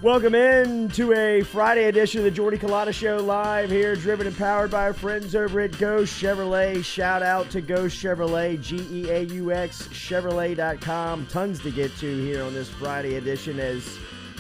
Welcome in to a Friday edition of the Jordy Culotta Show live here, driven and powered by our friends over at Ghost Chevrolet. Shout out to Ghost Chevrolet, G-E-A-U-X, Chevrolet.com. Tons to get to here on this Friday edition as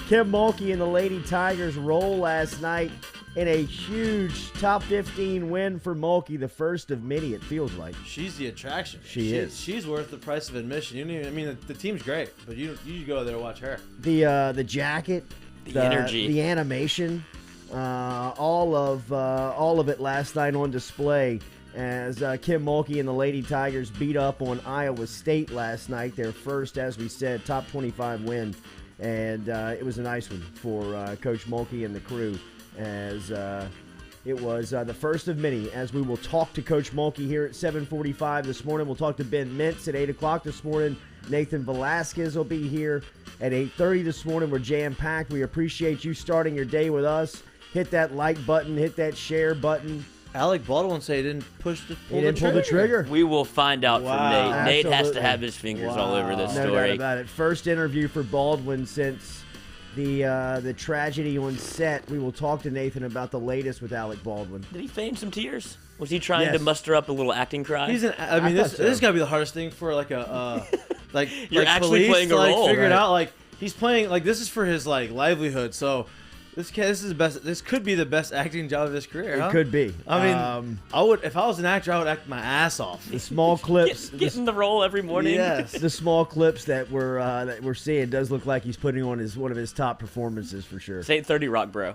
Kim Mulkey and the Lady Tigers roll last night in a huge top 15 win for Mulkey, the first of many, it feels like. She's the attraction. She is. She's worth the price of admission. The team's great, but you go there to watch her. The jacket, the energy, the animation, all of it last night on display as Kim Mulkey and the Lady Tigers beat up on Iowa State last night. Their first, as we said, top 25 win, and it was a nice one for Coach Mulkey and the crew, as it was the first of many. As we will talk to Coach Mulkey here at 7:45 this morning. We'll talk to Ben Mintz at 8 o'clock this morning. Nathan Velasquez will be here at 8:30 this morning. We're jam-packed. We appreciate you starting your day with us. Hit that like button. Hit that share button. Alec Baldwin say he didn't pull the trigger. We will find out from Nate. Absolutely. Nate has to have his fingers all over this No story. doubt about it. First interview for Baldwin since the tragedy on set. We will talk to Nathan about the latest with Alec Baldwin. Did he feign some tears? Was he trying to muster up a little acting cry? This is gotta be the hardest thing for like a You're like actually police playing to a like role, figure it right? out. Like he's playing like this is for his like livelihood. So this is the best. This could be the best acting job of his career. It could be. I mean, I would if I was an actor, I would act my ass off. The small clips, Getting the role every morning. Yes. the small clips that we're seeing does look like he's putting on one of his top performances for sure. This ain't 30 Rock, bro.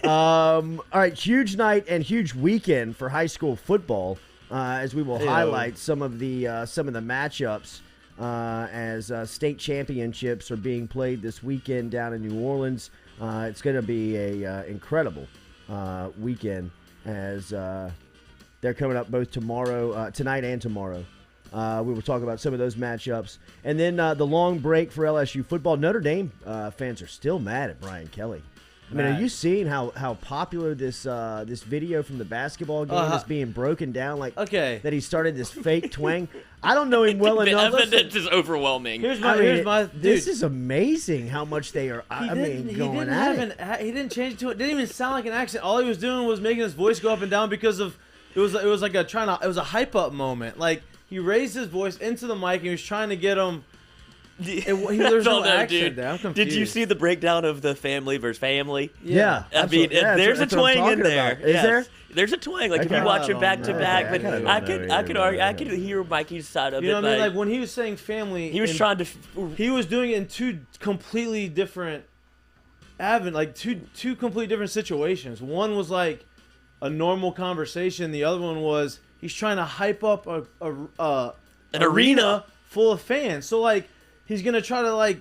All right, huge night and huge weekend for high school football. As we will highlight some of the matchups as state championships are being played this weekend down in New Orleans. It's going to be a incredible weekend as they're coming up both tonight and tomorrow. We will talk about some of those matchups. And then the long break for LSU football. Notre Dame fans are still mad at Brian Kelly. I mean, are you seeing how popular this video from the basketball game is being broken down? Like, that he started this fake twang. I don't know him well enough. The evidence is overwhelming. Here's my dude. This is amazing how much they are. Going at it. He didn't change it to it. Didn't even sound like an accent. All he was doing was making his voice go up and down because of it was like it was a hype up moment. Like he raised his voice into the mic and he was trying to get him. There's no accent there. I'm confused. Did you see the breakdown of the family versus family? Yeah. I mean, there's a twang in there. About. Is there? There's a twang. Like if you watch it back to back, but I could argue. I could hear Mikey's side of it. You know what I mean? Like when he was saying family, he was trying to. He was doing it in two completely different two completely different situations. One was like a normal conversation. The other one was he's trying to hype up an arena full of fans. So like. He's going to try to, like,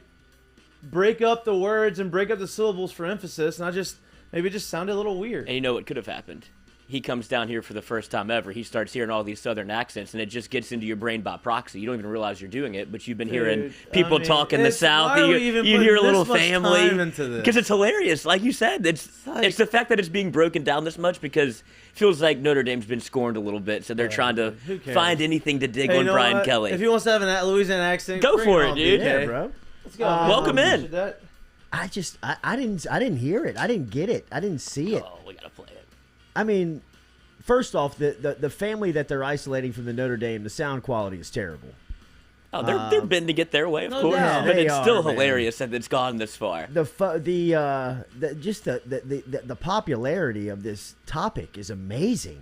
break up the words and break up the syllables for emphasis, and maybe it just sounded a little weird. And you know what could have happened? He comes down here for the first time ever. He starts hearing all these southern accents, and it just gets into your brain by proxy. You don't even realize you're doing it, but you've been hearing people talk in the South. You hear a little family. Because it's hilarious. Like you said, it's the fact that it's being broken down this much because it feels like Notre Dame's been scorned a little bit, so they're trying to find anything to dig on Brian Kelly. If he wants to have a Louisiana accent, go for it, dude. Yeah, bro. Let's go. Welcome in. I didn't hear it. I didn't get it. I didn't see it. Oh, we got to play it. I mean, first off, the family that they're isolating from the Notre Dame, the sound quality is terrible. Oh, they're bending to get their way, of course. doubt. But They it's are, still man. hilarious that it's gone this far. The popularity of this topic is amazing.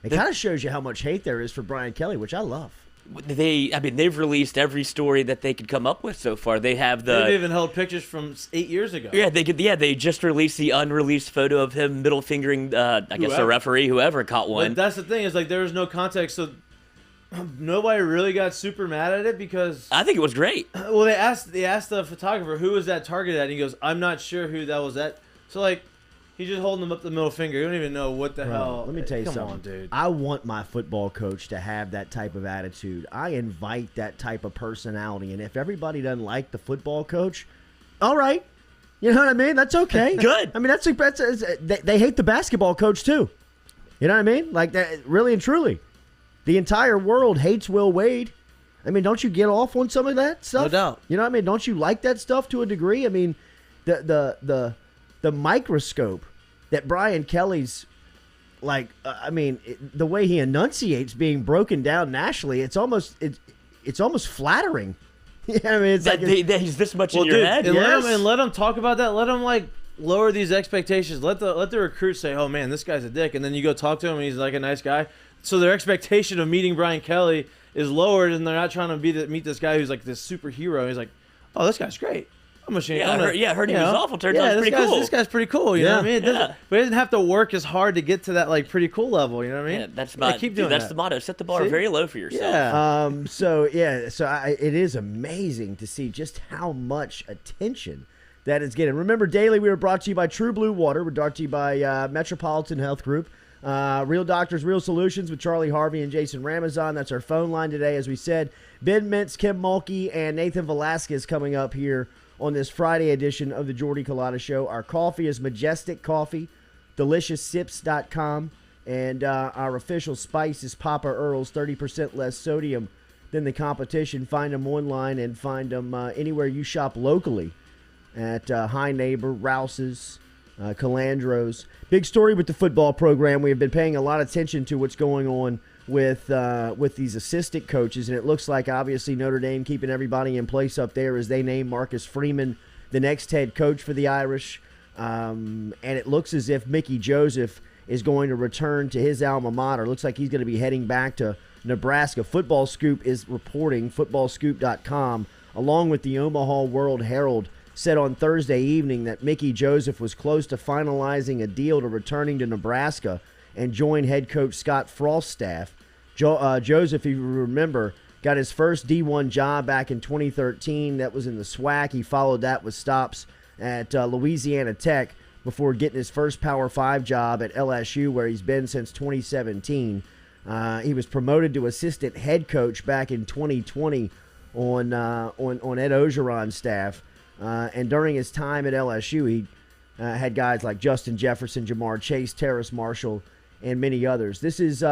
It kind of shows you how much hate there is for Brian Kelly, which I love. They've released every story that they could come up with so far. They have They've even held pictures from 8 years ago. Yeah, they just released the unreleased photo of him middle fingering, I guess the referee, whoever caught one. But that's the thing is like there was no context, so nobody really got super mad at it because I think it was great. Well, they asked the photographer who was that targeted at, and he goes, "I'm not sure who that was at." So like. He's just holding him up the middle finger. You don't even know what the hell. Let me tell you something. Come on, dude. I want my football coach to have that type of attitude. I invite that type of personality. And if everybody doesn't like the football coach, all right. You know what I mean? That's okay. Good. I mean, they hate the basketball coach too. You know what I mean? Like that, really and truly. The entire world hates Will Wade. I mean, don't you get off on some of that stuff? No doubt. You know what I mean? Don't you like that stuff to a degree? I mean, the microscope that Brian Kelly's the way he enunciates being broken down nationally, it's almost flattering. I mean, it's he's this much in your head. And let him talk about that. Let him lower these expectations. Let the recruits say, "Oh man, this guy's a dick," and then you go talk to him, and he's like a nice guy. So their expectation of meeting Brian Kelly is lowered, and they're not trying to meet this guy who's like this superhero. And he's like, "Oh, this guy's great. I'm heard he was awful. Turns out pretty cool. This guy's pretty cool. You know what I mean? But he doesn't have to work as hard to get to that pretty cool level. You know what I mean? Yeah, that's the motto. Set the bar very low for yourself. Yeah. It is amazing to see just how much attention that is getting. Remember, daily we are brought to you by True Blue Water. We're brought to you by Metropolitan Health Group. Real Doctors, Real Solutions with Charlie Harvey and Jason Ramazan. That's our phone line today, as we said. Ben Mintz, Kim Mulkey, and Nathan Velasquez coming up here on this Friday edition of the Jordy Culotta Show. Our coffee is Majestic Coffee, DeliciousSips.com, and our official spice is Papa Earl's, 30% less sodium than the competition. Find them online and find them anywhere you shop locally at High Neighbor, Rouse's, Calandro's. Big story with the football program. We have been paying a lot of attention to what's going on with these assistant coaches, and it looks like obviously Notre Dame keeping everybody in place up there as they name Marcus Freeman the next head coach for the Irish, and it looks as if Mickey Joseph is going to return to his alma mater. Looks like he's going to be heading back to Nebraska. Football Scoop is reporting, footballscoop.com, along with the Omaha World Herald, said on Thursday evening that Mickey Joseph was close to finalizing a deal to returning to Nebraska and join head coach Scott Frost's staff. Joseph, if you remember, got his first D1 job back in 2013. That was in the SWAC. He followed that with stops at Louisiana Tech before getting his first Power 5 job at LSU, where he's been since 2017. He was promoted to assistant head coach back in 2020 on Ed Ogeron's staff. And during his time at LSU, he had guys like Justin Jefferson, Jamar Chase, Terrace Marshall, and many others. This is,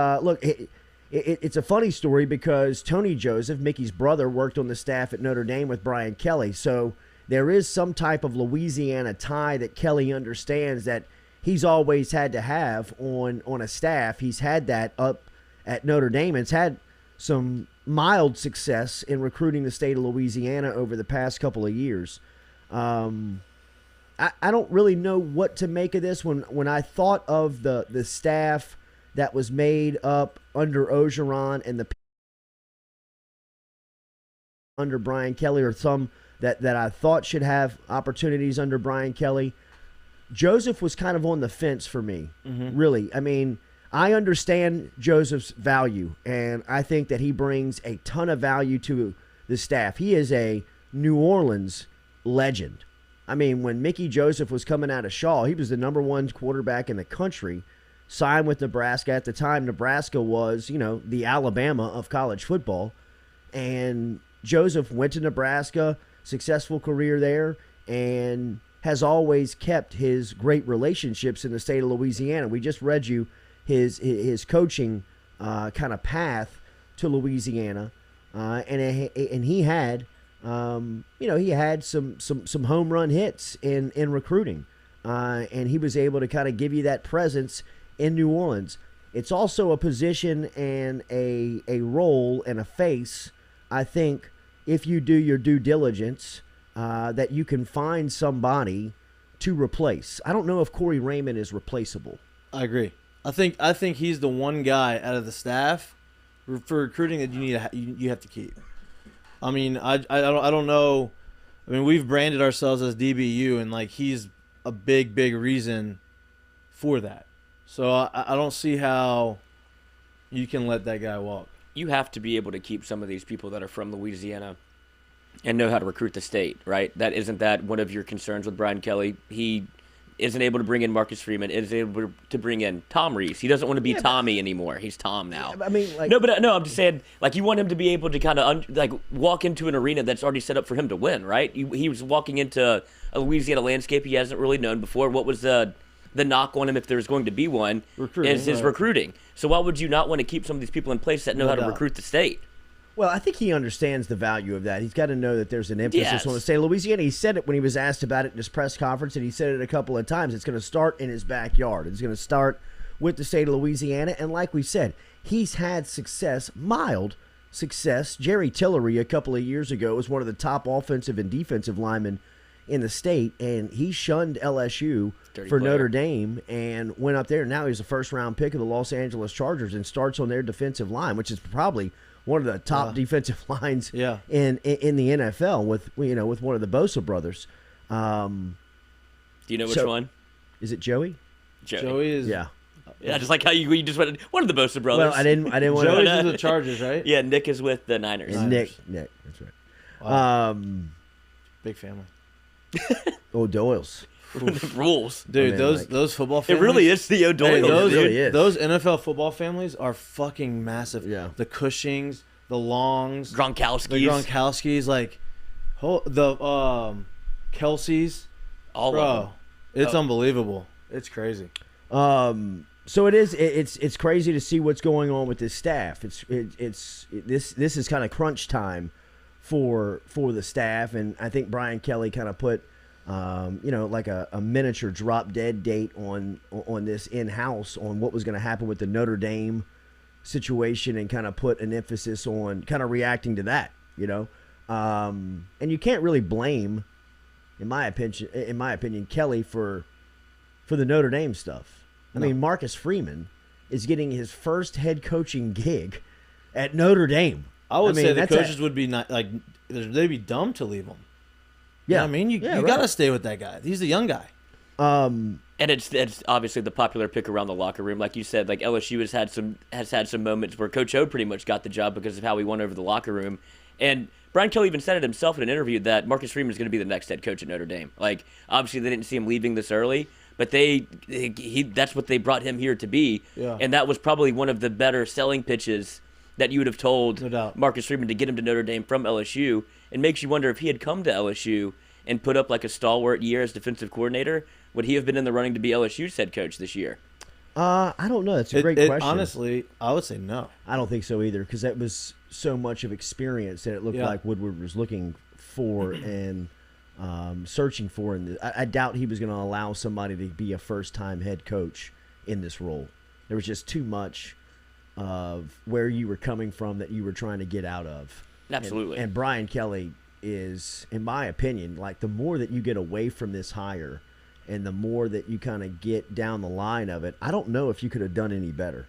it's a funny story because Tony Joseph, Mickey's brother, worked on the staff at Notre Dame with Brian Kelly. So there is some type of Louisiana tie that Kelly understands that he's always had to have on a staff. He's had that up at Notre Dame and has had some mild success in recruiting the state of Louisiana over the past couple of years. I don't really know what to make of this. When I thought of the staff that was made up under Ogeron and under Brian Kelly, or some that I thought should have opportunities under Brian Kelly, Joseph was kind of on the fence for me, really. I mean, I understand Joseph's value, and I think that he brings a ton of value to the staff. He is a New Orleans legend. I mean, when Mickey Joseph was coming out of Shaw, he was the number one quarterback in the country, signed with Nebraska. At the time, Nebraska was, the Alabama of college football. And Joseph went to Nebraska, successful career there, and has always kept his great relationships in the state of Louisiana. We just read you his coaching kind of path to Louisiana, and he had he had some home run hits in recruiting, and he was able to kind of give you that presence in New Orleans. It's also a position and a role and a face, I think, if you do your due diligence, that you can find somebody to replace. I don't know if Corey Raymond is replaceable. I agree. I think he's the one guy out of the staff for recruiting that you have to keep. I mean, I don't know. I mean, we've branded ourselves as DBU, and he's a big reason for that. So I don't see how you can let that guy walk. You have to be able to keep some of these people that are from Louisiana and know how to recruit the state, right? Isn't that one of your concerns with Brian Kelly? He isn't able to bring in Marcus Freeman, isn't able to bring in Tom Rees. He doesn't want to be Tommy anymore. He's Tom now. I mean, no, I'm just saying, you want him to be able to kind of walk into an arena that's already set up for him to win, right? He was walking into a Louisiana landscape he hasn't really known before. What was the knock on him, if there's going to be one, is his recruiting. So why would you not want to keep some of these people in place that know how to recruit the state? Well, I think he understands the value of that. He's got to know that there's an emphasis on the state of Louisiana. He said it when he was asked about it in his press conference, and he said it a couple of times. It's going to start in his backyard. It's going to start with the state of Louisiana. And like we said, he's had success, mild success. Jerry Tillery a couple of years ago was one of the top offensive and defensive linemen in the state, and he shunned LSU for Notre Dame and went up there. Now he's a first-round pick of the Los Angeles Chargers and starts on their defensive line, which is probably one of the top defensive lines in the NFL with one of the Bosa brothers. Do you know which one? Is it Joey? Joey is Yeah, just like how you just went one of the Bosa brothers. Well, I didn't want Joey's with the Chargers, right? Yeah, Nick is with the Niners. Nick, that's right. Wow. Big family. O'Doyle's. Rules. Dude, those football families. It really is the O'Doyle's. Those NFL football families are fucking massive. Yeah. The Cushings, the Longs, Gronkowskis, like the Kelseys. All of them. It's unbelievable. It's crazy. So it is. It's crazy to see what's going on with this staff. This is kind of crunch time for the staff, and I think Brian Kelly kind of put like a miniature drop dead date on this in-house on what was going to happen with the Notre Dame situation, and kind of put an emphasis on kind of reacting to that. And you can't really blame, in my opinion, Kelly for the Notre Dame stuff. I mean, Marcus Freeman is getting his first head coaching gig at Notre Dame. I would say the coaches would be not like they'd be dumb to leave him. Yeah, I mean, you got to stay with that guy. He's the young guy. And it's obviously the popular pick around the locker room, like you said. Like LSU has had some moments where Coach O pretty much got the job because of how he won over the locker room. And Brian Kelly even said it himself in an interview that Marcus Freeman is going to be the next head coach at Notre Dame. Like, obviously they didn't see him leaving this early, but that's what they brought him here to be. Yeah. And that was probably one of the better selling pitches that you would have told Marcus Freeman to get him to Notre Dame from LSU. It makes you wonder if he had come to LSU and put up like a stalwart year as defensive coordinator, would he have been in the running to be LSU's head coach this year? I don't know. That's a great question. Honestly, I would say no. I don't think so either, because that was so much of experience that it looked like Woodward was looking for and searching for. And I doubt he was going to allow somebody to be a first-time head coach in this role. There was just too much of where you were coming from that you were trying to get out of. Absolutely. And Brian Kelly is, in my opinion, like the more that you get away from this hire and the more that you kind of get down the line of it, I don't know if you could have done any better.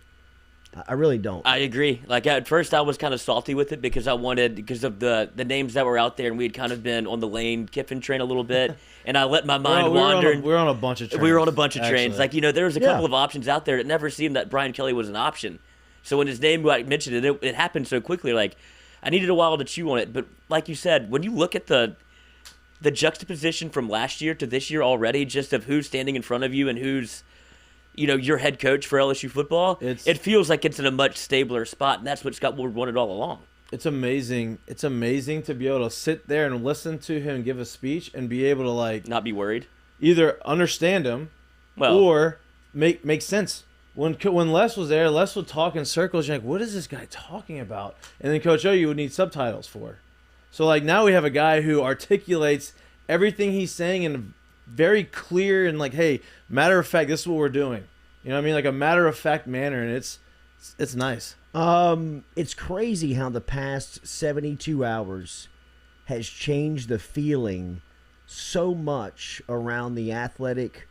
I really don't. I agree. Like at first I was kind of salty with it because of the names that were out there, and we had kind of been on the Lane Kiffin train a little bit, and I let my mind wander. We were on a bunch of trains. We were on a bunch of trains. Like, there was a couple of options out there. It never seemed that Brian Kelly was an option. So when his name mentioned it happened so quickly. Like, I needed a while to chew on it. But like you said, when you look at the juxtaposition from last year to this year already, just of who's standing in front of you and who's your head coach for LSU football, it feels like it's in a much stabler spot, and that's what Scott Woodward wanted all along. It's amazing. It's amazing to be able to sit there and listen to him give a speech and be able to not be worried, either understand him, or make sense. When Les was there, Les would talk in circles. You're like, what is this guy talking about? And then Coach O, you would need subtitles for. So now we have a guy who articulates everything he's saying in very clear and hey, matter of fact, this is what we're doing. You know what I mean? Like a matter of fact manner, and it's nice. It's crazy how the past 72 hours has changed the feeling so much around the athletic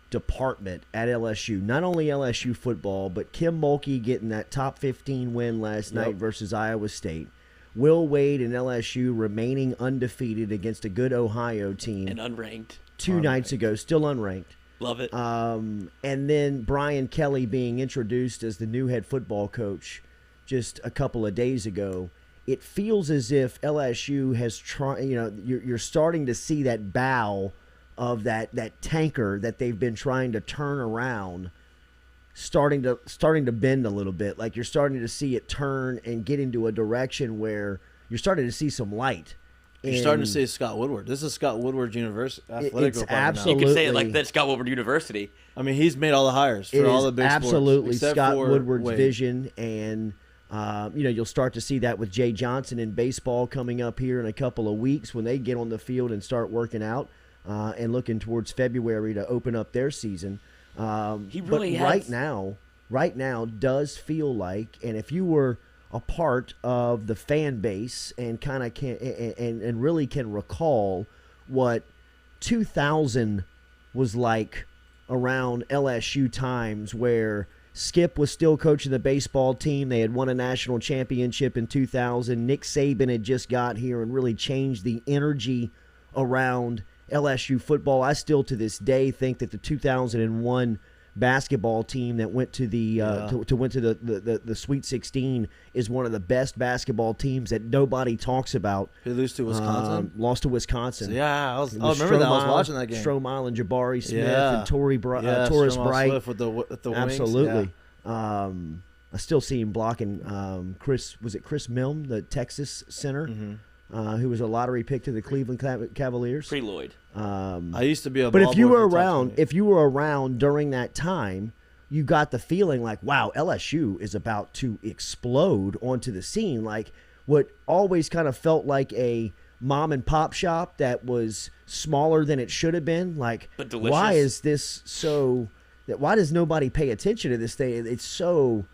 department at LSU. Not only LSU football, but Kim Mulkey getting that top 15 win last night versus Iowa State. Will Wade and LSU remaining undefeated against a good Ohio team. And unranked. Two nights ago, still unranked. Love it. And then Brian Kelly being introduced as the new head football coach just a couple of days ago. It feels as if LSU has tried, you're starting to see that bow of that tanker that they've been trying to turn around starting to bend a little bit. Like you're starting to see it turn and get into a direction where you're starting to see some light. You're starting to see Scott Woodward. This is Scott Woodward University athletic department. Absolutely. You can say it like that, Scott Woodward University. I mean, he's made all the hires for all the big sports. Absolutely Scott Woodward's vision, and You'll start to see that with Jay Johnson in baseball coming up here in a couple of weeks when they get on the field and start working out and looking towards February to open up their season. He really but right now does feel like, and if you were a part of the fan base and kind of and really can recall what 2000 was like around LSU times, where Skip was still coaching the baseball team. They had won a national championship in 2000. Nick Saban had just got here and really changed the energy around LSU football. I still to this day think that the 2001 basketball team that went to the the Sweet 16 is one of the best basketball teams that nobody talks about. They lose to Wisconsin. Lost to Wisconsin. So, yeah, I remember that. I was watching that game. Strohmile and Jabari Smith and Taurus Bright Smith with the absolutely. Wings. I still see him blocking Chris Milne, the Texas center, who was a lottery pick to the Cleveland Cavaliers. Pre-Lloyd. I used to be a. But if you were around during that time, you got the feeling like, wow, LSU is about to explode onto the scene. Like what always kind of felt like a mom and pop shop that was smaller than it should have been. Like, but delicious. Why is this so? Why does nobody pay attention to this thing? It's so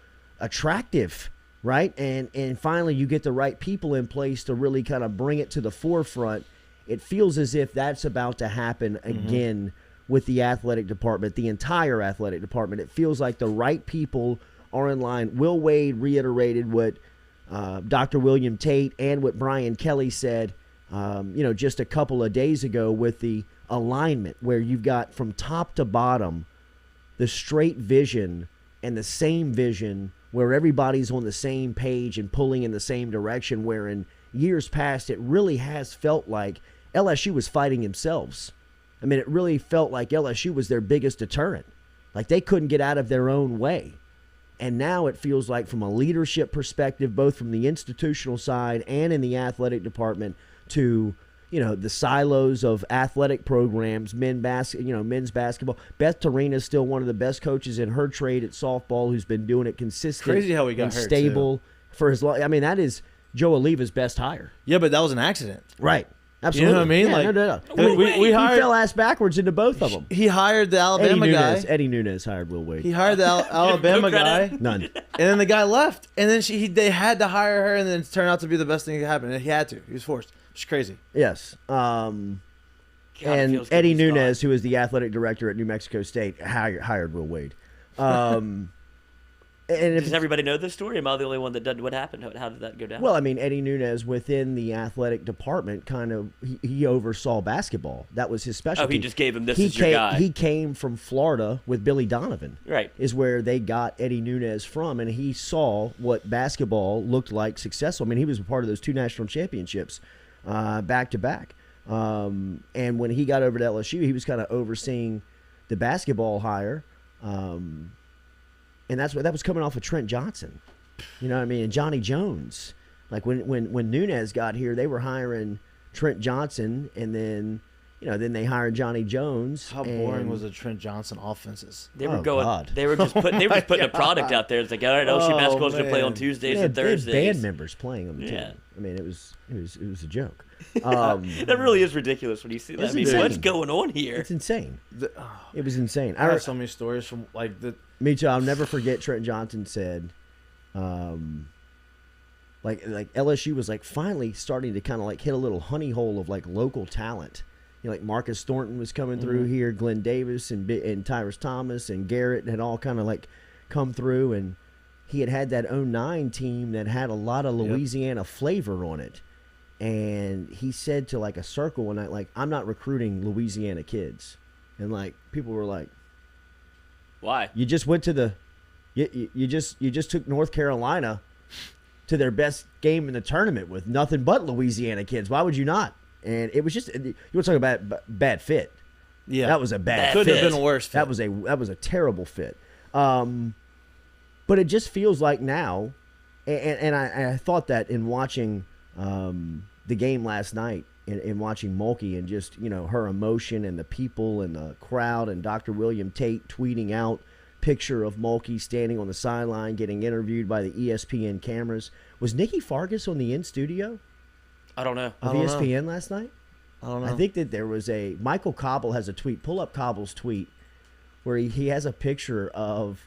attractive, right? And finally, you get the right people in place to really kind of bring it to the forefront. It feels as if that's about to happen again with the athletic department, the entire athletic department. It feels like the right people are in line. Will Wade reiterated what Dr. William Tate and what Brian Kelly said, just a couple of days ago with the alignment, where you've got from top to bottom the straight vision and the same vision, where everybody's on the same page and pulling in the same direction, where in years past it really has felt like LSU was fighting themselves. I mean, it really felt like LSU was their biggest deterrent. Like they couldn't get out of their own way. And now it feels like, from a leadership perspective, both from the institutional side and in the athletic department, to the silos of athletic programs, men's basketball. Beth Torina is still one of the best coaches in her trade at softball, who's been doing it consistent. Crazy how he got hurt, stable for his life. I mean, that is Joe Oliva's best hire. Yeah, but that was an accident. Right. Absolutely. You know what I mean? Yeah, like, no. I mean, we hired. He fell ass backwards into both of them. He hired the Alabama guy. Eddie Nunez hired Will Wade. He hired the Alabama guy. None. And then the guy left. And then they had to hire her, and then it turned out to be the best thing that happened. And he had to. He was forced. It's crazy. Yes. And Eddie Nunez, who is the athletic director at New Mexico State, hired Will Wade. Does everybody know this story? Am I the only one that doesn't? What happened? How did that go down? Well, I mean, Eddie Nunez within the athletic department he oversaw basketball. That was his specialty. Oh, he just gave him your guy. He came from Florida with Billy Donovan. Right. Is where they got Eddie Nunez from, and he saw what basketball looked like successful. I mean, he was a part of those 2 national championships back to back. And when he got over to LSU, he was kind of overseeing the basketball hire. And that was coming off of Trent Johnson. You know what I mean? And Johnny Jones. Like when Nunez got here, they were hiring Trent Johnson, and then they hired Johnny Jones. How boring was the Trent Johnson offenses? They were They were just putting a product out there. It's like, all right, LSU basketball's going to play on Tuesdays and Thursdays. They had band members playing on the team. I mean, it was a joke. That really is ridiculous when you see that. I mean, what's going on here? It's insane. It was insane. I have so many stories from like the. Me too. I'll never forget. Trent Johnson said, like LSU was like finally starting to kind of like hit a little honey hole of like local talent. Like Marcus Thornton was coming through here, Glenn Davis and Tyrus Thomas and Garrett had all kind of like come through, and he had that 09 team that had a lot of Louisiana flavor on it. And he said to like a circle one night, like, I'm not recruiting Louisiana kids. And like people were like, why? You just went to you just took North Carolina to their best game in the tournament with nothing but Louisiana kids. Why would you not? And it was just, you were talking about bad fit. Yeah, that was a bad fit. Couldn't have been a worse fit. That was a terrible fit. But it just feels like now, and I thought that in watching the game last night, in watching Mulkey and just her emotion and the people and the crowd and Dr. William Tate tweeting out picture of Mulkey standing on the sideline getting interviewed by the ESPN cameras. Was Nikki Fargas on the in studio? I don't know. Of ESPN last night? I don't know. I think that there was Michael Cobble has a tweet. Pull up Cobble's tweet where he has a picture of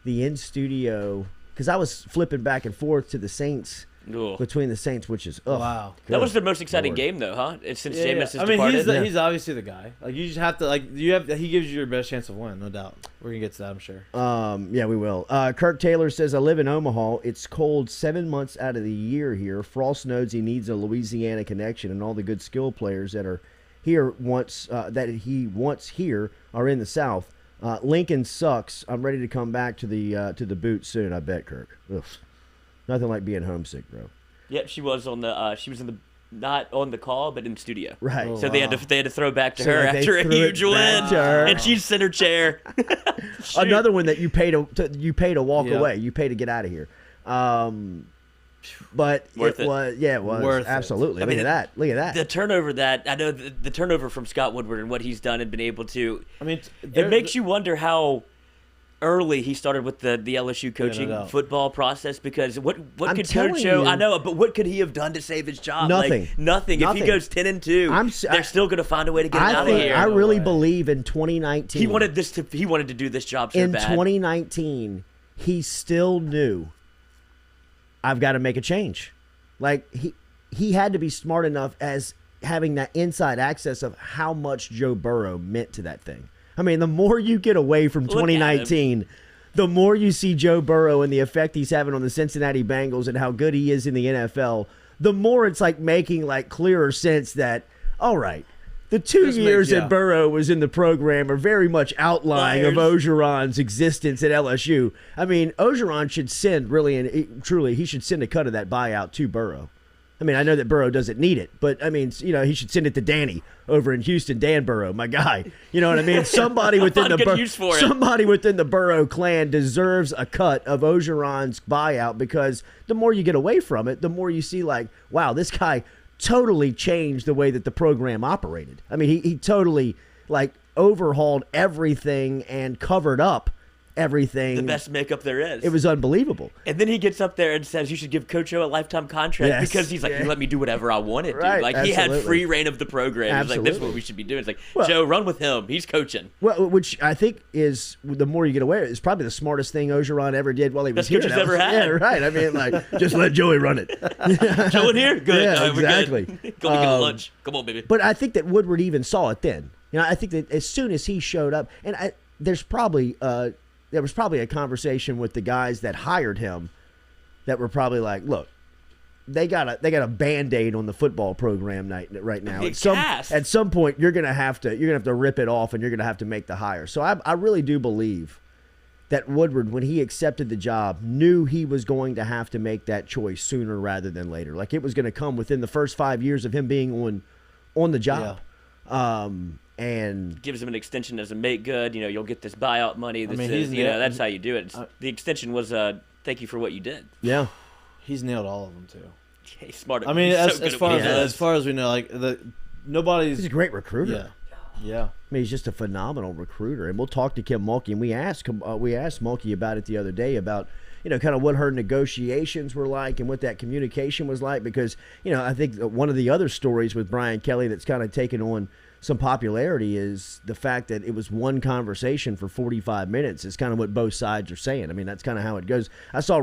the in studio, because I was flipping back and forth to the Saints. Ugh. Between the Saints, which is wow. That was the most exciting game, though, huh? Since Jameis has I mean, departed. he's obviously the guy. Like, you just have to he gives you your best chance of winning, no doubt. We're gonna get to that, I'm sure. Yeah, we will. Kirk Taylor says, I live in Omaha. It's cold 7 months out of the year here. Frost knows he needs a Louisiana connection, and all the good skill players that are here that he wants here are in the South. Lincoln sucks. I'm ready to come back to the boot soon. I bet, Kirk. Ugh. Nothing like being homesick, bro. Yep, she was on the. She was in the not on the call, but in studio. Right. So they had to throw back to her after a huge win, and she's in her chair. Another one that you pay to walk away. You pay to get out of here. But Worth it was Worth absolutely. I mean, Look at that. The turnover I know the turnover from Scott Woodward and what he's done and been able to. I mean, it makes you wonder how early he started with the LSU coaching football process, because what could Coach Joe? I know, but what could he have done to save his job? Nothing. Nothing. If he goes 10-2, they're still going to find a way to get him out of here. I really believe in 2019. He wanted to do this job so bad. In 2019, he still knew, I've got to make a change. Like, he had to be smart enough as having that inside access of how much Joe Burrow meant to that thing. I mean, the more you get away from 2019, the more you see Joe Burrow and the effect he's having on the Cincinnati Bengals and how good he is in the NFL, the more it's like making like clearer sense that, all right, the 2 years that Burrow was in the program are very much outlying of Orgeron's existence at LSU. I mean, Orgeron should send he should send a cut of that buyout to Burrow. I mean, I know that Burrow doesn't need it, but I mean, he should send it to Danny over in Houston, Dan Burrow, my guy. You know what I mean? Somebody within the Burrow clan deserves a cut of Orgeron's buyout, because the more you get away from it, the more you see like, wow, this guy totally changed the way that the program operated. I mean, he totally like overhauled everything and covered up everything. The best makeup there is. It was unbelievable. And then he gets up there and says, you should give Coach O a lifetime contract, because he's like, you let me do whatever I wanted, dude. Right, like, absolutely. He had free reign of the program. He's like, this is what we should be doing. It's like, Joe, run with him. He's coaching. Well, which I think is, the more you get away, is probably the smartest thing Orgeron ever did while he was here. Best coach he's ever had. Yeah, right. I mean, like, just let Joey run it. Joe in here? Good. Yeah, exactly. Go get a lunch. Come on, baby. But I think that Woodward even saw it then. I think that as soon as he showed up, and there was probably a conversation with the guys that hired him that were probably like, look, they got a Band-Aid on the football program right now. At some point, you're gonna have to rip it off, and you're gonna have to make the hire. So I really do believe that Woodward, when he accepted the job, knew he was going to have to make that choice sooner rather than later. Like, it was going to come within the first 5 years of him being on the job. Yeah. And gives him an extension as a make good. You'll get this buyout money. That's how you do it. The extension was thank you for what you did. Yeah, he's nailed all of them too. Yeah, he's smart. I mean, as far as we know, like nobody's. He's a great recruiter. Yeah. I mean, he's just a phenomenal recruiter. And we'll talk to Kim Mulkey, and we asked Mulkey about it the other day about, kind of what her negotiations were like and what that communication was like, because, I think one of the other stories with Brian Kelly that's kind of taken on some popularity is the fact that it was one conversation for 45 minutes is kind of what both sides are saying. I mean, that's kind of how it goes. I saw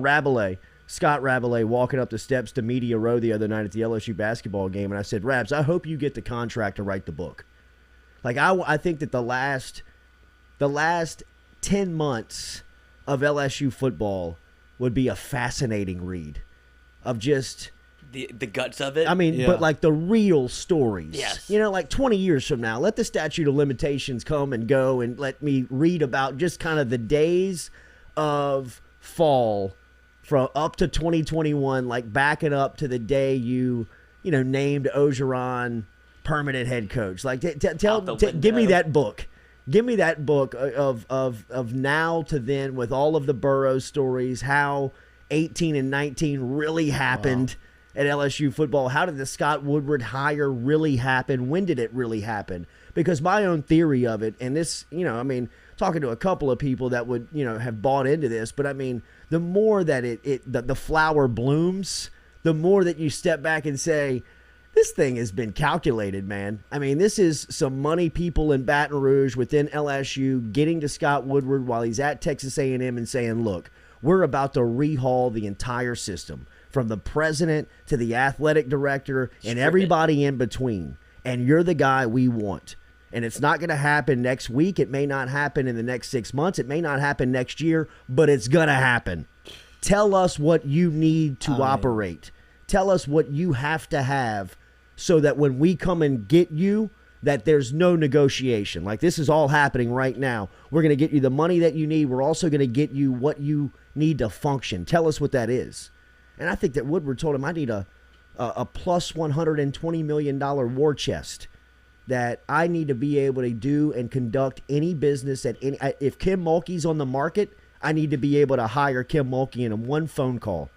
Scott Rabelais walking up the steps to Media Row the other night at the LSU basketball game, and I said, Rabs, I hope you get the contract to write the book. Like, I think that the last 10 months of LSU football would be a fascinating read of just the guts of it. I mean, but like the real stories. Yes. Like 20 years from now, let the statute of limitations come and go, and let me read about just kind of the days of fall from up to 2021, like backing up to the day you named Orgeron permanent head coach. Like, give me that book. Give me that book of now to then, with all of the Burrow stories, how 18 and 19 really happened. at LSU football? How did the Scott Woodward hire really happen? When did it really happen? Because my own theory of it, and this, talking to a couple of people that would, have bought into this, but I mean, the more that the flower blooms, the more that you step back and say, this thing has been calculated, man. I mean, this is some money people in Baton Rouge within LSU getting to Scott Woodward while he's at Texas A&M and saying, look, we're about to rehaul the entire system from the president to the athletic director and everybody in between. And you're the guy we want. And it's not going to happen next week. It may not happen in the next 6 months. It may not happen next year, but it's going to happen. Tell us what you need to operate. Tell us what you have to have so that when we come and get you, that there's no negotiation. Like, this is all happening right now. We're going to get you the money that you need. We're also going to get you what you need to function. Tell us what that is. And I think that Woodward told him, I need a plus $120 million war chest that I need to be able to do and conduct any business at any. If Kim Mulkey's on the market, I need to be able to hire Kim Mulkey in one phone call.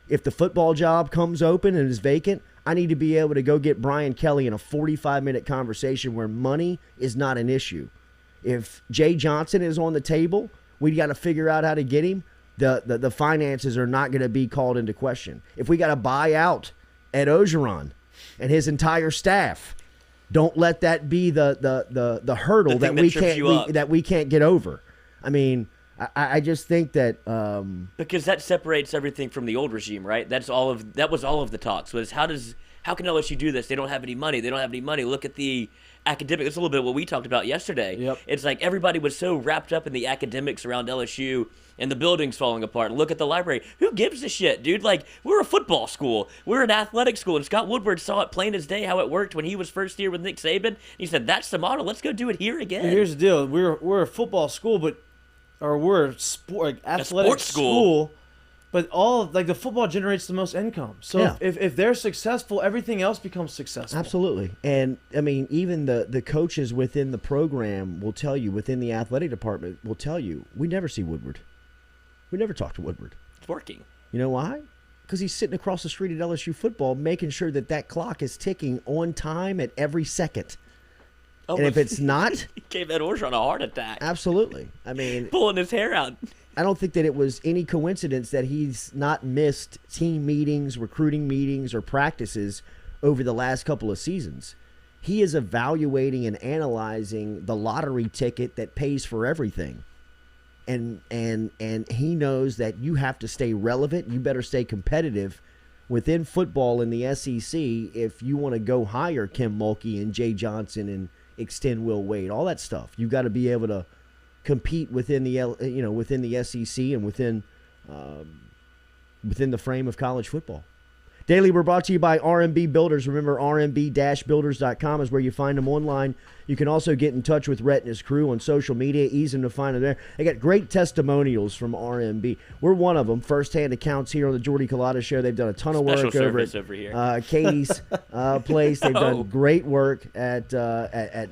If the football job comes open and is vacant, I need to be able to go get Brian Kelly in a 45-minute conversation where money is not an issue. If Jay Johnson is on the table, we got to figure out how to get him. The finances are not going to be called into question. If we got to buy out Ed Ogeron and his entire staff, don't let that be the hurdle that we can't get over. I mean, I just think that because that separates everything from the old regime, right? That was all of the talks was how can LSU do this? They don't have any money. Look at the academic. It's a little bit what we talked about yesterday. Yep. It's like everybody was so wrapped up in the academics around LSU and the buildings falling apart. Look at the library. Who gives a shit, dude? Like, we're a football school. We're an athletic school. And Scott Woodward saw it plain as day how it worked when he was first here with Nick Saban. He said, that's the model. Let's go do it here again. And here's the deal. We're a football school, we're a athletic school. But the football generates the most income. So if they're successful, everything else becomes successful. Absolutely. And, I mean, even the coaches within the program will tell you, within the athletic department will tell you, we never see Woodward. We never talk to Woodward. It's working. You know why? Because he's sitting across the street at LSU football making sure that clock is ticking on time at every second. Oh, and if it's not... He gave Ed Orgeron a heart attack. Absolutely. I mean... Pulling his hair out. I don't think that it was any coincidence that he's not missed team meetings, recruiting meetings, or practices over the last couple of seasons. He is evaluating and analyzing the lottery ticket that pays for everything. And he knows that you have to stay relevant. You better stay competitive within football in the SEC if you want to go hire Kim Mulkey and Jay Johnson and extend Will Wade. All that stuff. You got to be able to compete within the SEC and within the frame of college football. Daily, we're brought to you by RMB Builders. Remember, rmb-builders.com is where you find them online. You can also get in touch with Rhett and his crew on social media. Easy to find them there. They got great testimonials from RMB. We're one of them. First-hand accounts here on the Jordy Culotta Show. They've done a ton of work over at Katie's place. They've done great work at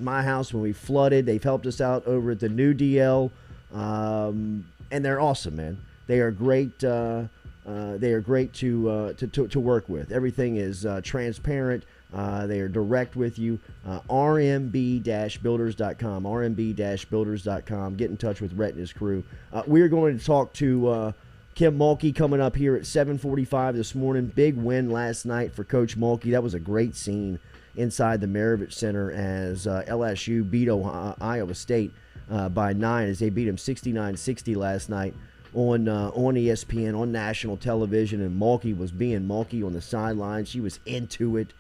my house when we flooded. They've helped us out over at the new DL. And they're awesome, man. They are great. They are great to work with. Everything is transparent. They are direct with you. rmb-builders.com. rmb-builders.com. Get in touch with Rhett and his crew. We're going to talk to Kim Mulkey coming up here at 7:45 this morning. Big win last night for Coach Mulkey. That was a great scene inside the Maravich Center as LSU beat Iowa State by 9 as they beat them 69-60 last night on ESPN, on national television, and Mulkey was being Mulkey on the sideline. She was into it.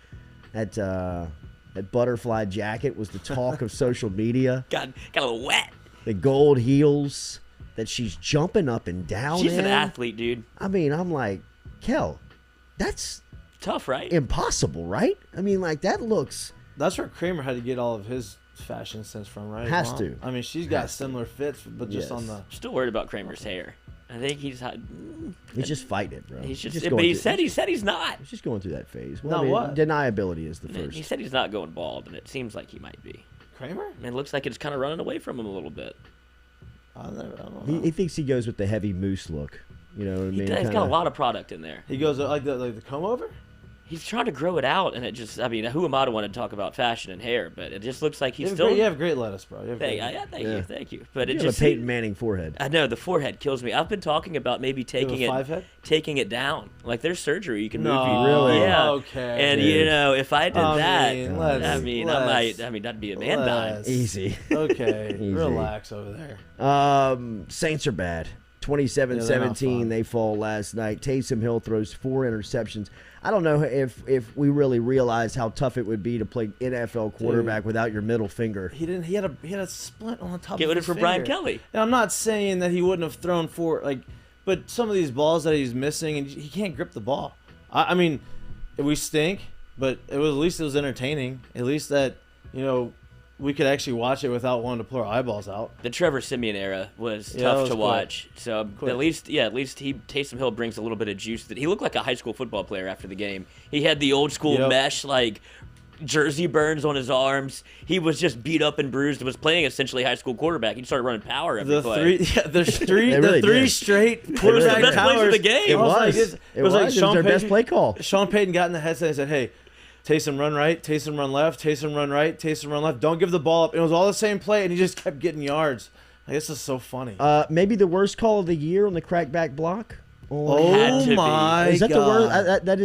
That butterfly jacket was the talk of social media. Got a little wet. The gold heels that she's jumping up and down She's in. an athlete, dude. I mean, I'm like, Kel, that's tough, right? Impossible, right? I mean, like, that looks... That's where Kramer had to get all of his fashion sense from, right? Has to. I mean, she's got similar fits, but just on the... Still worried about Kramer's hair. I think he's just fighting it, bro. He's just but he said he's not. He's just going through that phase. Well, what? Deniability is the first. He said he's not going bald, and it seems like he might be. Kramer? And it looks like it's kind of running away from him a little bit. I don't know. He thinks he goes with the heavy moose look. You know what I mean? He's got a lot of product in there. He goes like the comb over? He's trying to grow it out, and it just, I mean, who am I to want to talk about fashion and hair? But it just looks like he's still. You have great lettuce, bro. Thank you. But you it have just a Peyton Manning forehead. I know the forehead kills me. I've been talking about maybe taking it down. Like there's surgery you can move you. Really? Yeah. Okay. And you know, if I did that'd be a man dying. Easy. Okay. Easy. Relax over there. Saints are bad. 27-17, they fall last night. Taysom Hill throws 4 interceptions. I don't know if we really realize how tough it would be to play NFL quarterback without your middle finger. He didn't. He had a splint on the top. Get of it his for finger. Brian Kelly. And I'm not saying that he wouldn't have thrown 4 but some of these balls that he's missing, and he can't grip the ball. I mean, we stink, but at least it was entertaining. At least that we could actually watch it without wanting to pull our eyeballs out. The Trevor Siemian era was tough to watch. So at least Taysom Hill brings a little bit of juice. That he looked like a high school football player after the game. He had the old school mesh jersey burns on his arms. He was just beat up and bruised. Was playing essentially high school quarterback. He started running power every play. The three straight quarterback the best plays of the game. It was their best play call. Sean Payton got in the headset and said, "Hey, Taysom run right, Taysom run left, Taysom run right, Taysom run left. Don't give the ball up." And it was all the same play, and he just kept getting yards. This is so funny. Maybe the worst call of the year on the crackback block. Oh my God! Is that the worst? That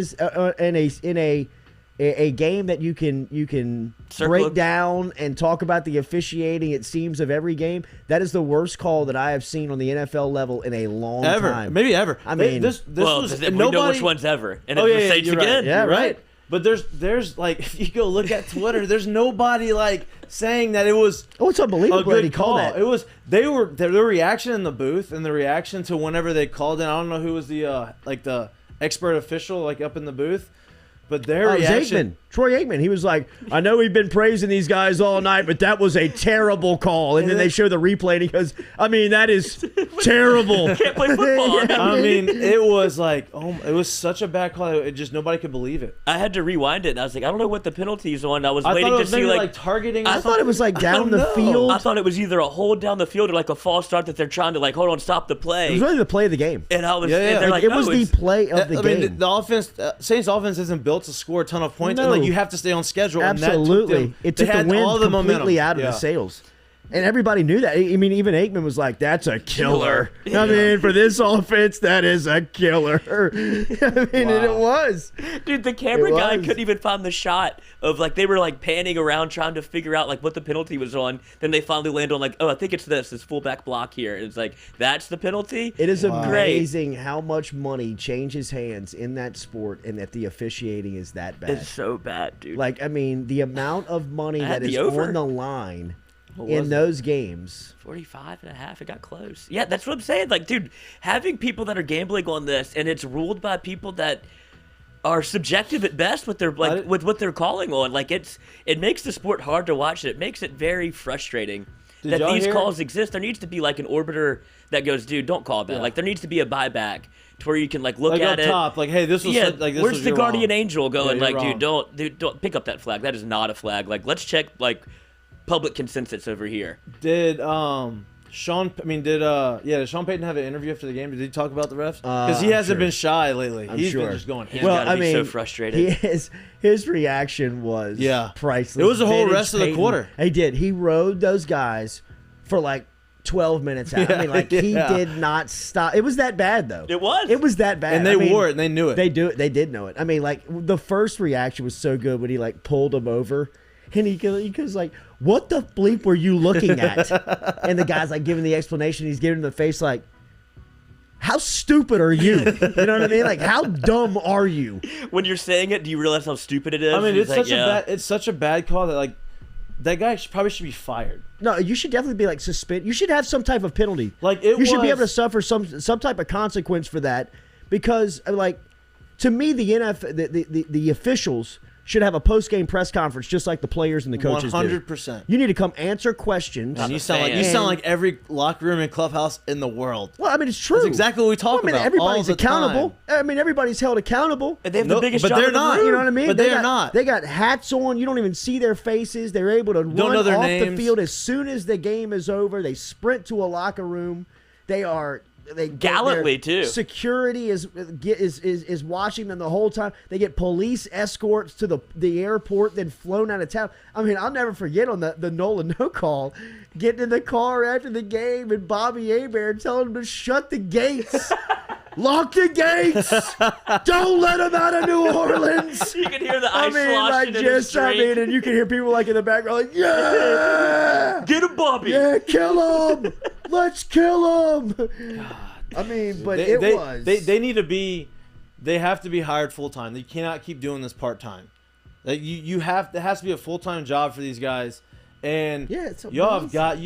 is in a game that you can break down and talk about the officiating. It seems of every game. That is the worst call that I have seen on the NFL level in a long time. Maybe ever. I mean, this was we know which one's ever, and it's the Saints again. Right. Yeah, right. But there's if you go look at Twitter, there's nobody saying that it was. Oh, it's unbelievable that he call. called that. It was their reaction in the booth and the reaction to whenever they called in. I don't know who was the expert official up in the booth, but their reaction. Troy Aikman. He was like, "I know we've been praising these guys all night, but that was a terrible call." And then they show the replay, and he goes, "I mean, that is terrible. Can't play football." I mean, it was it was such a bad call. It just nobody could believe it. I had to rewind it, and I was like, I don't know what the penalty's on. I was waiting to see targeting. I thought it was down the field. I thought it was either a hold down the field or a false start that they're trying to hold on, stop the play. It was really the play of the game. And I was, it was the play of the game. The offense, Saints offense isn't built to score a ton of points. No. And you have to stay on schedule. Absolutely. It took the wind completely out of the sails. And everybody knew that. I mean, even Aikman was like, "That's a killer." I mean, for this offense, that is a killer. I mean, and it was. Dude, the camera guy couldn't even find the shot of they were panning around trying to figure out what the penalty was on. Then they finally land on I think it's this fullback block here. And it's that's the penalty. It is amazing how much money changes hands in that sport, and that the officiating is that bad. It's so bad, dude. I mean, the amount of money that is on the line. In those games 45.5, it got close. Yeah, that's what I'm saying. Dude, having people that are gambling on this, and it's ruled by people that are subjective at best with their with what they're calling on. It makes the sport hard to watch. It makes it very frustrating that these calls exist. There needs to be an arbiter that goes, "Dude, don't call that." Yeah. There needs to be a buyback to where you can look at it. Top, hey, this was this where's was the guardian wrong. angel going? Yeah, don't pick up that flag. That is not a flag. Let's check public consensus over here. Did Sean Payton have an interview after the game? Did he talk about the refs? Because he hasn't been shy lately. He's been just going. He's got to be so frustrated. His reaction was priceless. It was the whole rest of the quarter. He did. He rode those guys for 12 minutes out. I mean, he did not stop. It was that bad, though. It was. It was that bad. And they wore it, and they knew it. They did know it. I mean, the first reaction was so good when he pulled him over. And he goes "What the bleep were you looking at?" And the guy's giving the explanation. He's giving him the face how stupid are you? You know what I mean? How dumb are you? When you're saying it, do you realize how stupid it is? I mean, it's such a bad call that that guy probably should be fired. No, you should definitely be suspended. You should have some type of penalty. You should be able to suffer some type of consequence for that, because to me the the officials should have a post-game press conference just like the players and the coaches 100%. You need to come answer questions. And you sound like every locker room and clubhouse in the world. Well, I mean, it's true. That's exactly what we talk about. Everybody's accountable. I mean, everybody's held accountable. And they have the biggest job they're in the not. room. You know what I mean? But they're not. They got hats on. You don't even see their faces. They're able to run off the field as soon as the game is over. They sprint to a locker room. They are gallantly too. Security is watching them the whole time. They get police escorts to the airport, then flown out of town. I mean, I'll never forget on the Nolan no call, getting in the car after the game and Bobby Hebert telling him to shut the gates. Lock the gates! Don't let them out of New Orleans! You can hear the ice sloshing in his drink. And you can hear people like in the background like, yeah! Get him, Bobby! Yeah, kill him! Let's kill him! God. I mean, but they need to be, they have to be hired full-time. They cannot keep doing this part-time. Like there has to be a full-time job for these guys. And they have got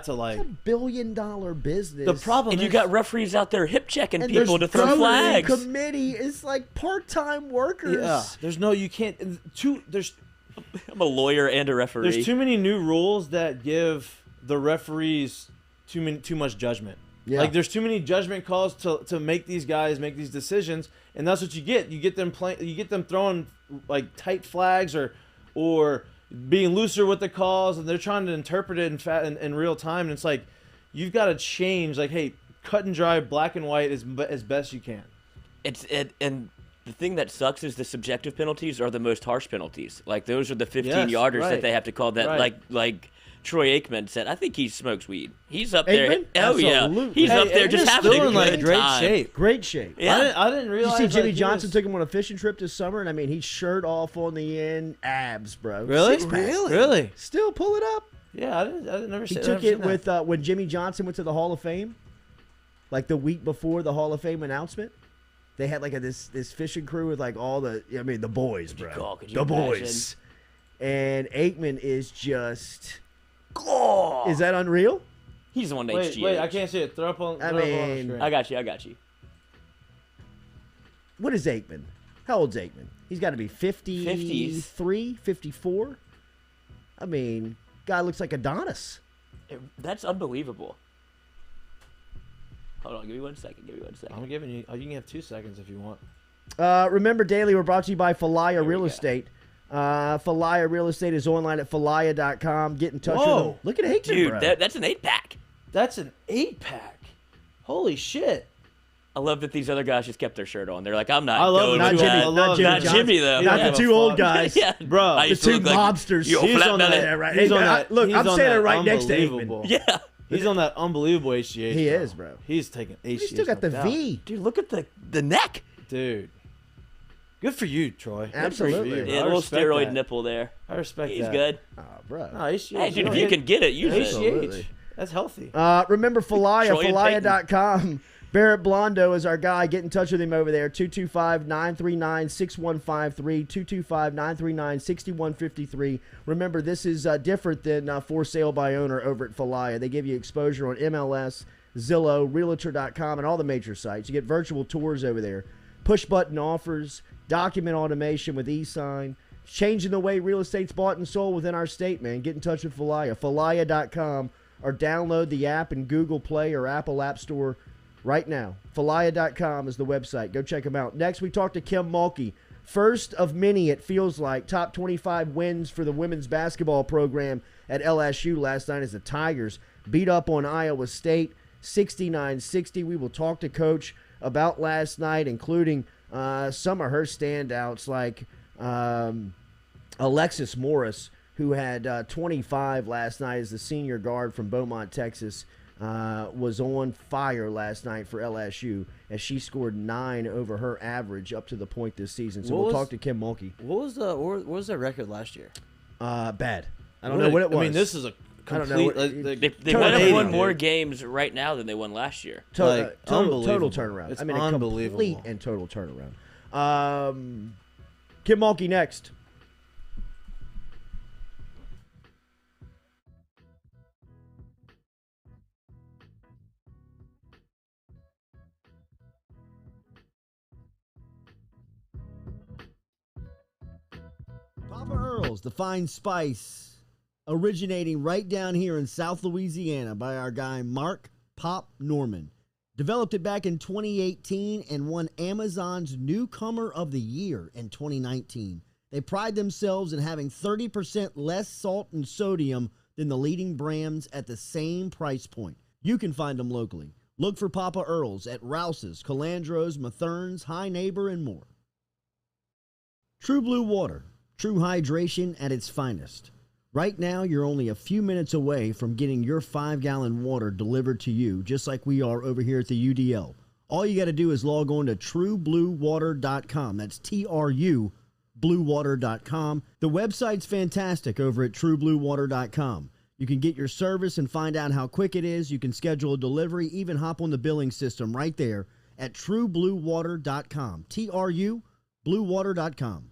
to like it's $1 billion business. The problem and is, you got referees out there hip checking people to throw flags. Committee is like part-time workers. Yeah, you can't. I'm a lawyer and a referee. There's too many new rules that give the referees too much judgment. Yeah. Like there's too many judgment calls to make these guys make these decisions, and that's what you get. You get them throwing like tight flags or being looser with the calls, and they're trying to interpret it in real time. And it's like, you've got to change. Like, hey, cut and dry, black and white as best you can. And the thing that sucks is the subjective penalties are the most harsh penalties. Like those are the 15-yarders that they have to call. That like Troy Aikman said, I think he smokes weed. He's up there. Aikman? Oh Absolutely. yeah, he's up there just having a good great time. shape. Great shape. Yeah. I didn't realize. You see, Jimmy Johnson took him on a fishing trip this summer, and I mean, he's shirt off on the end, abs, bro. Really? Really? Still pull it up. Yeah, I didn't never see. He took it with when Jimmy Johnson went to the Hall of Fame, like the week before the Hall of Fame announcement. They had like this fishing crew with like all the boys, bro. The boys. And Aikman is just. Oh. Is that unreal? He's the one that Wait, I can't see it. Throw up on the screen. I got you. What is Aikman? How old's Aikman? He's got to be 53, 54. I mean, guy looks like Adonis. That's unbelievable. Hold on, give me one second. I'm giving you. You can have 2 seconds if you want. Remember, Daily, we're brought to you by Falaya Real Estate. Falaya Real Estate is online at falaya.com. Get in touch with them. Look at Aikman, dude, bro. That's an 8-pack. That's an 8-pack. Holy shit. I love that these other guys just kept their shirt on. They're like, I'm not going to Not Jimmy, though. Not the two old guys. Yeah. Bro. The two mobsters. He's on that. Right. He's on that. Look, I'm standing right next to Aikman. Yeah. He's on that unbelievable HGH. He is, bro. He's taking HGH. He's still got the V. Dude, look at the neck. Dude. Good for you, Troy. Absolutely. Yeah, a little steroid nipple there. I respect that. He's good. Oh, bro. No, HGH. Hey, dude, if you can get it, use it. That's healthy. Remember Falaya, falaya.com. Barrett Blondo is our guy. Get in touch with him over there. 225-939-6153. 225-939-6153. Remember, this is different than for sale by owner over at Falaya. They give you exposure on MLS, Zillow, Realtor.com, and all the major sites. You get virtual tours over there. Push-button offers, document automation with e-sign, changing the way real estate's bought and sold within our state, man. Get in touch with Falaya, falaya.com, or download the app in Google Play or Apple App Store right now. Falaya.com is the website. Go check them out. Next, we talked to Kim Mulkey. First of many, it feels like, top 25 wins for the women's basketball program at LSU last night as the Tigers beat up on Iowa State 69-60. We will talk to Coach about last night, including some of her standouts like Alexis Morris, who had 25 last night as the senior guard from Beaumont, Texas, was on fire last night for LSU as she scored 9 over her average up to the point this season. So we'll talk to Kim Mulkey. What was their record last year? Bad. I don't know what it was. I mean, this is a complete. They might have won more games right now than they won last year. Total turnaround. It's unbelievable. A complete and total turnaround. Kim Mulkey next. Papa Earl's, the fine spice, originating right down here in South Louisiana by our guy Mark Pop Norman. Developed it back in 2018 and won Amazon's Newcomer of the Year in 2019. They pride themselves in having 30% less salt and sodium than the leading brands at the same price point. You can find them locally. Look for Papa Earl's at Rouse's, Calandro's, Mathern's, High Neighbor, and more. True Blue Water, true hydration at its finest. Right now, you're only a few minutes away from getting your 5-gallon water delivered to you, just like we are over here at the UDL. All you got to do is log on to truebluewater.com. That's TRU, bluewater.com. The website's fantastic over at truebluewater.com. You can get your service and find out how quick it is. You can schedule a delivery, even hop on the billing system right there at truebluewater.com. TRU, bluewater.com.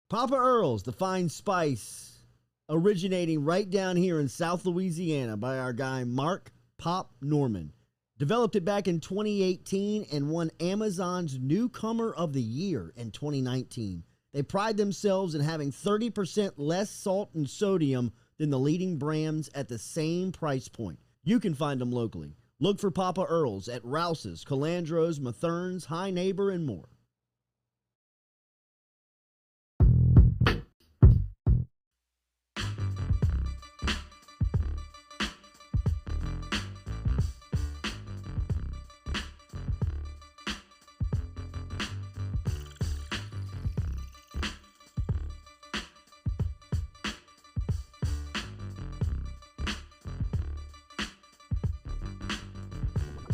Papa Earl's, the fine spice, originating right down here in South Louisiana by our guy Mark Pop Norman. Developed it back in 2018 and won Amazon's Newcomer of the Year in 2019. They pride themselves in having 30% less salt and sodium than the leading brands at the same price point. You can find them locally. Look for Papa Earl's at Rouse's, Calandro's, Mathern's, High Neighbor, and more.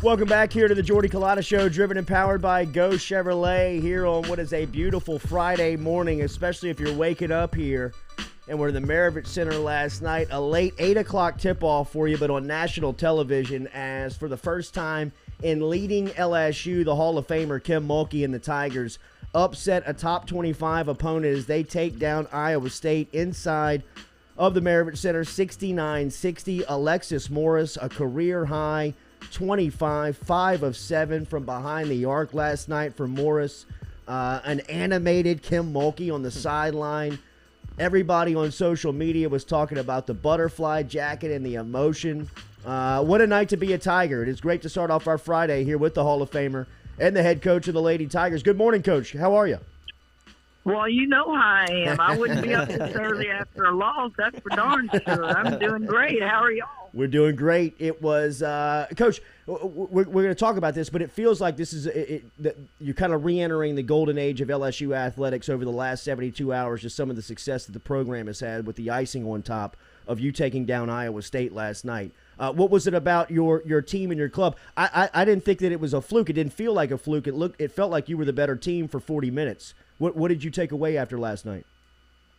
Welcome back here to the Jordy Culotta Show, driven and powered by Go Chevrolet here on what is a beautiful Friday morning, especially if you're waking up here. And we're in the Maravich Center last night, a late 8 o'clock tip-off for you, but on national television, as for the first time in leading LSU, the Hall of Famer Kim Mulkey and the Tigers upset a top 25 opponent as they take down Iowa State inside of the Maravich Center, 69-60. Alexis Morris, a career high 25, 5 of 7 from behind the arc last night for Morris. An animated Kim Mulkey on the sideline. Everybody on social media was talking about the butterfly jacket and the emotion. What a night to be a Tiger. It is great to start off our Friday here with the Hall of Famer and the head coach of the Lady Tigers. Good morning, Coach. How are you? Well, you know how I am. I wouldn't be up this early after a loss. That's for darn sure. I'm doing great. How are y'all? We're doing great. It was, Coach, we're going to talk about this, but it feels like this is you're kind of re-entering the golden age of LSU athletics over the last 72 hours, just some of the success that the program has had with the icing on top of you taking down Iowa State last night. What was it about your team and your club? I didn't think that it was a fluke. It didn't feel like a fluke. It felt like you were the better team for 40 minutes. What did you take away after last night?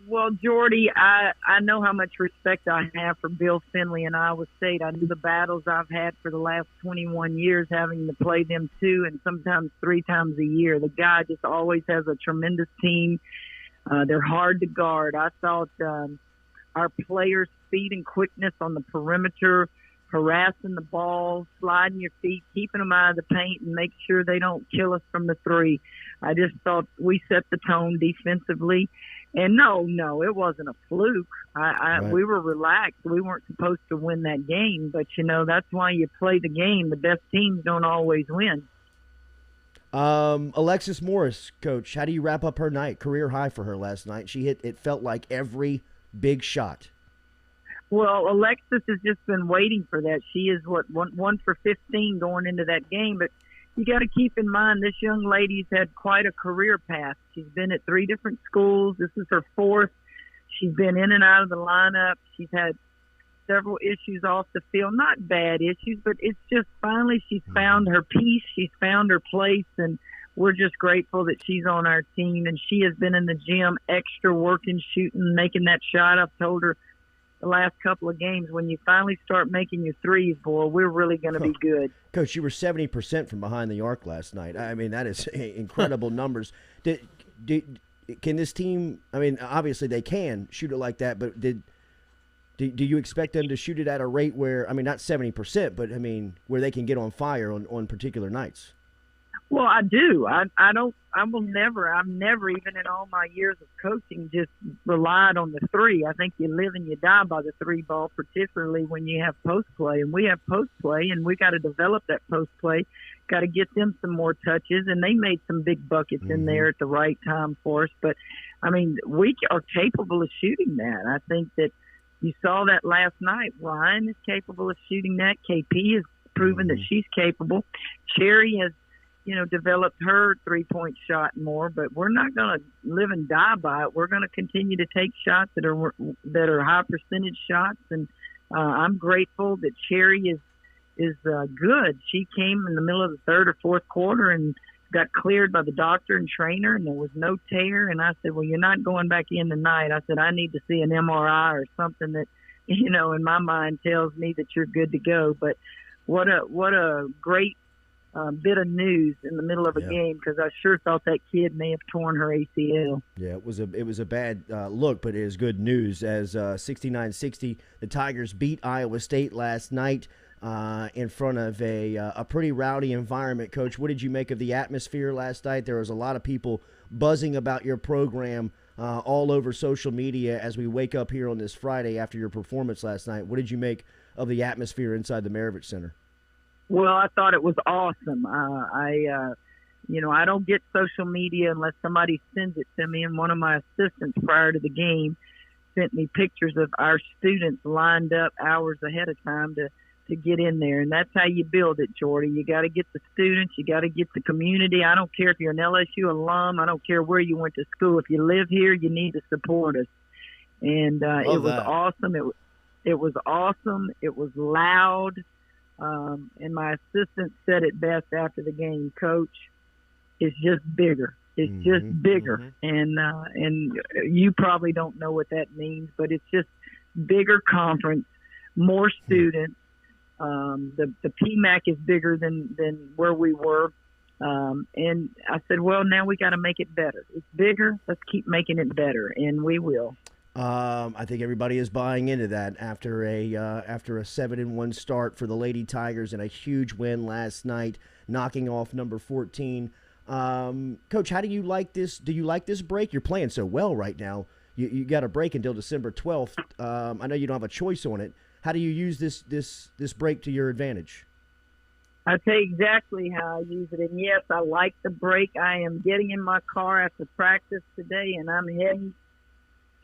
Well, Jordy, I know how much respect I have for Bill Finley and Iowa State. I knew the battles I've had for the last 21 years, having to play them 2 and sometimes 3 times a year. The guy just always has a tremendous team. They're hard to guard. I thought our players' speed and quickness on the perimeter, harassing the ball, sliding your feet, keeping them out of the paint, and make sure they don't kill us from the 3. I just thought we set the tone defensively. And no, it wasn't a fluke. Right. We were relaxed. We weren't supposed to win that game, but, that's why you play the game. The best teams don't always win. Alexis Morris, Coach, how do you wrap up her night? Career high for her last night. She hit, it felt like, every big shot. Well, Alexis has just been waiting for that. She is, 1 for 15 going into that game, but you got to keep in mind this young lady's had quite a career path. She's been at 3 different schools. This is her 4th. She's been in and out of the lineup. She's had several issues off the field, not bad issues, but it's just finally she's found her piece. She's found her place, and we're just grateful that she's on our team. And she has been in the gym extra working, shooting, making that shot. I've told her the last couple of games, when you finally start making your threes, boy, we're really going to be good. Coach, you were 70% from behind the arc last night. I mean, that is incredible numbers. Can this team, I mean, obviously they can shoot it like that, but do you expect them to shoot it at a rate where, I mean, not 70%, but, I mean, where they can get on fire on particular nights? Well, I do. I've never, even in all my years of coaching, just relied on the 3. I think you live and you die by the 3 ball, particularly when you have post play. And we have post play, and we got to develop that post play. Got to get them some more touches, and they made some big buckets in there at the right time for us. But, I mean, we are capable of shooting that. I think that you saw that last night. Ryan is capable of shooting that. KP is proven that she's capable. Cherry has, developed her three-point shot more, but we're not going to live and die by it. We're going to continue to take shots that are high percentage shots, and I'm grateful that Cherry is good. She came in the middle of the third or fourth quarter and got cleared by the doctor and trainer, and there was no tear. And I said, well, you're not going back in tonight. I said, I need to see an MRI or something that, in my mind tells me that you're good to go. But what a great bit of news in the middle of a game, because I sure thought that kid may have torn her ACL. Yeah, it was a bad look, but it is good news as 69-60, the Tigers beat Iowa State last night in front of a pretty rowdy environment. Coach, what did you make of the atmosphere last night? There was a lot of people buzzing about your program all over social media as we wake up here on this Friday after your performance last night. What did you make of the atmosphere inside the Maravich Center? Well, I thought it was awesome. I don't get social media unless somebody sends it to me, and one of my assistants prior to the game sent me pictures of our students lined up hours ahead of time to get in there, and that's how you build it, Jordy. You got to get the students, you got to get the community. I don't care if you're an LSU alum, I don't care where you went to school. If you live here, you need to support us. And it was awesome. It was awesome. It was loud. And my assistant said it best after the game, Coach, it's just bigger. It's just bigger. And you probably don't know what that means, but it's just bigger conference, more students. The PMAC is bigger than where we were. And I said, well, now we got to make it better. It's bigger. Let's keep making it better, and we will. I think everybody is buying into that after a 7-1 start for the Lady Tigers and a huge win last night, knocking off number 14. Coach, how do you like this? Do you like this break? You're playing so well right now. You got a break until December 12th. I know you don't have a choice on it. How do you use this break to your advantage? I'll tell you exactly how I use it. And, yes, I like the break. I am getting in my car after practice today, and I'm heading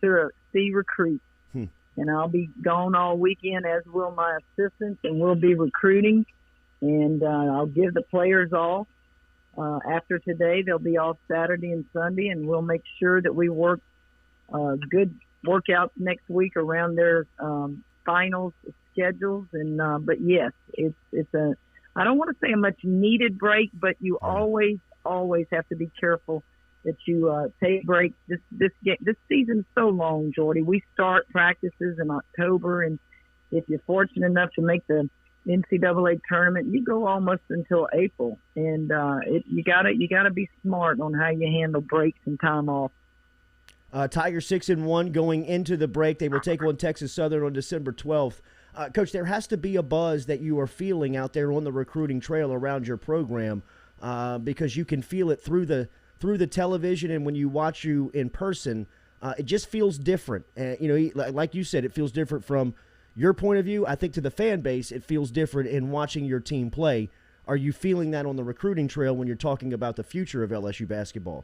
to see recruits. And I'll be gone all weekend, as will my assistants, and we'll be recruiting. And I'll give the players off. After today, they'll be off Saturday and Sunday, and we'll make sure that we work good workouts next week around their finals schedules. And but yes, it's a, I don't want to say a much needed break, but you always have to be careful that you take breaks. This season's so long, Jordy. We start practices in October, and if you're fortunate enough to make the NCAA tournament, you go almost until April. And you gotta be smart on how you handle breaks and time off. Tigers 6-1 going into the break. They will take on Texas Southern on December 12th. Coach, there has to be a buzz that you are feeling out there on the recruiting trail around your program because you can feel it through the television, and when you watch you in person, it just feels different. Like you said, it feels different from your point of view. I think to the fan base, it feels different in watching your team play. Are you feeling that on the recruiting trail when you're talking about the future of LSU basketball?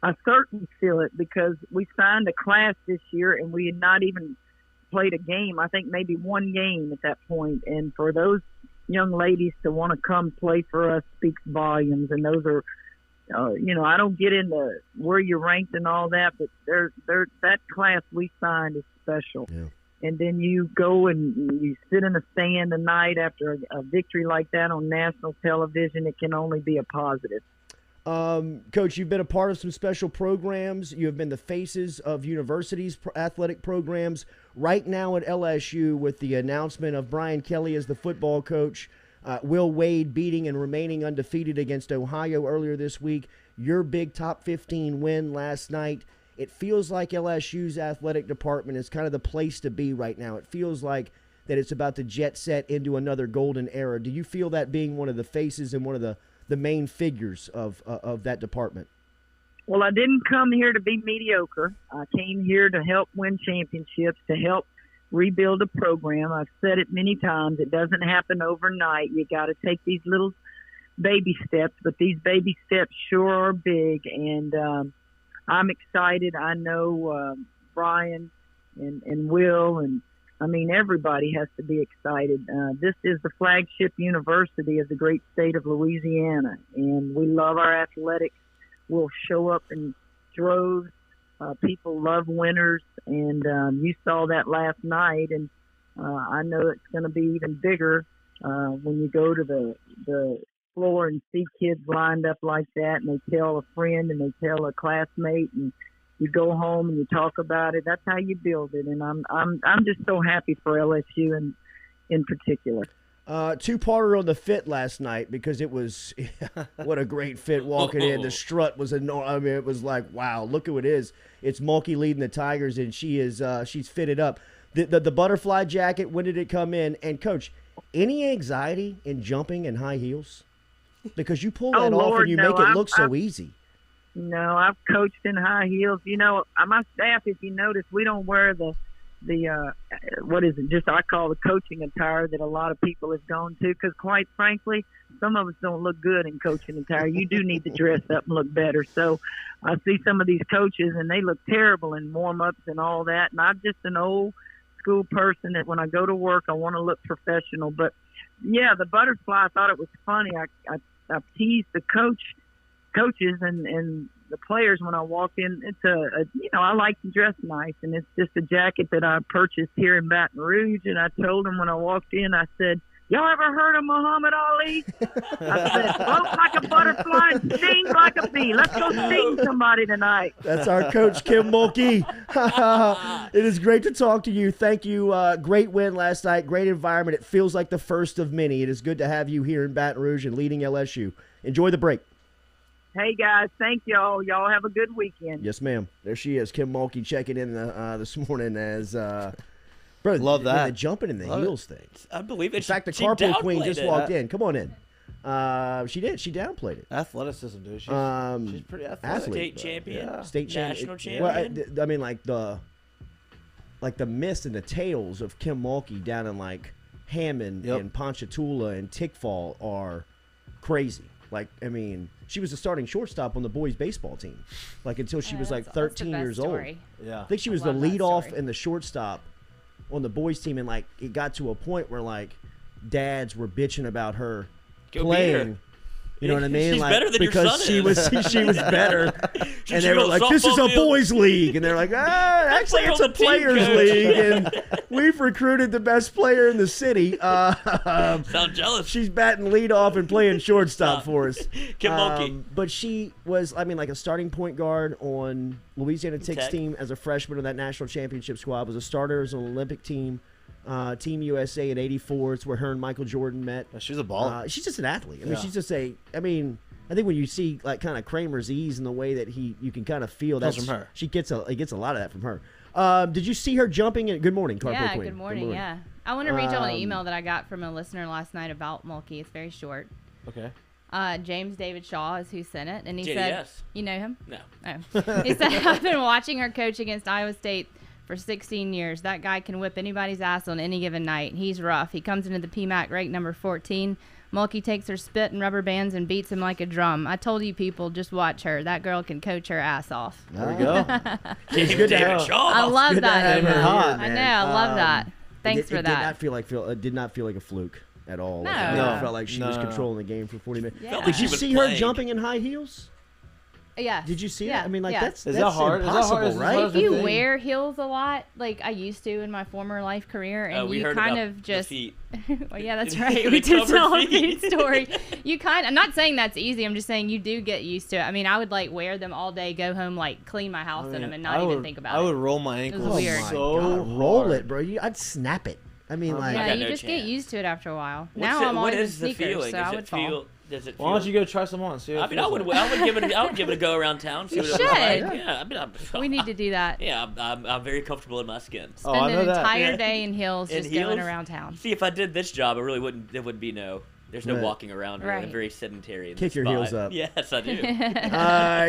I certainly feel it because we signed a class this year and we had not even played a game. I think maybe one game at that point. And for those young ladies to want to come play for us speaks volumes. And those are, I don't get into where you're ranked and all that, but that class we signed is special. Yeah. And then you go and you sit in a stand tonight after a victory like that on national television. It can only be a positive. Coach, you've been a part of some special programs. You have been the faces of universities' athletic programs. Right now at LSU, with the announcement of Brian Kelly as the football coach, Will Wade beating and remaining undefeated against Ohio earlier this week, your big top 15 win last night. It feels like LSU's athletic department is kind of the place to be right now. It feels like that it's about to jet set into another golden era. Do you feel that being one of the faces and one of the main figures of that department? Well, I didn't come here to be mediocre. I came here to help win championships, to help rebuild a program. I've said it many times. It doesn't happen overnight. You got to take these little baby steps, but these baby steps sure are big. And I'm excited. I know Brian and Will and I mean, everybody has to be excited. This is the flagship university of the great state of Louisiana, and we love our athletics. We'll show up in droves. People love winners, and you saw that last night, and I know it's going to be even bigger when you go to the floor and see kids lined up like that, and they tell a friend and they tell a classmate, and you go home and you talk about it. That's how you build it, and I'm just so happy for LSU in particular. Two-parter on the fit last night because it was what a great fit walking in. The strut was enormous. I mean, it was like, wow, look who it is. It's Mulkey leading the Tigers, and she's fitted up. The butterfly jacket, when did it come in? And, Coach, any anxiety in jumping in high heels? Because you pull that off and you make it look so easy. No, I've coached in high heels. You know, my staff, if you notice, we don't wear the what is it? Just I call the coaching attire that a lot of people have gone to. Because quite frankly, some of us don't look good in coaching attire. You do need to dress up and look better. So I see some of these coaches and they look terrible in warm-ups and all that. And I'm just an old school person that when I go to work, I want to look professional. But yeah, the butterfly, I thought it was funny. I teased the coaches and the players when I walk in. It's I like to dress nice, and it's just a jacket that I purchased here in Baton Rouge. And I told them when I walked in, I said, "Y'all ever heard of Muhammad Ali?" I said, "Float like a butterfly and sting like a bee. Let's go sting somebody tonight." That's our coach, Kim Mulkey. It is great to talk to you. Thank you. Great win last night. Great environment. It feels like the first of many. It is good to have you here in Baton Rouge and leading LSU. Enjoy the break. Hey, guys, thank y'all. Y'all have a good weekend. Yes, ma'am. There she is, Kim Mulkey, checking in this morning as bro, love that. The jumping in the heels thing. I believe it. In fact, the Carpool Queen just walked in. Come on in. She did. She downplayed it. Athleticism, dude. She's pretty athletic. Athlete. State champion. Yeah. State National champion. Well, I mean, like the mist and the tails of Kim Mulkey down in like Hammond and Ponchatoula and Tickfall are crazy. Like, I mean, she was the starting shortstop on the boys' baseball team, like until she was like 13 years old. Yeah, I think she was the leadoff and the shortstop on the boys' team, and like it got to a point where like dads were bitching about her playing. You know what I mean? She's like, better than your son because she was better, She and they were like, "This is a boys' league," and they're like, actually, it's a players' league, and we've recruited the best player in the city. Sound jealous? She's batting leadoff and playing shortstop for us. Kim Mulkey. But she was, I mean, like a starting point guard on Louisiana Tech's team as a freshman on that national championship squad. Was a starter as an Olympic team. Team USA in '84. It's where her and Michael Jordan met. She's a baller. She's just an athlete. I mean, she's just I think when you see like kind of Kramer's ease and the way that you can kind of feel that from her. She gets a lot of that from her. Did you see her jumping in? Good morning, Carpool Queen. Good morning. Yeah, I want to read y'all an email that I got from a listener last night about Mulkey. It's very short. Okay. James David Shaw is who sent it, and he said, yes. "You know him?" No. Oh. He said, "I've been watching her coach against Iowa State for 16 years. That guy can whip anybody's ass on any given night. He's rough. He comes into the PMAC ranked number 14. Mulkey takes her spit and rubber bands and beats him like a drum. I told you people, just watch her. That girl can coach her ass off." There we go. It's good to have. I love that. Good to have her here, I man. know. I love that. Thanks for that. It did not feel like a fluke at all. No. It felt like she was controlling the game for 40 minutes. Yeah. Felt Did like you she was see her playing. jumping in high heels? Yes. Did you see Yeah. that? I mean, like Yeah. that's Is that hard? Is that impossible, hard? Is that right? hard? If you thing. wear heels a lot, like I used to in my former life career, and We you heard kind about of the just feet. well, yeah, that's right. The We did covered tell a feet. feet story. You kind of, I'm not saying that's easy. I'm just saying you do get used to it. I mean, I would like wear them all day, go home, like clean my house in them, and not even think about I it. would roll my was ankles weird. so God, roll hard. it, bro. I'd snap it. I mean, like Yeah, got you no just chance. get used to it after a while. What's Now I'm what always in is the sneakers, feeling? so Does I it would feel? fall. Does it Why don't feel? you go try some on? See what I it mean, I feels would like. give it a go around town. See You what it looks like. should. Yeah, I mean, We need to do that. Yeah, I'm very comfortable in my skin. Oh, I Spend know an that. entire Yeah. day in heels, In just going heels? around town. See, if I did this job, there would be there's no Right. walking around. Really. Right. I'm very sedentary. In Kick this your spot. heels up. Yes, I do.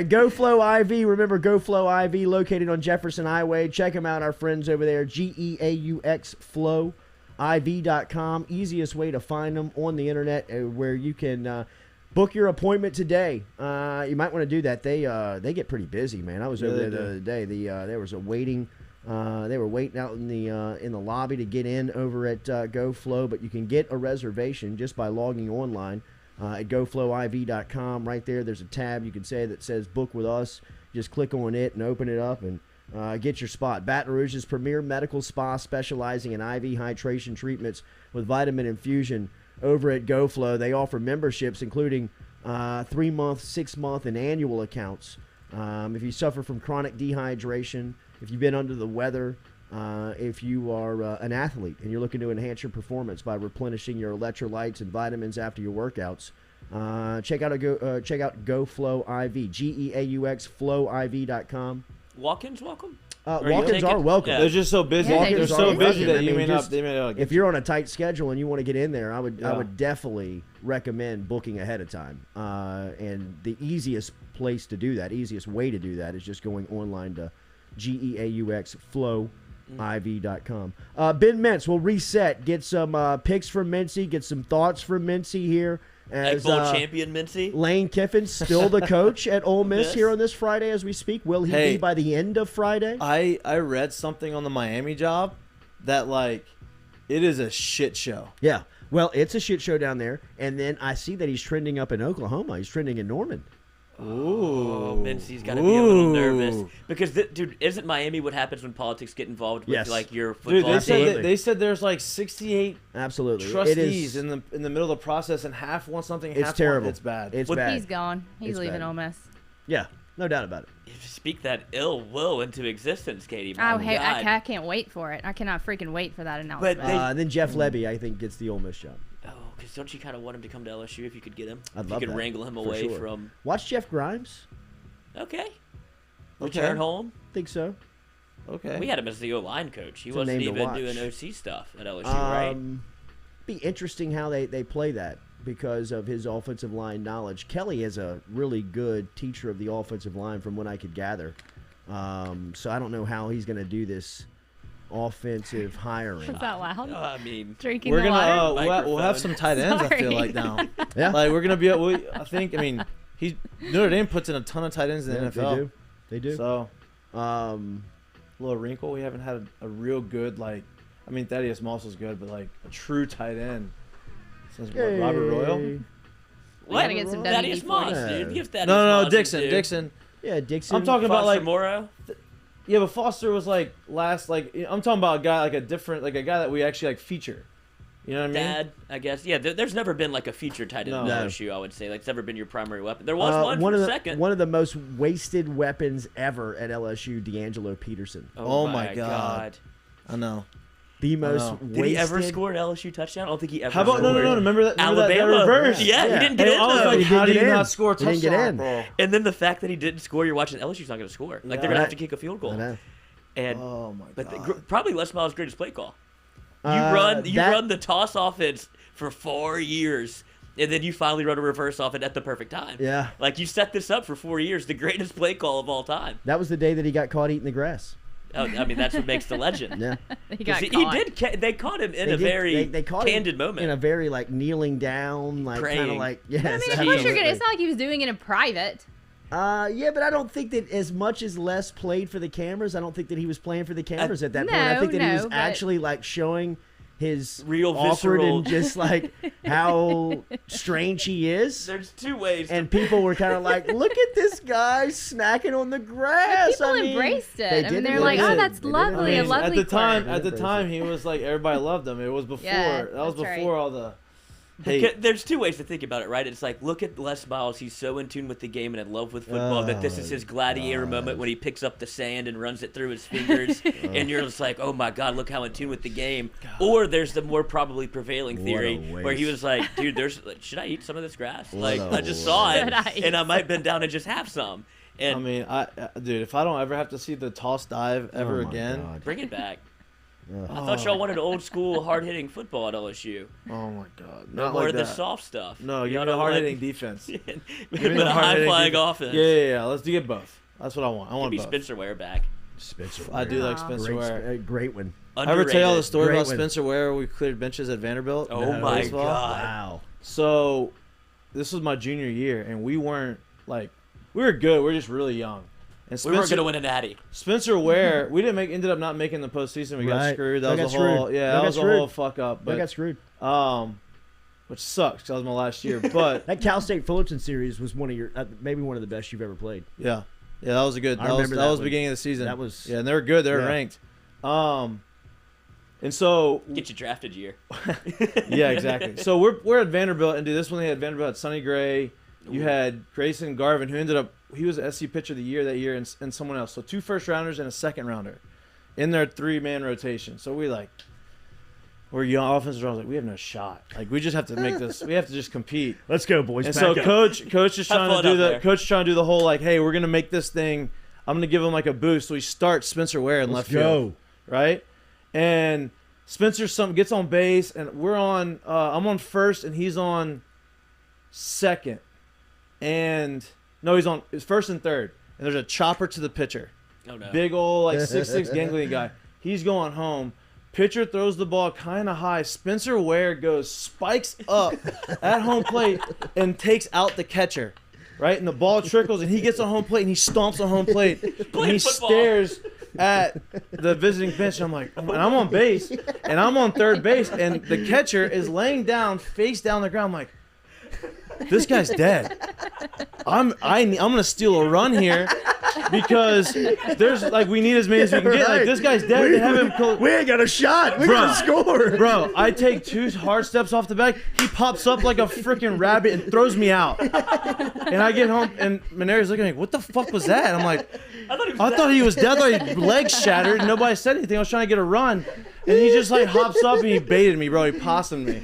GoFlow IV. Remember GoFlow IV, located on Jefferson Highway. Check them out, our friends over there. GEAUX Flow. IV.com. Easiest way to find them on the internet, where you can book your appointment today. You might want to do that. They get pretty busy, man. I was over there the other day. There was a waiting They were waiting out in the lobby to get in over at GoFlow, but you can get a reservation just by logging online at GoFlowIV.com. Right there, there's a tab you can say that says "Book with Us." Just click on it and open it up and get your spot. Baton Rouge's premier medical spa specializing in IV hydration treatments with vitamin infusion over at GoFlow. They offer memberships including 3-month, 6-month, and annual accounts. If you suffer from chronic dehydration, if you've been under the weather, if you are an athlete and you're looking to enhance your performance by replenishing your electrolytes and vitamins after your workouts, check out GoFlow IV, GEAUX flowiv.com. Walk-ins welcome? Walk-ins are welcome. Yeah. They're just so busy. Yeah, They're so busy that you may not. If you're on a tight schedule and you want to get in there, I would definitely recommend booking ahead of time. And the easiest place to do that, easiest way to do that, is just going online to GEAUX flowiv.com. Ben Mintz, we'll reset. Get some picks from Mincy. Get some thoughts from Mincy here. Egg Bowl champion Mincy. Lane Kiffin still the coach at Ole Miss here on this Friday as we speak. Will he be by the end of Friday? I read something on the Miami job that, like, it is a shit show. Yeah. Well, it's a shit show down there. And then I see that he's trending up in Oklahoma. He's trending in Norman. Oh, Mincy's got to be a little nervous because, dude, isn't Miami what happens when politics get involved with like your football team? They said there's like 68 absolutely trustees in the middle of the process, and half want something. It's half terrible. It's bad. It's bad. He's gone. He's leaving Ole Miss. Yeah, no doubt about it. Speak that ill will into existence, Katie. I can't wait for it. I cannot freaking wait for that announcement. But then Jeff Lebby, I think, gets the Ole Miss job. Oh, because don't you kind of want him to come to LSU if you could get him? I'd love if you could that, wrangle him away from. Watch Jeff Grimes. Okay. Return home. Think so. Okay. We had him as the O-line coach. He wasn't even doing OC stuff at LSU, right? Be interesting how they play that because of his offensive line knowledge. Kelly is a really good teacher of the offensive line from what I could gather. So I don't know how he's going to do this offensive hiring. Was that loud? I mean, drinking we're the gonna water? we'll have some tight ends. I feel like now. Yeah. Like we're gonna be. I mean, Notre Dame puts in a ton of tight ends in the NFL. They do. So, little wrinkle. We haven't had a real good Thaddeus Moss is good, but like a true tight end since Robert Royal. What? Gotta get some Thaddeus Moss, dude. Give Thaddeus No, Moss Dixon. Yeah, Dixon. I'm talking about like Morrow. Yeah, but Foster was like last. Like I'm talking about a guy like a guy that we actually like feature. You know what I mean? Dad, I guess. Yeah, there's never been like a feature tight end in LSU, I would say. Like, it's never been your primary weapon. There was one second. One of the most wasted weapons ever at LSU, D'Angelo Peterson. Oh my God. I know. The most wasted. Did he ever score an LSU touchdown? I don't think he ever How about, scored. no, remember that Alabama. that reverse? Yeah, he didn't get in, though. Like, how did he not score a touchdown? He didn't get in. Bro. And then the fact that he didn't score, you're watching LSU's not going to score. Like, they're going to have to kick a field goal. I know. And, oh, my God. But probably Les Miles' greatest play call. You run the toss offense for 4 years, and then you finally run a reverse offense at the perfect time. Yeah. Like, you set this up for 4 years, the greatest play call of all time. That was the day that he got caught eating the grass. Oh, I mean, that's what makes the legend. Yeah. He got caught. They caught him in a very candid moment. In a very, like, kneeling down, like, kind of like, yes. I mean, of course you're gonna. It's not like he was doing it in private. Yeah, but I don't think that as much as Les played for the cameras, I don't think that he was playing for the cameras at that point. I think that he was actually, like, showing his real awkward visceral and just like how strange he is. There's two ways. And people were kind of like, look at this guy snacking on the grass. People embraced it. I mean, they're like, oh, that's lovely. A lovely at the time, he was like, everybody loved him. It was before. That was before all the. There's two ways to think about it, right? It's like, look at Les Miles. He's so in tune with the game and in love with football that this is his gladiator moment when he picks up the sand and runs it through his fingers. And you're just like, oh, my God, look how in tune with the game. Or there's the more probably prevailing theory where he was like, dude, should I eat some of this grass? Like, I just saw it, and I might bend down and just have some. And I mean, dude, if I don't ever have to see the toss dive ever again. God. Bring it back. I thought y'all wanted old school, hard hitting football at LSU. Oh my God! Not more the soft stuff. No, you know, hard hitting defense. But a high flying offense. Yeah. Let's get both. That's what I want. I want both. Spencer Ware back. Spencer Ware. I do like Spencer Ware. Great one. Underrated. Ever tell y'all the story about Spencer Ware? We cleared benches at Vanderbilt. Oh my God! Wow. So, this was my junior year, and we weren't like we were good. We were just really young. And we weren't going to win a natty. Spencer Ware, we ended up not making the postseason. We got screwed. That was a whole fuck up. But I got screwed. Which sucks because that was my last year. But that Cal State Fullerton series was one of your maybe one of the best you've ever played. Yeah, that was a good. That was the beginning of the season. That was and they were good. They were ranked. And so get you drafted year. Yeah, exactly. So we're at Vanderbilt, and this one they had Vanderbilt had Sonny Gray. You had Grayson Garvin, who ended up he was the SC pitcher of the year that year, and someone else. So 2 first-rounders and a second-rounder in their 3-man rotation. So we're young offensive. I was like, we have no shot. Like we just have to make this. We have to just compete. Let's go, boys. And so coach is trying to do the whole like, hey, we're gonna make this thing. I'm gonna give him like a boost. So he starts Spencer Ware in left field, right? And Spencer gets on base, and we're on. I'm on first, and he's on second, and no, he's on first and third. And there's a chopper to the pitcher. Oh no! Big old like 6'6" gangly guy. He's going home. Pitcher throws the ball kind of high. Spencer Ware spikes up at home plate and takes out the catcher, right? And the ball trickles, and he gets on home plate, and he stomps on home plate. And he stares at the visiting bench. And I'm like, and I'm on base, and I'm on third base, and the catcher is laying down, face down the ground. I'm like, this guy's dead. I'm gonna steal a run here because there's like we need as many as we can get. Like this guy's dead. They have him. We ain't got a shot. We gotta score, bro. I take 2 hard steps off the back. He pops up like a freaking rabbit and throws me out. And I get home and Maneri's looking at me. What the fuck was that? And I'm like, I thought he was dead. I thought his legs shattered. And nobody said anything. I was trying to get a run. And he just like hops up and he baited me, bro. He possummed me.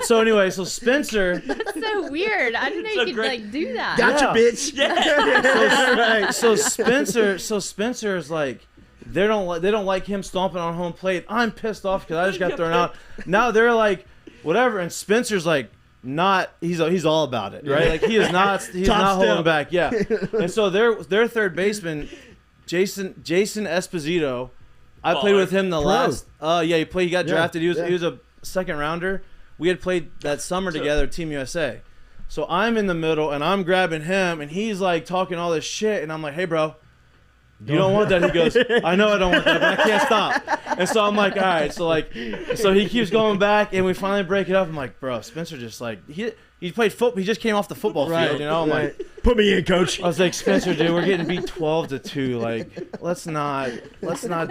So anyway, so Spencer. That's so weird. I didn't know you could like do that. Gotcha, bitch. Yeah. So Spencer is like, they don't like him stomping on home plate. I'm pissed off because I just got thrown out. Now they're like, whatever. And Spencer's like, he's all about it, right? Like he's not holding back. Yeah. And so their third baseman, Jason Esposito. I played with him the last. He got drafted. He was a second rounder. We had played that summer together, Team USA. So I'm in the middle and I'm grabbing him, and he's like talking all this shit, and I'm like, "Hey, bro, you don't want that." He goes, "I know I don't want that, but I can't stop." And so I'm like, "All right." So he keeps going back, and we finally break it up. I'm like, "Bro, Spencer just like he played football. He just came off the football field, you know." I'm like, "Put me in, coach." I was like, "Spencer, dude, we're getting beat 12-2. Like, let's not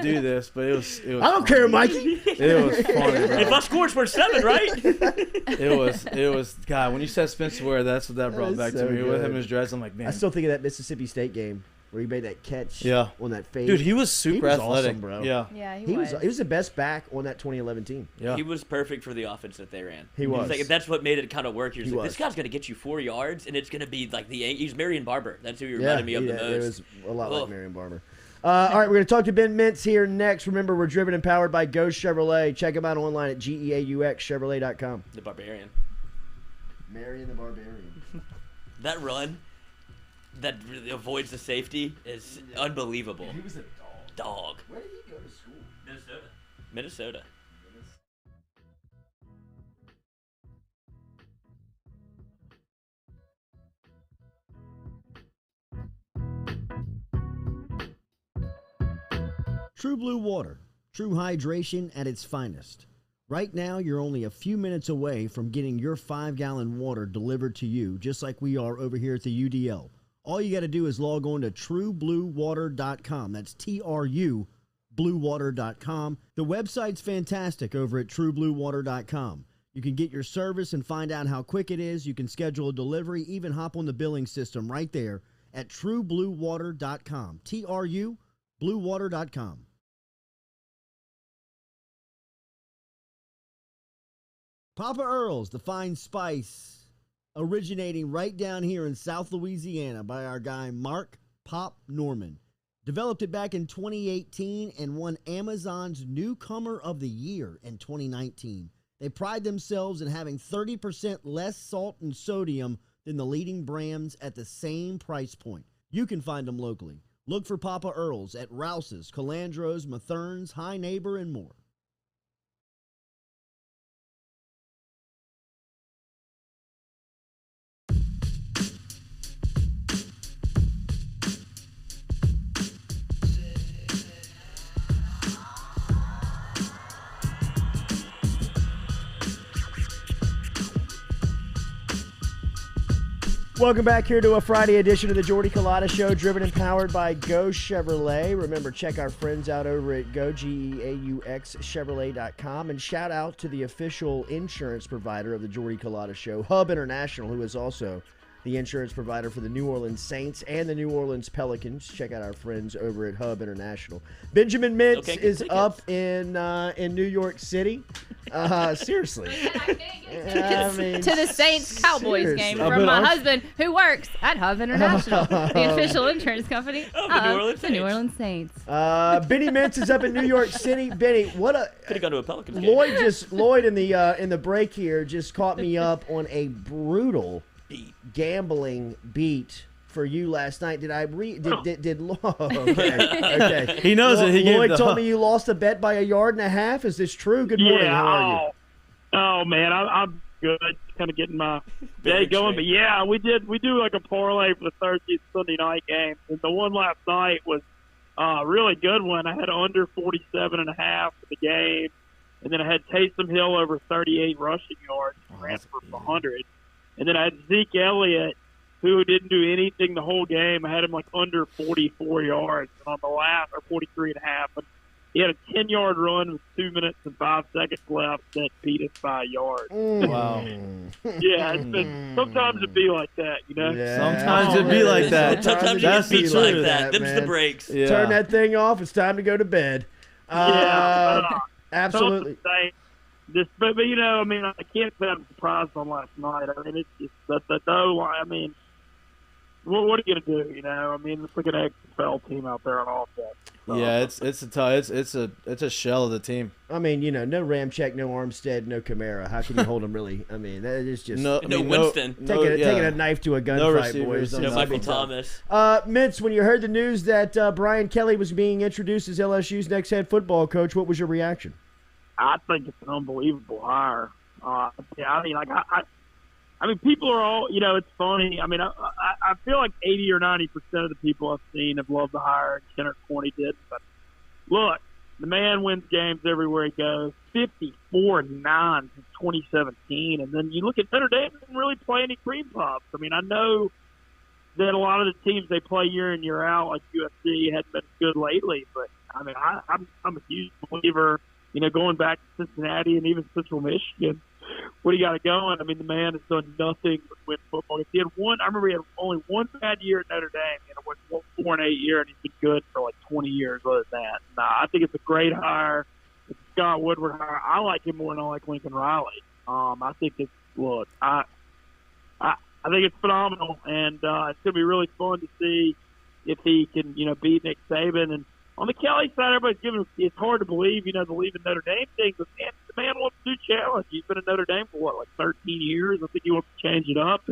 do this." But it was. I don't care, Mikey. It was funny, bro. If I scored, we're 7, right? It was. God, when you said Spencer Ware, that's what that brought back to me. With him and his dreads, I'm like, man. I still think of that Mississippi State game where he made that catch. On that fade. Dude, he was super athletic, awesome, bro. Yeah, he was. He was the best back on that 2011 team. Yeah, he was perfect for the offense that they ran. He was. Like, that's what made it kind of work. He was like, this guy's gonna get you 4 yards, and it's gonna be like he's Marion Barber. That's who he reminded me of the most. It was a lot like Marion Barber. All right, we're going to talk to Ben Mintz here next. Remember, we're driven and powered by Ghost Chevrolet. Check them out online at GEAUXChevrolet.com. The Barbarian. Marion the Barbarian. That run that avoids the safety is unbelievable. He was a dog. Where did he go to school? Minnesota. True Blue Water. True hydration at its finest. Right now, you're only a few minutes away from getting your 5-gallon water delivered to you, just like we are over here at the UDL. All you got to do is log on to truebluewater.com. That's TRU, bluewater.com. The website's fantastic over at truebluewater.com. You can get your service and find out how quick it is. You can schedule a delivery, even hop on the billing system right there at truebluewater.com. TRU, bluewater.com. Papa Earl's, the fine spice, originating right down here in South Louisiana by our guy Mark Pop Norman. Developed it back in 2018 and won Amazon's Newcomer of the Year in 2019. They pride themselves in having 30% less salt and sodium than the leading brands at the same price point. You can find them locally. Look for Papa Earl's at Rouse's, Calandro's, Mathern's, High Neighbor, and more. Welcome back here to a Friday edition of the Jordy Culotta Show, driven and powered by Go Chevrolet. Remember, check our friends out over at GeauxChevrolet.com, and shout out to the official insurance provider of the Jordy Culotta Show, Hub International, who is also the insurance provider for the New Orleans Saints and the New Orleans Pelicans. Check out our friends over at Hub International. Benjamin Mintz is up in New York City. Seriously. I mean, to the Saints Cowboys game from my husband, who works at Hub International, the official insurance company of the New Orleans Saints. Benny Mintz is up in New York City. Benny, what a could have gone to a Pelicans game. Lloyd in the break here just caught me up on a brutal gambling beat for you last night. Did I read? Okay. He knows it. Lloyd told me you lost a bet by 1.5 yards. Is this true? Good morning. How are you? Oh man, I'm good. Kind of getting my day going. But yeah, we do like a parlay for the Thursday and Sunday night games. And the one last night was a really good one. I had under 47.5 for the game, and then I had Taysom Hill over 38 rushing yards, ran for 100. And then I had Zeke Elliott, who didn't do anything the whole game. I had him like under 44 yards. And on the last, or 43.5, but he had a 10-yard run with 2 minutes and 5 seconds left that beat us by 1 yard. Wow. Yeah, sometimes it'd be like that, you know? Yeah. Sometimes it'd be like that. Sometimes That's it be the like truth. that. Them's the man. breaks. Yeah. Turn that thing off. It's time to go to bed. Absolutely. But you know, I mean, I can't say I'm surprised on last night. I mean, it's just the I mean, what are you gonna do? You know, I mean, it's like an XFL team out there on offense. So. Yeah, it's a shell of the team. I mean, you know, no Ramczyk, no Armstead, no Kamara. How can you hold them really? I mean, that is just No Winston. taking a knife to a gunfight, boys. No Michael Thomas. Mintz, when you heard the news that Brian Kelly was being introduced as LSU's next head football coach, what was your reaction? I think it's an unbelievable hire. I mean, people are all, you know, it's funny. I mean, I feel like 80 or 90% of the people I've seen have loved the hire, and 10 or 20 did. But look, the man wins games everywhere he goes, 54-9 since 2017. And then you look at Notre Dame, didn't really play any cream puffs. I mean, I know that a lot of the teams they play year in, year out, like USC, hadn't been good lately. But, I mean, I'm a huge believer. You know, going back to Cincinnati and even Central Michigan, what he got going. I mean, the man has done nothing but win football. He had I remember he had only one bad year at Notre Dame, and it went 4-8 year, and he's been good for like 20 years other than that. I think it's a great hire. It's a Scott Woodward hire. I like him more than I like Lincoln Riley. I think it's I think it's phenomenal, and it's going to be really fun to see if he can, you know, beat Nick Saban. And on the Kelly side, everybody's giving. It's hard to believe, you know, the leaving Notre Dame thing. But man, the man wants to do challenge. He's been at Notre Dame for like 13 years. I think he wants to change it up.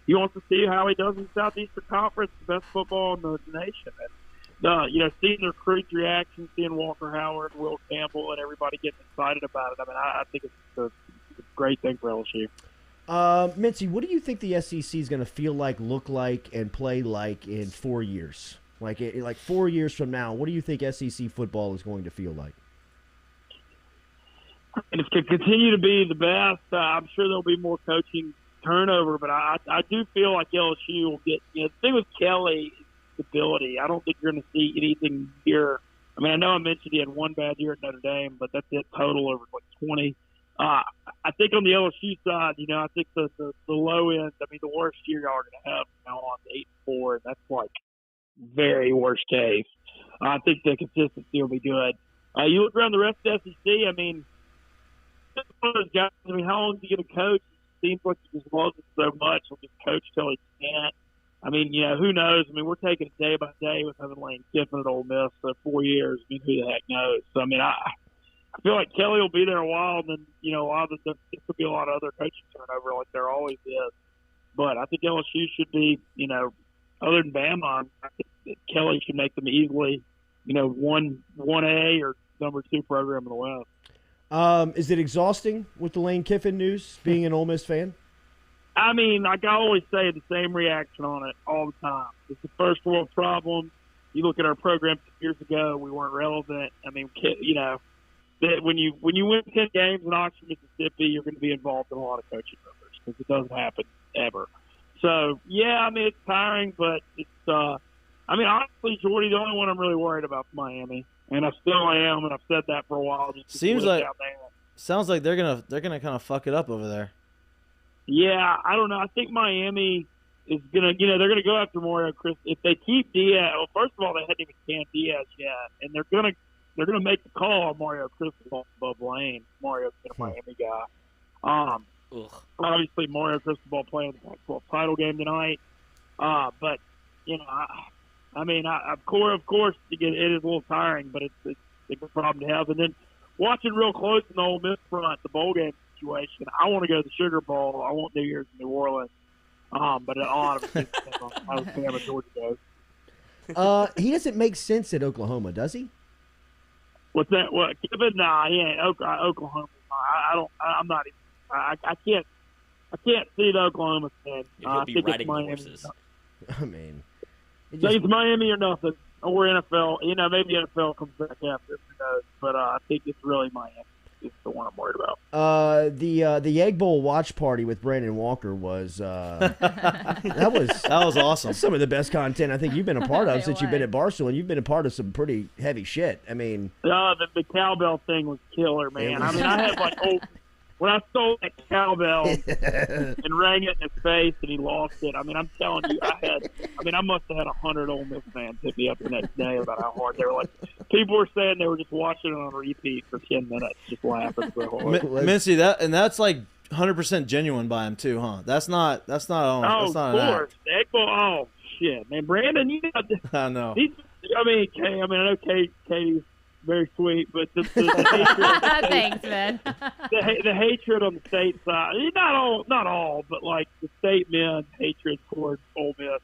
He wants to see how he does in the Southeastern Conference, the best football in the nation. And you know, seeing the recruits' reaction, seeing Walker Howard, Will Campbell, and everybody getting excited about it. I mean, I think it's a great thing for LSU. Mitzi, what do you think the SEC is going to feel like, look like, and play like in 4 years? Like 4 years from now, what do you think SEC football is going to feel like? And if it can continue to be the best, I'm sure there'll be more coaching turnover. But I do feel like LSU will get. You know, the thing with Kelly is stability. I don't think you're going to see anything here. I mean, I know I mentioned he had one bad year at Notre Dame, but that's it total over like 20. I think on the LSU side, you know, I think the low end. I mean, the worst year y'all are going to have now on 8-4, and that's like very worst case. I think the consistency will be good. You look around the rest of the SEC. I mean, one of those guys. I mean, how long is he going to coach? It seems like he just loves it so much. He'll just coach till he can't. I mean, you know, who knows? I mean, we're taking it day by day with having Lane Kiffin at Ole Miss for 4 years. I mean, who the heck knows? So, I mean, I feel like Kelly will be there a while, and then, you know, there could be a lot of other coaching turnover like there always is. But I think LSU should be, you know, other than Bama, I think that Kelly should make them easily, you know, 1A or number 2 program in the West. Is it exhausting with the Lane Kiffin news, being an Ole Miss fan? I mean, like I always say, the same reaction on it all the time. It's a first world problem. You look at our program 2 years ago, we weren't relevant. I mean, you know, that when you win 10 games in Oxford, Mississippi, you're going to be involved in a lot of coaching numbers because it doesn't happen ever. So, yeah, I mean, it's tiring, but it's I mean, honestly, Jordy, the only one I'm really worried about is Miami. And I still am, and I've said that for a while. Sounds like they're gonna kind of fuck it up over there. Yeah, I don't know. I think Miami is gonna, they're gonna go after Mario Chris if they keep Diaz. Well, first of all, they hadn't even canned Diaz yet, and they're gonna make the call on Mario Cristobal above Lane. Mario's been a Miami guy. Obviously, Mario Cristobal playing the Pac-12 title game tonight. But I mean, of course, it is a little tiring, but it's a good problem to have. And then watching real close in the Ole Miss front, the bowl game situation, I want to go to the Sugar Bowl. I want New Year's in New Orleans. But a lot of it depends on how Alabama Georgia goes. He doesn't make sense at Oklahoma, does he? What's that? What? Kiffin? Nah, he ain't. Oklahoma. I'm not even. I can't see the Oklahoma thing. He'll be riding horses. I mean, it's Miami or nothing, or NFL. Maybe NFL comes back after. Who knows? But I think it's really Miami. It's the one I'm worried about. The Egg Bowl watch party with Brandon Walker was that was awesome. That's some of the best content I think you've been a part of since you've been at Barstool, and you've been a part of some pretty heavy shit. I mean, the cowbell thing was killer, man. I had when I stole that cowbell and rang it in his face and he lost it. I mean, I'm telling you, I must have had 100 Ole Miss fans hit me up the next day about how hard they were. Like, people were saying they were just watching it on repeat for 10 minutes, just laughing so hard. Mincy, that's like 100% genuine by him too, huh? That's not. Oh, that's not of course. Oh shit, man, Brandon, I know. I know Katie's very sweet, but the hatred. Thanks, man. the hatred on the state side, not all, but like the state men hatred towards Ole Miss,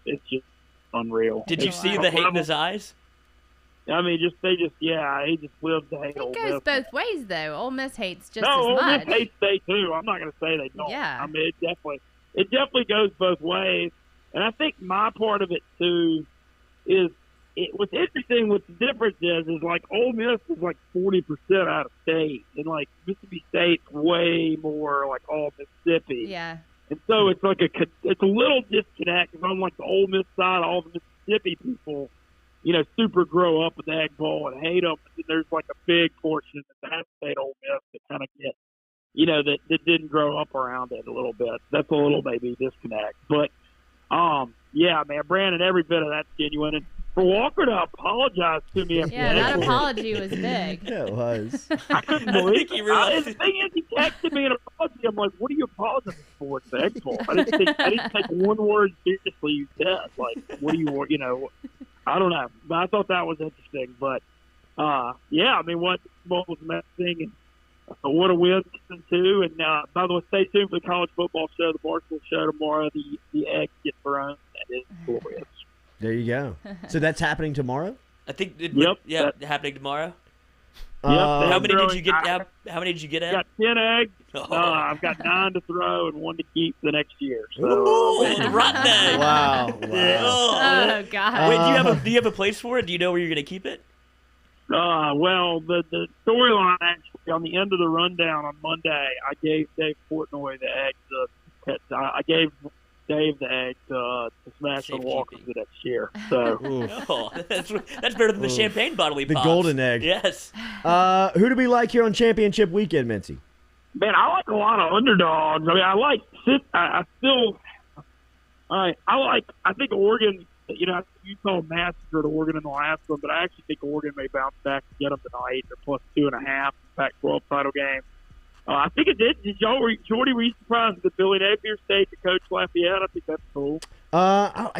it's just unreal. Did you see the hate in his eyes? I mean, he just lives to hate Ole Miss. It goes both ways, though. Ole Miss hates just as Ole much. Miss hates state too. I'm not going to say they don't. Yeah. I mean, it definitely goes both ways, and I think my part of it too is. What's interesting, what the difference is like Ole Miss is like 40% out of state, and like Mississippi State's way more like all Mississippi. Yeah. And so it's like it's a little disconnect. Because on like the Ole Miss side, all the Mississippi people, super grow up with the Egg Bowl and hate them. And there's like a big portion of that state Ole Miss that kind of get, that didn't grow up around it a little bit. That's a little maybe disconnect. But yeah, man, Brandon, every bit of that's genuine. And for Walker to apologize to me after that apology was big. Yeah, it was. I couldn't believe it. The thing is, he texted me an apology. I'm like, what are you apologizing for? It's the Egg Bowl. I didn't take one word seriously you said. Like, what do you, I don't know. But I thought that was interesting. But, yeah, I mean, what was amazing. And what a win, season 2. And, by the way, stay tuned for the college football show, the Barstool show tomorrow. The eggs get thrown. That is glorious. There you go. So that's happening tomorrow? I think. Yep. Happening tomorrow. How many did you get? How many did you get at? Got 10 eggs. I've got 9 to throw and 1 to keep the next year. So, ooh, rotten egg. Wow. Oh God. Wait, do you have a place for it? Do you know where you're going to keep it? Well, the storyline actually on the end of the rundown on Monday, I gave Dave Portnoy the eggs. I gave Dave the egg to smash on Walker the next year. So that's better than the champagne bottle he pops. The golden egg. Yes. Who do we like here on championship weekend, Mincy? Man, I like a lot of underdogs. I mean, I think Oregon, Utah massacred Oregon in the last one, but I actually think Oregon may bounce back and get them tonight. They're +2.5 Pac-12 title game. I think it did. Jordy, were you surprised that Billy Napier stayed to coach Lafayette? I think that's cool.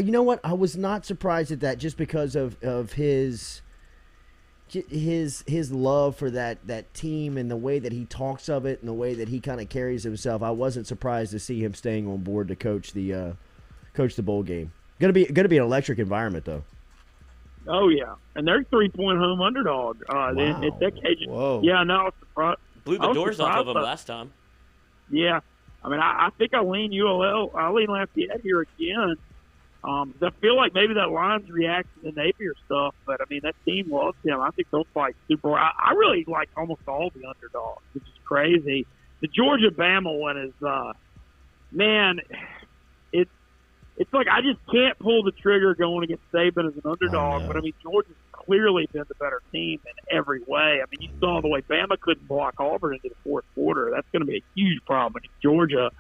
You know what? I was not surprised at that just because of his love for that team and the way that he talks of it and the way that he kind of carries himself. I wasn't surprised to see him staying on board to coach the bowl game. Gonna be an electric environment though. Oh yeah, and they're 3-point home underdog. Wow. Whoa. Yeah, no, blew the doors off of them last time. Yeah, I mean, I think I lean ULL. I lean Lafayette here again. I feel like maybe that line's reacting to Napier stuff, but I mean that team loves him. I think they'll fight super. I really like almost all the underdogs, which is crazy. The Georgia-Bama one is, man, it's it's like I just can't pull the trigger going against Saban as an underdog. But I mean, Georgia's clearly been the better team in every way. I mean, you saw the way Bama couldn't block Auburn into the fourth quarter. That's going to be a huge problem against Georgia.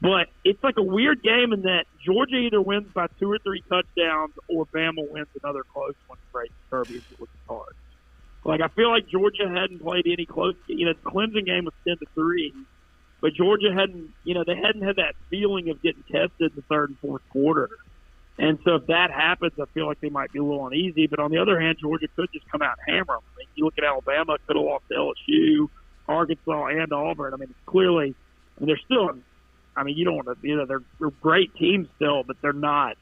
But it's like a weird game in that Georgia either wins by 2 or 3 touchdowns or Bama wins another close one. Right, Kirby, it looks hard. Like, I feel like Georgia hadn't played any close. You know, the Clemson game was 10-3, but Georgia hadn't. You know, they hadn't had that feeling of getting tested in the third and fourth quarter. And so if that happens, I feel like they might be a little uneasy. But on the other hand, Georgia could just come out and hammer them. I mean, you look at Alabama, could have lost to LSU, Arkansas, and Auburn. I mean, it's clearly, I mean, they're still. I mean, you don't want to. You know, they're great teams still, but they're not.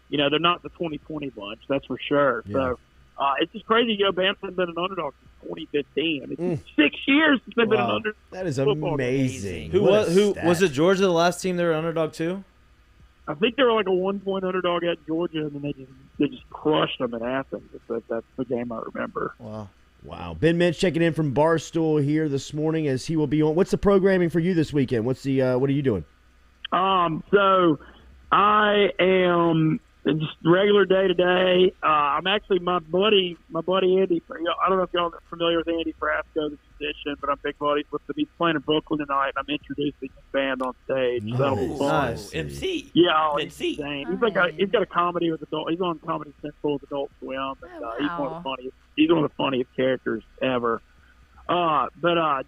You know, they're not the 2020 bunch. That's for sure. Yeah. So. It's just crazy. You know, Bama's been an underdog since 2015. I mean, 6 years since they've been an underdog. That is amazing. Who was it? Georgia, the last team they were underdog too? I think they were like a 1-point underdog at Georgia, and then they just crushed them in Athens. That's the game I remember. Wow. Ben Mintz checking in from Barstool here this morning as he will be on. What's the programming for you this weekend? What are you doing? So I am. Just regular day to day. I'm actually my buddy Andy. I don't know if y'all are familiar with Andy Frasco, the musician, but I'm big buddies with him. He's playing in Brooklyn tonight, and I'm introducing his band on stage. Nice. That'll be fun. Nice. MC. Yeah, MC. He's got a comedy with adult. He's on Comedy Central with Adult Swim. And, he's one of the funniest characters ever. But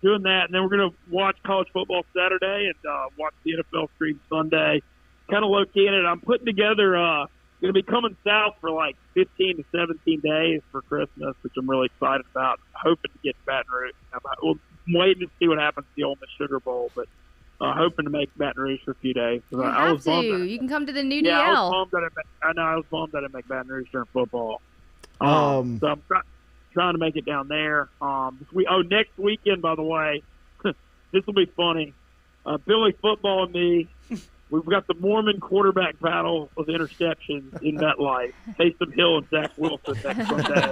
doing that, and then we're gonna watch college football Saturday and watch the NFL stream Sunday. Kind of low key in it. I'm putting together. Going to be coming south for like 15 to 17 days for Christmas, which I'm really excited about. Hoping to get Baton Rouge. I'm waiting to see what happens to the Ole Miss Sugar Bowl, but hoping to make Baton Rouge for a few days. You have to. You can come to the new DL. I was bummed that I didn't make Baton Rouge during football. So I'm trying to make it down there. Next weekend, by the way, this will be funny. Billy Football and me. We've got the Mormon quarterback battle of interceptions in MetLife. Taysom Hill and Zach Wilson next Sunday.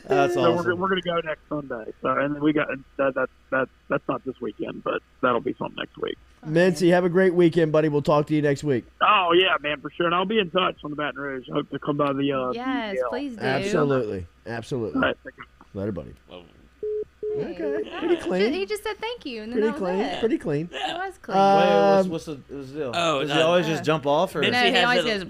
That's awesome. So we're going to go next Sunday. So and we got that's not this weekend, but that'll be something next week. Mincy, have a great weekend, buddy. We'll talk to you next week. Oh yeah, man, for sure. And I'll be in touch on the Baton Rouge. I hope to come by the. Yes, please do. Absolutely. All right, Later, buddy. Hey. Okay, pretty clean. He just said thank you, and then that was it. Pretty clean. It was clean. What's the deal? Does he always just jump off? Or? No, he always goes.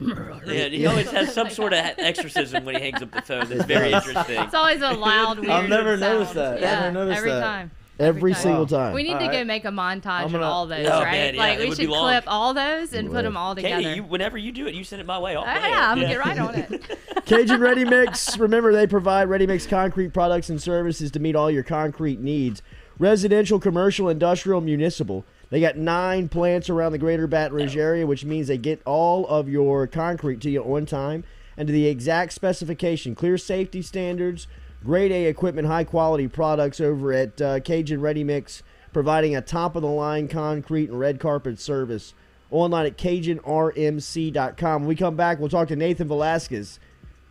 He always has some sort of exorcism when he hangs up the phone. It's very interesting. It's always a loud, weird I've never sound. noticed that. Yeah, Never noticed every that. time. Every single time. We need to go make a montage of all those, Oh, right? man, yeah, Like, it we would should be long. clip all those and put them all together. Katie, whenever you do it, you send it my way. I'll play it. Yeah, I'm going to get right on it. Cajun Ready Mix. Remember, they provide ready mix concrete products and services to meet all your concrete needs. Residential, commercial, industrial, municipal. They got 9 plants around the greater Baton Rouge area, which means they get all of your concrete to you on time and to the exact specification. Clear safety standards, grade A equipment, high-quality products over at Cajun Ready Mix, providing a top-of-the-line concrete and red carpet service. Online at CajunRMC.com. When we come back, we'll talk to Nathan Velasquez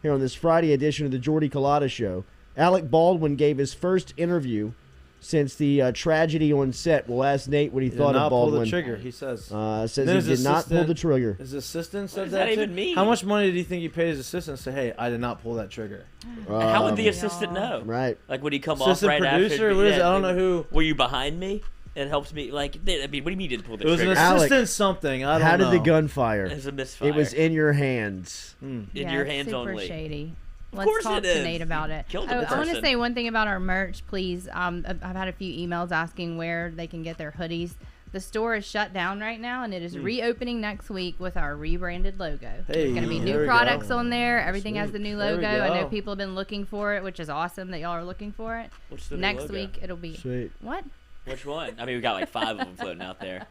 here on this Friday edition of the Jordy Culotta Show. Alec Baldwin gave his first interview since the tragedy on set. We'll ask Nate what he thought of Baldwin. Pull the trigger, he says. Says he did not pull the trigger. His assistant said What does that too? even mean? How much money did he think he paid his assistant to say, hey, I did not pull that trigger? How would the assistant know? Right. Like, would he come Assistant off right producer? after? What is it? I don't know who. Were you behind me? It helps me. Like, I mean, what do you mean you didn't pull the It was trigger? an Alec, assistant something. I don't know. How did the gun fire? It was a misfire. It was in your hands. in your hands super only. Shady. course Let's talk it is. to Nate about it. Killed the I want to person. say one thing about our merch, please. I've had a few emails asking where they can get their hoodies. The store is shut down right now, and it is reopening next week with our rebranded logo. There's going to be there new we products go. on there. Everything has the new There we logo. I know go. people have been looking for it, which is awesome that y'all are looking for it. What's the new Next logo? week, it'll be... Sweet. What? Which one? I mean, we got like 5 of them floating out there.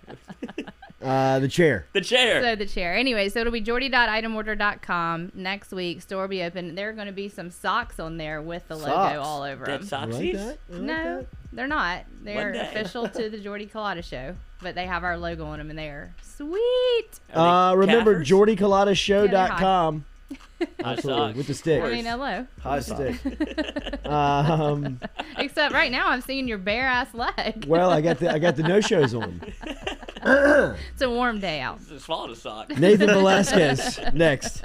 The chair. The chair. So the chair. Anyway, so it'll be jordy.itemorder.com. Next week, store will be open. There are going to be some socks on there with the Socks? logo all over Dead them. Soxies? No, they're not. They're One day. official to the Jordy Culotta Show, but they have our logo on them, and they are sweet. Remember, Caffers? JordyCulottaShow.com. High Absolutely, socks. with the stick. I mean, hello. High socks. Except right now, I'm seeing your bare ass leg. Well, I got the no shows on. It's a warm day out. Just swallowed a sock. Nathan Velasquez next.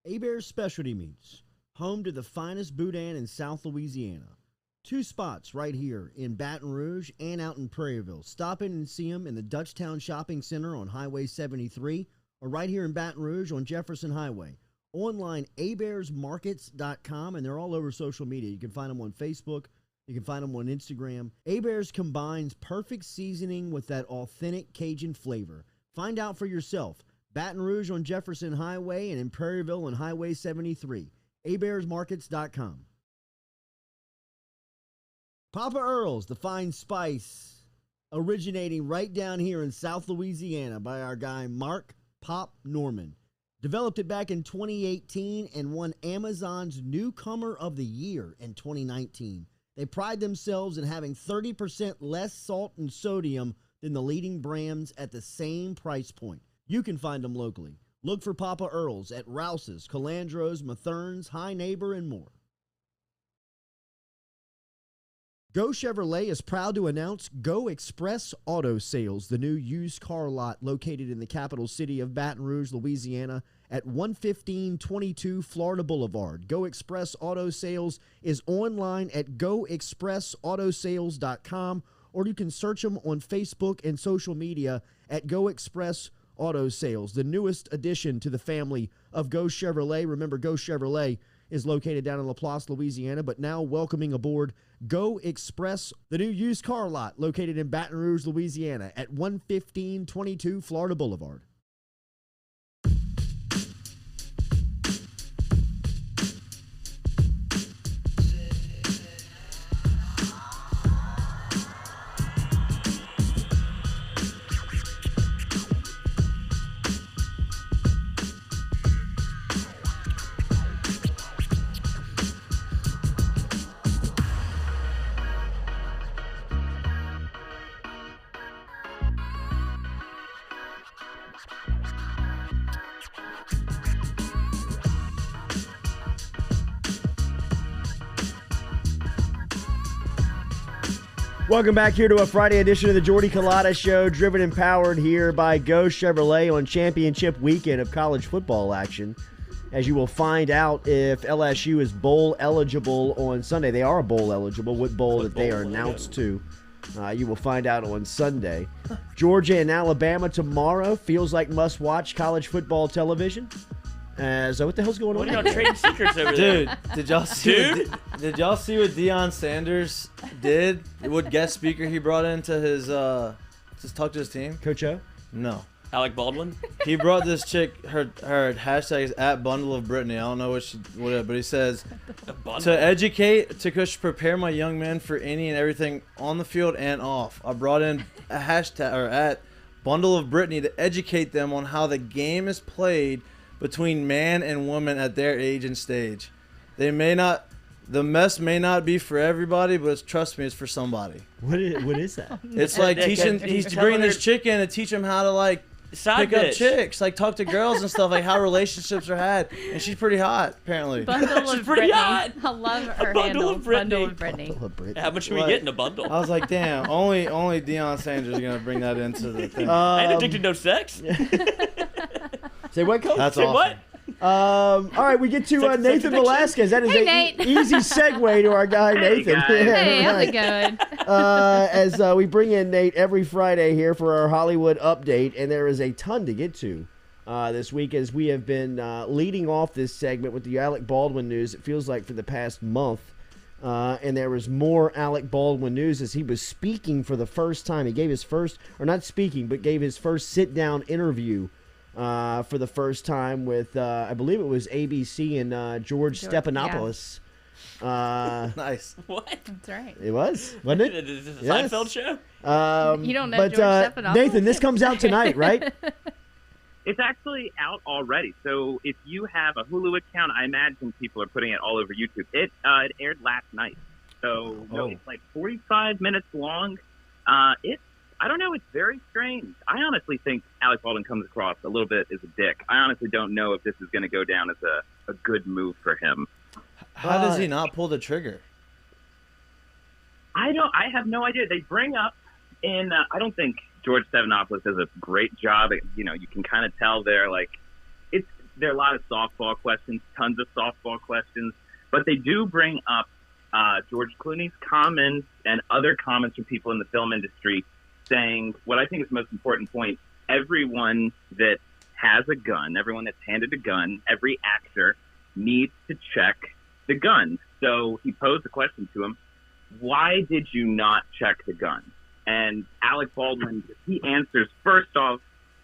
Hebert's Specialty Meats, home to the finest boudin in South Louisiana. 2 spots right here in Baton Rouge and out in Prairieville. Stop in and see them in the Dutchtown Shopping Center on Highway 73 or right here in Baton Rouge on Jefferson Highway. Online, hebertsmarkets.com, and they're all over social media. You can find them on Facebook. You can find them on Instagram. Hebert's combines perfect seasoning with that authentic Cajun flavor. Find out for yourself. Baton Rouge on Jefferson Highway and in Prairieville on Highway 73. hebertsmarkets.com. Papa Earl's, the fine spice, originating right down here in South Louisiana by our guy Mark Pop Norman. Developed it back in 2018 and won Amazon's Newcomer of the Year in 2019. They pride themselves in having 30% less salt and sodium than the leading brands at the same price point. You can find them locally. Look for Papa Earl's at Rouse's, Calandro's, Mathern's, High Neighbor, and more. Go Chevrolet is proud to announce Go Express Auto Sales, the new used car lot located in the capital city of Baton Rouge, Louisiana, at 11522 Florida Boulevard. Go Express Auto Sales is online at goexpressautosales.com, or you can search them on Facebook and social media at Go Express Auto Sales, the newest addition to the family of Go Chevrolet. Remember, Go Chevrolet is located down in LaPlace, Louisiana, but now welcoming aboard Go Express, the new used car lot located in Baton Rouge, Louisiana at 11522 Florida Boulevard. Welcome back here to a Friday edition of the Jordy Culotta Show, driven and powered here by Go Chevrolet on championship weekend of college football action. As you will find out if LSU is bowl eligible on Sunday. They are bowl eligible. What bowl that they are announced to, you will find out on Sunday. Georgia and Alabama tomorrow. Feels like must-watch college football television. So what the hell's going on? What are y'all trading secrets over there? Dude, did y'all see what Deion Sanders did? What guest speaker he brought into his just talk to his team? Coach O? No. Alec Baldwin? He brought this chick, her hashtag is @BundleOfBrittany. I don't know what but he says, to educate, to prepare my young men for any and everything on the field and off. I brought in a hashtag, or @BundleOfBrittany, to educate them on how the game is played between man and woman at their age and stage. The mess may not be for everybody, but trust me, it's for somebody. What is that? It's like teaching. He's bringing this chick in to teach him how to pick up chicks, talk to girls and stuff, how relationships are had. And she's pretty hot, apparently. Bundle She's of pretty Brittany. hot. I love her Bundle handle. of Brittany. Bundle of Brittany. How much are we getting a bundle? I was like, damn, only Deion Sanders is gonna bring that into the thing. I ain't addicted to no sex. Say what, Coach? That's Say awesome. what? All right, we get to Nathan Velasquez. That is Nate. easy segue to our guy, Nathan. Hey, how's it going? As we bring in Nate every Friday here for our Hollywood update, and there is a ton to get to this week as we have been leading off this segment with the Alec Baldwin news, it feels like, for the past month. And there was more Alec Baldwin news as he was speaking for the first time. He gave his first, or not speaking, but gave his first sit-down interview for the first time with, I believe it was ABC and George Stephanopoulos. Nice. What? That's right. It was, wasn't it? Is this a Yes. Seinfeld show? You don't know but, George Stephanopoulos? Nathan, this comes out tonight, right? It's actually out already. So if you have a Hulu account, I imagine people are putting it all over YouTube. It aired last night. So no, it's like 45 minutes long. I don't know. It's very strange. I honestly think Alec Baldwin comes across a little bit as a dick. I honestly don't know if this is going to go down as a good move for him. How does he not pull the trigger? I have no idea. They bring up I don't think George Stephanopoulos does a great job. You can kind of tell there are a lot of softball questions, tons of softball questions, but they do bring up George Clooney's comments and other comments from people in the film industry saying what I think is the most important point. Everyone that has a gun, everyone that's handed a gun, every actor needs to check the gun. So he posed a question to him, why did you not check the gun? And Alec Baldwin, he answers, first off,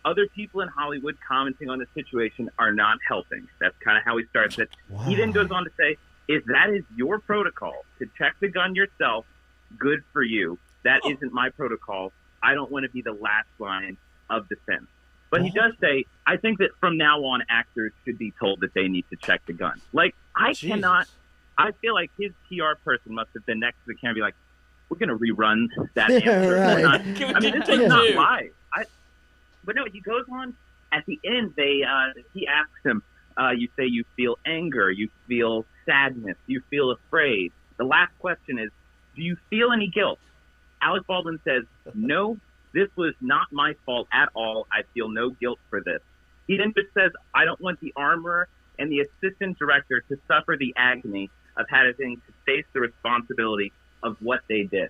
other people in Hollywood commenting on the situation are not helping. That's kind of how he starts it. Wow. He then goes on to say, if that is your protocol, to check the gun yourself, good for you. That isn't my protocol. I don't want to be the last line of defense. But he does say, I think that from now on, actors should be told that they need to check the gun. Like, I feel like his PR person must have been next to the camera and be like, we're going to rerun that answer. Right. I mean, this is not live. But no, he goes on. At the end, he asks him, you say you feel anger, you feel sadness, you feel afraid. The last question is, do you feel any guilt? Alec Baldwin says, no, this was not my fault at all. I feel no guilt for this. He then just says, I don't want the armorer and the assistant director to suffer the agony of having to face the responsibility of what they did.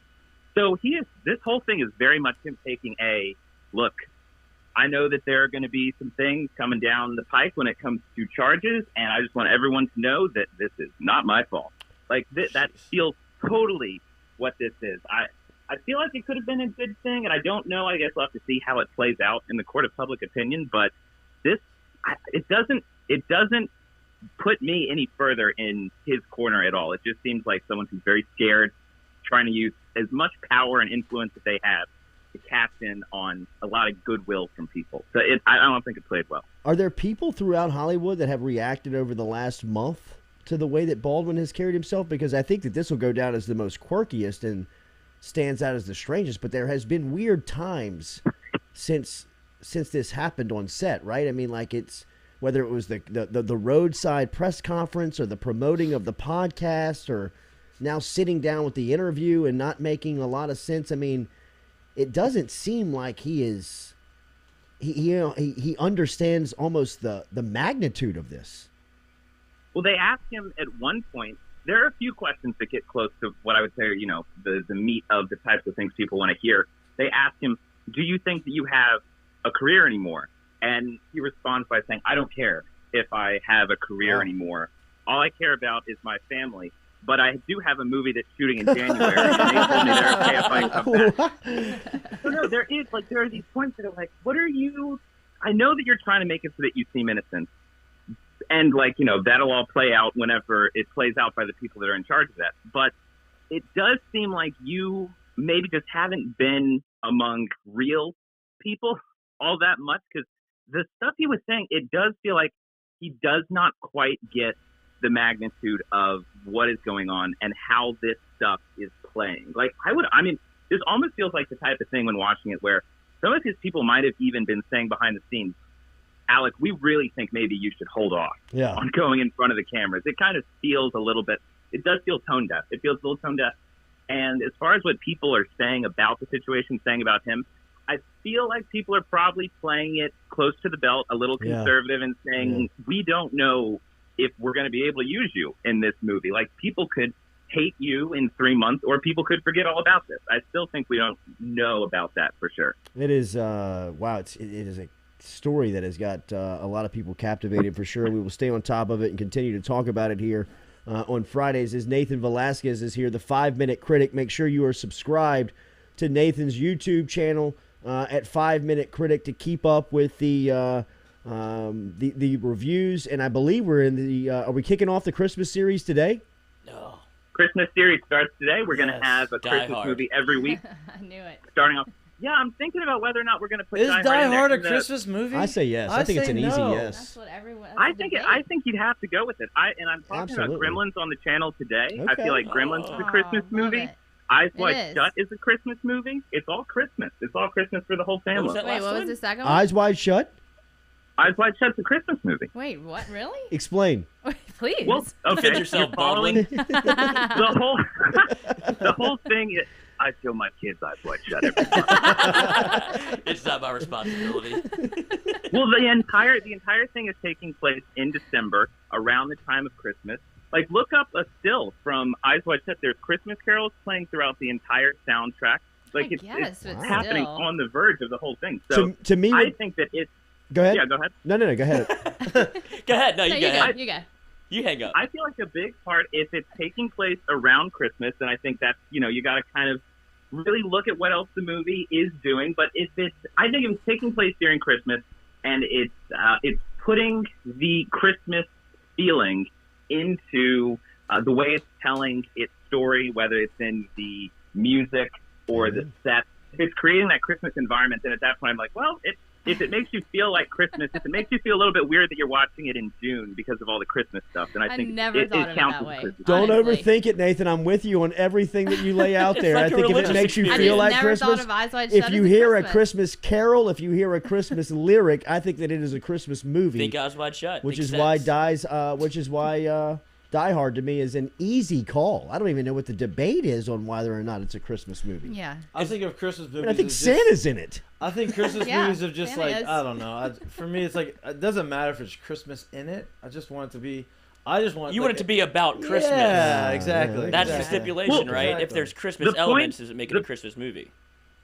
So this whole thing is very much him taking look, I know that there are going to be some things coming down the pike when it comes to charges, and I just want everyone to know that this is not my fault. Like, that feels totally what this is. I feel like it could have been a good thing, and I don't know. I guess we'll have to see how it plays out in the court of public opinion, but it doesn't put me any further in his corner at all. It just seems like someone who's very scared, trying to use as much power and influence that they have to cash in on a lot of goodwill from people. So I don't think it played well. Are there people throughout Hollywood that have reacted over the last month to the way that Baldwin has carried himself? Because I think that this will go down as the most quirkiest and stands out as the strangest, but there has been weird times since this happened on set, right? I mean, like, it's whether it was the roadside press conference or the promoting of the podcast or now sitting down with the interview and not making a lot of sense. I mean, it doesn't seem like he understands almost the magnitude of this. Well, they asked him at one point, there are a few questions that get close to what I would say, the meat of the types of things people want to hear. They asked him, do you think that you have a career anymore? And he responds by saying, I don't care if I have a career anymore. All I care about is my family. But I do have a movie that's shooting in January, and they told me they're okay if I come back. So no, there are these points that are like, what are you? I know that you're trying to make it so that you seem innocent, and that'll all play out whenever it plays out by the people that are in charge of that. But it does seem like you maybe just haven't been among real people all that much, because the stuff he was saying, it does feel like he does not quite get the magnitude of what is going on and how this stuff is playing. This almost feels like the type of thing when watching it where some of his people might have even been saying behind the scenes, Alec, we really think maybe you should hold off on going in front of the cameras. It kind of feels a little bit, it does feel tone deaf. It feels a little tone deaf. And as far as what people are saying about the situation, saying about him, I feel like people are probably playing it close to the belt, a little conservative, and saying, we don't know if we're going to be able to use you in this movie. Like, people could hate you in 3 months, or people could forget all about this. I still think we don't know about that for sure. It is, it is a story that has got a lot of people captivated for sure. We will stay on top of it and continue to talk about it here on Fridays as Nathan Velasquez is here, the 5-Minute Critic. Make sure you are subscribed to Nathan's YouTube channel at 5-Minute Critic to keep up with the reviews. And I believe we're in the are we kicking off the Christmas series today? No. Christmas series starts today. We're going to have a Christmas movie every week. I knew it. Starting off. Yeah, I'm thinking about whether or not we're going to put Is Die Hard a in there. Christmas movie? I say yes. I think it's an easy no. yes. That's what everyone. I think you'd have to go with it. I'm talking Absolutely. about Gremlins on the channel today. Okay. I feel like Gremlins is a Christmas love movie. it. Eyes It Wide is. Shut is a Christmas movie. It's all Christmas. It's all Christmas for the whole family. was that Wait, last what was one? the second one? Eyes Wide Shut? Eyes Wide Shut's a Christmas movie. Wait, what? Really? Explain. Please. Well, okay. Defend yourself, you're following Baldwin. the whole thing. I feel my kids' eyes wide shut every month. It's not my responsibility. Well, the entire thing is taking place in December, around the time of Christmas. Like, look up a still from Eyes Wide Shut. There's Christmas carols playing throughout the entire soundtrack. Like, I guess, it's but happening still. on the verge of the whole thing. So To me, I think that it's. go ahead. Yeah, go ahead. No, go ahead. Go ahead. No, No, you go ahead. You go. You hang up. I feel like a big part, if it's taking place around Christmas, and I think that's, you got to kind of really look at what else the movie is doing. But I think if it's taking place during Christmas, and it's putting the Christmas feeling into the way it's telling its story, whether it's in the music or the set, if it's creating that Christmas environment, then at that point I'm like, well, if it makes you feel like Christmas, if it makes you feel a little bit weird that you're watching it in June because of all the Christmas stuff, then I think never it thought of it counts that as way. Christmas. Don't Honestly. overthink it, Nathan. I'm with you on everything that you lay out there. like I a think if it religious makes you experience. feel like never Christmas, thought of Eyes Wide if Shut you as hear a Christmas. Christmas carol, if you hear a Christmas lyric, I think that it is a Christmas movie. Think Eyes Wide Shut. which Makes is why sense. Die Hard to me is an easy call. I don't even know what the debate is on whether or not it's a Christmas movie. Yeah. I think of Christmas movies. And I think as Santa's in it. I think Christmas Yeah, movies are just Santa like is. I don't know. For me, it's like it doesn't matter if it's Christmas in it. I just want it to be. I just want. You want it to be about Christmas. Yeah, exactly. That's the exactly. stipulation, Well, right? If exactly. there's Christmas The elements, point- does it make it a Christmas movie?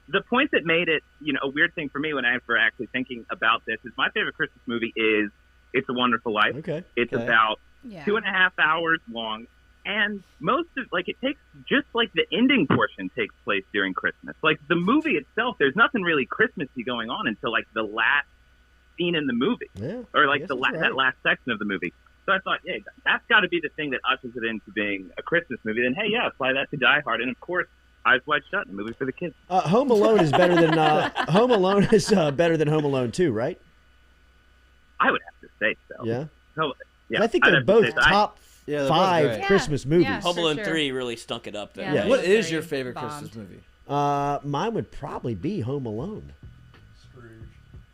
The point that made it, a weird thing for me when I was actually thinking about this is my favorite Christmas movie is It's a Wonderful Life. Okay. It's Okay. about Yeah. 2.5 hours long. And most of, it takes, just like the ending portion takes place during Christmas. Like, the movie itself, there's nothing really Christmassy going on until, the last scene in the movie. Yeah. Or, I guess that's right. that last section of the movie. So I thought, yeah, that's got to be the thing that ushers it into being a Christmas movie. Then, hey, yeah, apply that to Die Hard. And, of course, Eyes Wide Shut, a movie for the kids. Home Alone is better than Home Alone is better than Home Alone 2, right? I would have to say so. Yeah. So, yeah, I think I'd they're have to both say so. top Yeah, they're both 5 great. Christmas Yeah. movies. Yeah. Home For Alone sure. 3 really stunk it up, though. Yeah. What is Very your favorite bombed. Christmas movie? Mine would probably be Home Alone.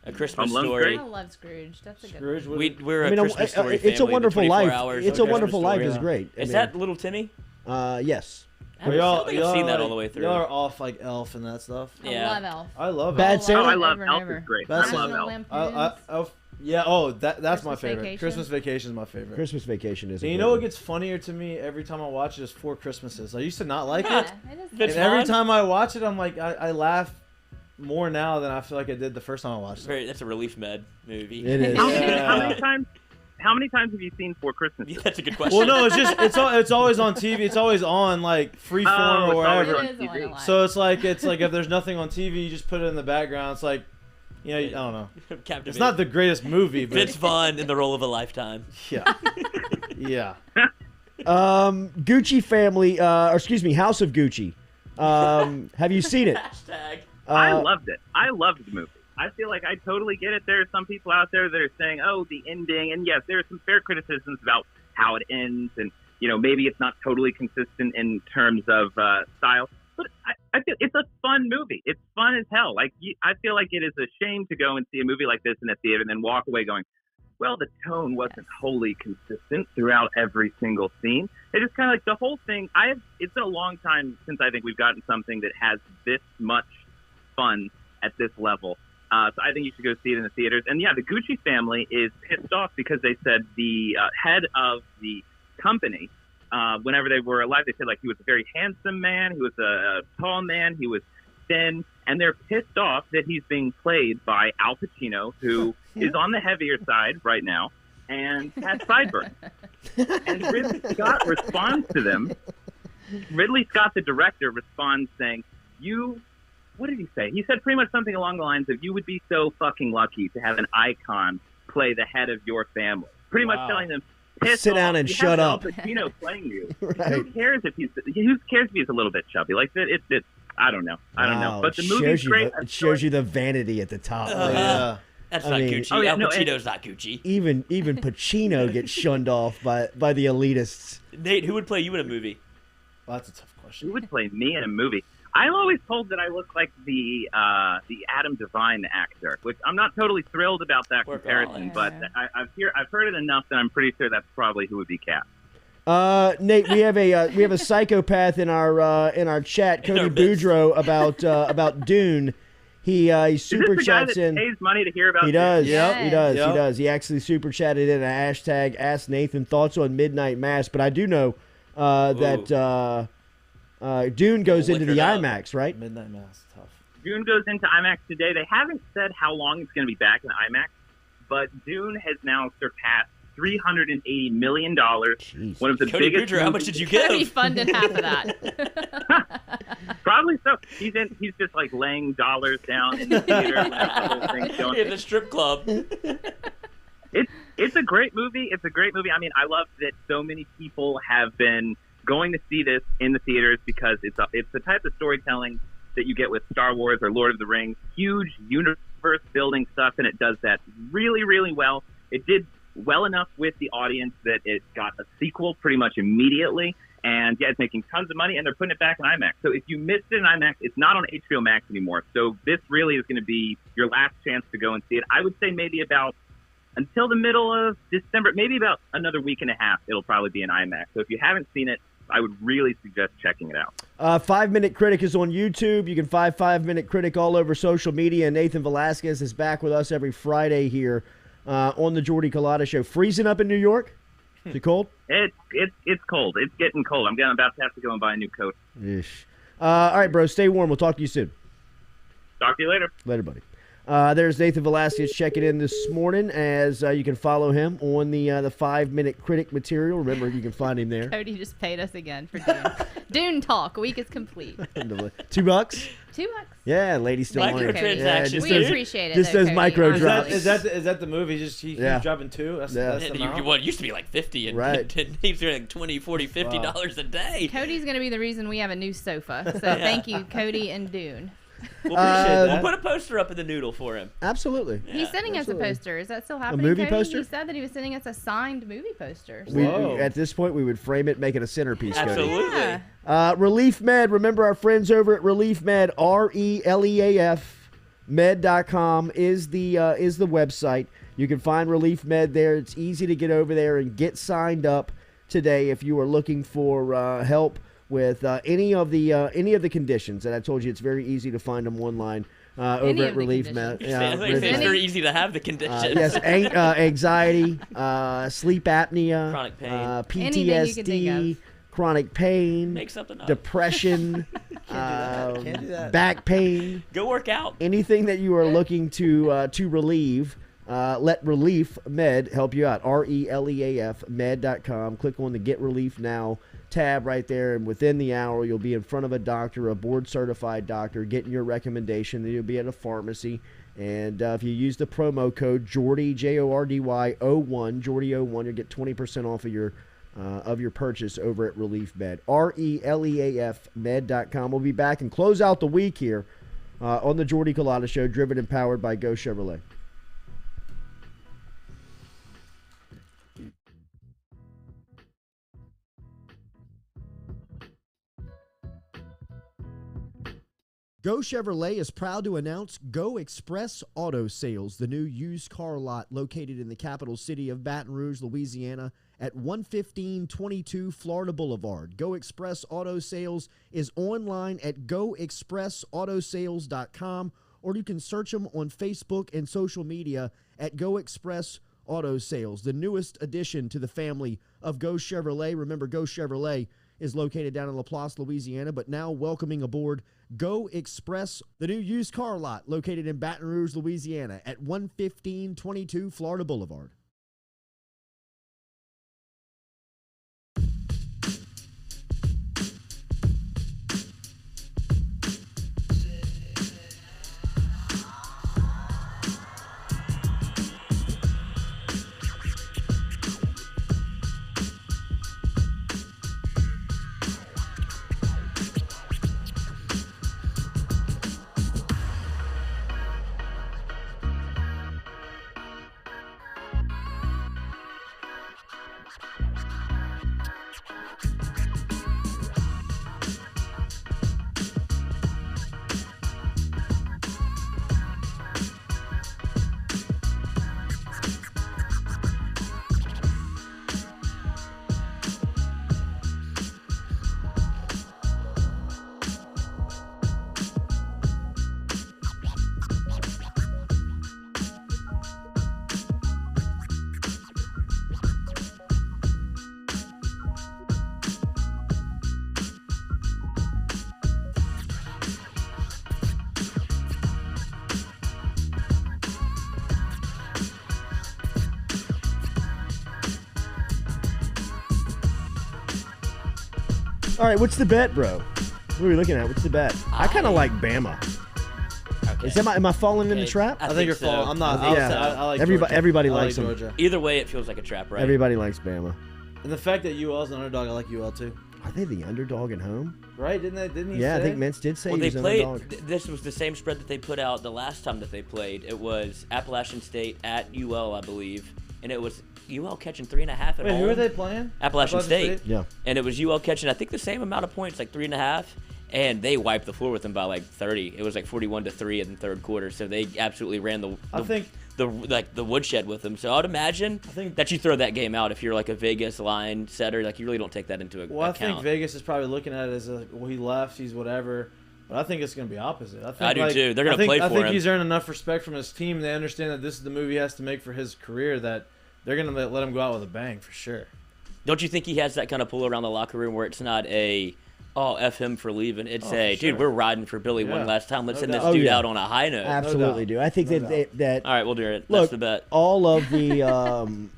A Christmas Home Alone Story. I love Scrooge. That's a good Scrooge. one. We're a Christmas Story It's a family, Wonderful the 24 Life. Hours It's of a Wonderful Christmas Life Story. is great. Is that Little Timmy? Yes. I don't think I've seen that all the way through. Y'all are off like Elf and that stuff. Yeah. I love Elf. I love Bad Elf. Santa? Oh, I love Over and Elf over. is great. That's I love National Elf. Lampoon's. Elf. Yeah. Oh, that's my Christmas favorite. Vacation? Christmas Vacation is my favorite. Christmas Vacation is. And you know what gets funnier to me every time I watch it is Four Christmases. I used to not like Yeah, it, it is It's and every fun. time I watch it, I'm like, I laugh more now than I feel like I did the first time I watched it. That's a relief med movie. It is. How Yeah. many times have you seen Four Christmases? Yeah, that's a good question. Well, no, it's always on TV. It's always on Freeform Oh, or it's always wherever. on It is the one I TV. like. So it's like if there's nothing on TV, you just put it in the background. It's like, I don't know. Captivating. It's not the greatest movie, but Vince Vaughn in the role of a lifetime. yeah, yeah. Gucci family, or excuse me, House of Gucci. Have you seen it? Hashtag. I loved it. I loved the movie. I feel like I totally get it. There are some people out there that are saying, oh, the ending. And yes, there are some fair criticisms about how it ends. And, maybe it's not totally consistent in terms of style. But I feel it's a fun movie. It's fun as hell. I feel like it is a shame to go and see a movie like this in a theater and then walk away going, well, the tone wasn't wholly consistent throughout every single scene. It just kind of the whole thing. It's been a long time since I think we've gotten something that has this much fun at this level. So I think you should go see it in the theaters. And yeah, the Gucci family is pissed off because they said the head of the company, whenever they were alive, they said he was a very handsome man, he was a tall man, he was thin, and they're pissed off that he's being played by Al Pacino, who is on the heavier side right now and has sideburns. And Ridley Scott responds to them. Ridley Scott, the director, responds saying, what did he say? He said pretty much something along the lines of, you would be so fucking lucky to have an icon play the head of your family. Pretty much telling them, Sit down and shut up. Al Pacino playing you. Right. Who cares if he's a little bit chubby? I don't know. But the movie's great. It shows you the vanity at the top. Yeah. That's not Gucci. Al Pacino's not Gucci. Even Pacino gets shunned off by the elitists. Nate, who would play you in a movie? Well, that's a tough question. Who would play me in a movie? I'm always told that I look like the Adam Devine actor, which I'm not totally thrilled about that comparison. But I've heard it enough that I'm pretty sure that's probably who would be cast. Nate, we have a psychopath in our chat, Cody Boudreaux, about Dune. He super chats in. Pays money to hear about. He does. Yes. He does. He actually super chatted in a hashtag Ask Nathan thoughts on Midnight Mass. But I do know that Dune goes into the IMAX, right? Midnight Mass, tough. Dune goes into IMAX today. They haven't said how long it's going to be back in IMAX, but Dune has now surpassed $380 million. Jeez. One of the Cody biggest. Boudreaux, how much did you give? Cody funded half of that. Probably so. He's just like laying dollars down in the theater. When the whole thing's going. In the strip club. It's a great movie. It's a great movie. I mean, I love that so many people have been going to see this in the theaters because it's the type of storytelling that you get with Star Wars or Lord of the Rings. Huge universe building stuff, and it does that really, really well. It did well enough with the audience that it got a sequel pretty much immediately. And yeah, it's making tons of money, and they're putting it back in IMAX. So if you missed it in IMAX, it's not on HBO Max anymore. So this really is going to be your last chance to go and see it. I would say maybe about until the middle of December, maybe about another week and a half, it'll probably be in IMAX. So if you haven't seen it, I would really suggest checking it out. 5 Minute Critic is on YouTube. You can find 5 Minute Critic all over social media. Nathan Velasquez is back with us every Friday here on the Jordy Culotta Show. Freezing up in New York? Is it cold? It's cold. It's getting cold. I'm about to have to go and buy a new coat. Ish. All right, bro. Stay warm. We'll talk to you soon. Talk to you later. Later, buddy. There's Nathan Velasquez checking in this morning, as you can follow him on the 5 Minute Critic material. Remember, you can find him there. Cody just paid us again for Dune. Dune Talk. Week is complete. $2? $2. Yeah, lady still on it. Microtransactions. We appreciate it. Just those micro honestly. drops. Is that the movie? Just he's dropping 2? That's the amount? Well, it used to be like 50, and right. He's doing like $20, $40, $50 a day. Cody's going to be the reason we have a new sofa. So thank you, Cody and Dune. We'll appreciate that. We'll put a poster up in the noodle for him. Absolutely. He's sending us a poster. Is that still happening? movie Cody? poster? He said that he was sending us a signed movie poster. We, at this point, we would frame it, make it a centerpiece. Absolutely. Yeah. Relief Med. Remember our friends over at Relief Med. RELEAF med.com is the website. You can find Relief Med there. It's easy to get over there and get signed up today if you are looking for help with any of the conditions. And I told you it's very easy to find them online over at Relief Med. It's very easy to have the conditions. Yes, anxiety, sleep apnea, chronic pain, PTSD, chronic pain, make something up. depression, Can't do that. back pain. Go work out. Anything that you are looking to relieve. Let Relief Med help you out. RELEAF med.com. Click on the Get Relief Now tab right there, and within the hour you'll be in front of a doctor, a board certified doctor, getting your recommendation. Then you'll be at a pharmacy, and if you use the promo code Jordy JORDY 01 Jordy 01, you'll get 20% off of your purchase over at Relief Med. RELEAF med.com. We'll be back and close out the week here on the Jordy Culotta Show, driven and powered by Go Chevrolet. Go Chevrolet is proud to announce Go Express Auto Sales, the new used car lot located in the capital city of Baton Rouge, Louisiana, at 11522 Florida Boulevard. Go Express Auto Sales is online at goexpressautosales.com, or you can search them on Facebook and social media at Go Express Auto Sales, the newest addition to the family of Go Chevrolet. Remember, Go Chevrolet is located down in Laplace, Louisiana, but now welcoming aboard Go Express, the new used car lot located in Baton Rouge, Louisiana at 11522 Florida Boulevard. All right, what's the bet, bro? What are we looking at? What's the bet? I kind of like Bama. Okay. Am I falling in the trap? I think you're falling. I'm not. I like everybody Georgia. likes them. Georgia. Either way, it feels like a trap, right? Everybody likes Bama. And the fact that UL's an underdog, I like UL too. Are they the underdog at home? Right? Didn't he? Yeah, say? I think Mintz did say Well, he they was played. underdog. This was the same spread that they put out the last time that they played. It was Appalachian State at UL, I believe, and it was UL catching 3.5 at home. Wait, who are they playing? Appalachian State. Yeah. And it was UL catching, I think, the same amount of points, like 3.5, and they wiped the floor with them by like 30. It was like 41-3 in the third quarter. So they absolutely ran the woodshed with them. So I would imagine that you throw that game out if you're like a Vegas line setter. Like you really don't take that into account. Well, I think Vegas is probably looking at it as he left, he's whatever. But I think it's going to be opposite. I do too. They're going to play for him. I think he's earned enough respect from his team. They understand that this is the move he has to make for his career, that they're going to let him go out with a bang for sure. Don't you think he has that kind of pull around the locker room where it's not F him for leaving. It's dude, we're riding for Billy one last time. Let's send this dude out on a high note. Absolutely do. I think that. All right, we'll do it. Look, that's the bet. All of the,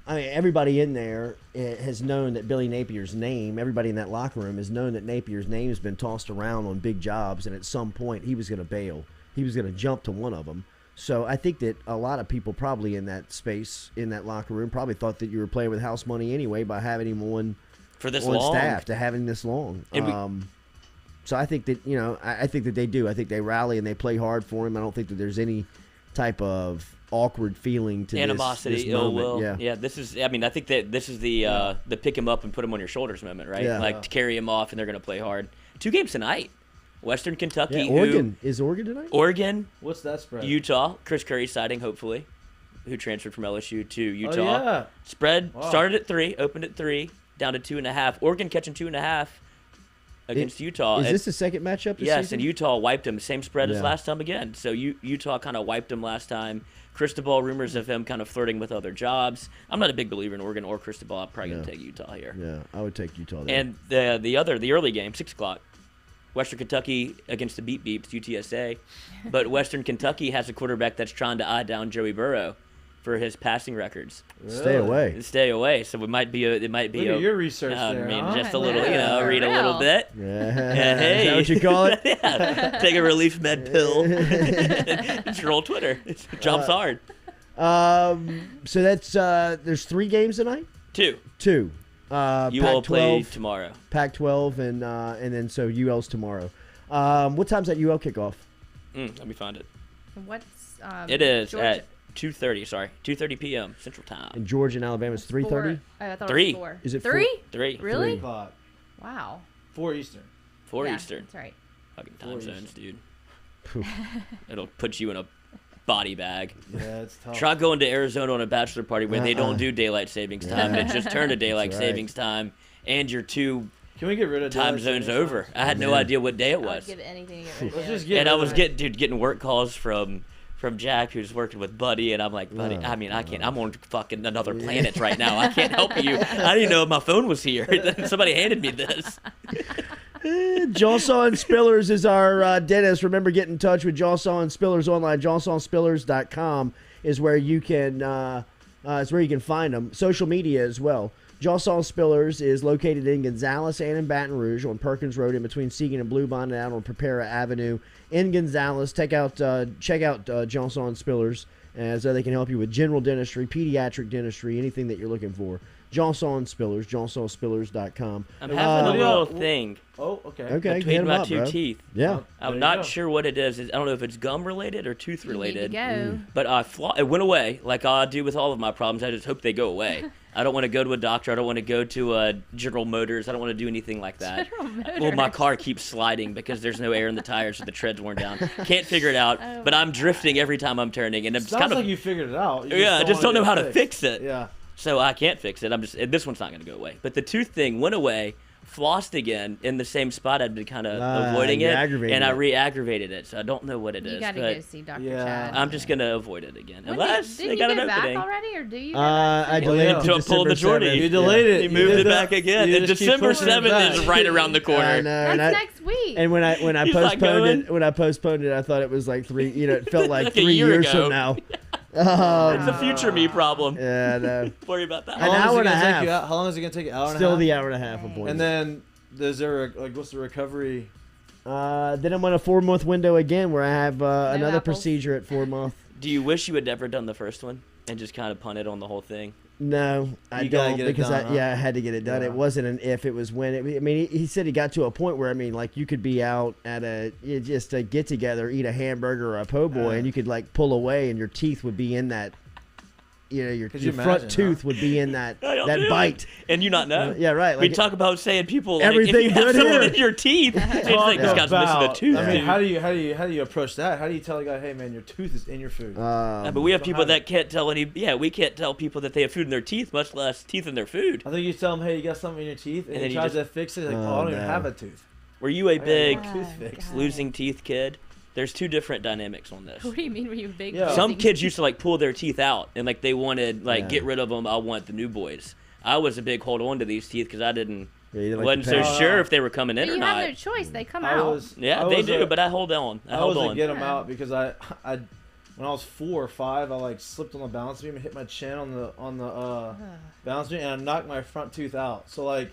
everybody in there has known that Billy Napier's name. Everybody in that locker room has known that Napier's name has been tossed around on big jobs, and at some point he was going to bail. He was going to jump to one of them. So I think that a lot of people probably in that space, in that locker room, probably thought that you were playing with house money anyway by having him on staff to having this long. So I think that, I think that they do. I think they rally and they play hard for him. I don't think that there's any type of awkward feeling to animosity, this ill moment. will. Yeah, this is. I mean, I think that this is the pick him up and put him on your shoulders moment, right? Yeah. To carry him off, and they're going to play hard. 2 games tonight. Western Kentucky. Yeah, Oregon. Is Oregon tonight? Oregon. What's that spread? Utah. Chris Curry sighting, hopefully, who transferred from LSU to Utah. Oh, yeah. Spread started at 3, opened at 3, down to 2.5. Oregon catching 2.5 against Utah. Is this the second matchup this yes, season? and Utah wiped him. Same spread as last time again. So Utah kind of wiped him last time. Cristobal, rumors of him kind of flirting with other jobs. I'm not a big believer in Oregon or Cristobal. I'm probably going to take Utah here. Yeah, I would take Utah there. And the early game, 6 o'clock. Western Kentucky against the Beep Beeps, UTSA. But Western Kentucky has a quarterback that's trying to eye down Joey Burrow for his passing records. Really? Stay away. So it might be Look at your research there. I mean, huh? just a little, read a little bit. Yeah. Hey. Is that what you call it? Yeah. Take a relief med pill. It's your old Twitter. Job's hard. So that's there's 3 games tonight? 2. You all play tomorrow. Pac-12 and then so UL's tomorrow. What time's that UL kickoff? Let me find it. What's it is Georgia? at 2:30 p.m. Central Time. And Georgia and Alabama's 3:30? I thought 3. it was 4. Is it 3? 3. Really? 3 o'clock. Wow. 4 Eastern. 4 Yeah, Eastern. That's right. Fucking time zones, dude. It'll put you in a body bag. Yeah, it's tough. Try going to Arizona on a bachelor party where they don't do daylight savings time. It just turned to daylight savings time, and your 2 Can we get rid of time zones over. I had no idea what day it I would was. give anything to get rid of Let's it. just get And I rid was of it. getting work calls from Jack, who's working with Buddy, and I'm like, Buddy, I mean, I can't. I'm on fucking another planet right now. I can't help you. I didn't know my phone was here. Somebody handed me this. Jawsaw and Spillers is our dentist. Remember, get in touch with Jawsaw and Spillers online. JawsawandSpillers.com is where you can find them. Social media as well. Jawsaw Spillers is located in Gonzales and in Baton Rouge on Perkins Road in between Segan and Bluebond and out on Prepara Avenue in Gonzales. Check out Jawsaw and Spillers as they can help you with general dentistry, pediatric dentistry, anything that you're looking for. Jawsaw and Spillers, JawsawSpillers.com. I'm having a little thing. Oh, okay. Okay, between hit 'em my up, 2 bro. teeth. Yeah. I'm not sure what it is. I don't know if it's gum related or tooth related. You need to go. But it went away, like I do with all of my problems. I just hope they go away. I don't want to go to a doctor. I don't want to go to General Motors. I don't want to do anything like that. Well, my car keeps sliding because there's no air in the tires, so the tread's worn down. Can't figure it out, but I'm drifting every time I'm turning, and it's Sounds kind of like you figured it out. I just don't know how to fix it. Yeah. So I can't fix it. This one's not going to go away. But the tooth thing went away, flossed again in the same spot I'd been kind of avoiding it, and I re-aggravated it. So I don't know what it is. You got to go see Dr. Chad. I'm just going to avoid it again. Unless they got an back opening. already, or do you? I delayed it to pulled the December Jordy. 7th. You delayed it. He moved it back again. And December 7th is right around the corner. I know, That's next week. And when I He's not going. postponed it, I thought it was like 3. It felt like Like a 3 year years ago. from now. It's a future me problem. Yeah, no. Worry about that. An hour and a half. How long is it going to take you? Hour and a half? Still the hour and a half appointment. And then Is there what's the recovery? Then I'm on a 4-month window again where I have another apples. procedure at 4 months. Do you wish you had never done the first one and just kind of punted on the whole thing? No, I You gotta don't get it because done, huh? I had to get it done. Yeah. It wasn't an if, it was when. I mean, he said he got to a point where like you could be out at just a get together, eat a hamburger or a po' boy, and you could like pull away, and your teeth would be in that. Your Could you front imagine, tooth huh? would be in that I'll that do bite. it. And you not know. Yeah, right. We Like, talk about saying people everything like, if you have good something here. in your teeth. It's like this guy's missing a tooth. I mean, dude. how do you approach that? How do you tell a guy, hey man, your tooth is in your food? But we have people that can't tell we can't tell people that they have food in their teeth, much less teeth in their food. I think you tell him, hey, you got something in your teeth, and then he you tries just- to fix it. Like, I don't even have a tooth. Were you a I gotta big get my tooth fixed. losing teeth kid? There's two different dynamics on this. What do you mean? Were you big? Yeah. Some kids used to like pull their teeth out and like they wanted get rid of them. I want the new boys. I was a big hold on to these teeth because I didn't Yeah, you didn't like wasn't the so pain. sure if they were coming in But or you have not. no choice. They come I out. was, Yeah, I they was do, a- but I hold on. I I hold was on. to get them out because I when I was 4 or 5, I like slipped on the balance beam and hit my chin on the balance beam, and I knocked my front tooth out. So like,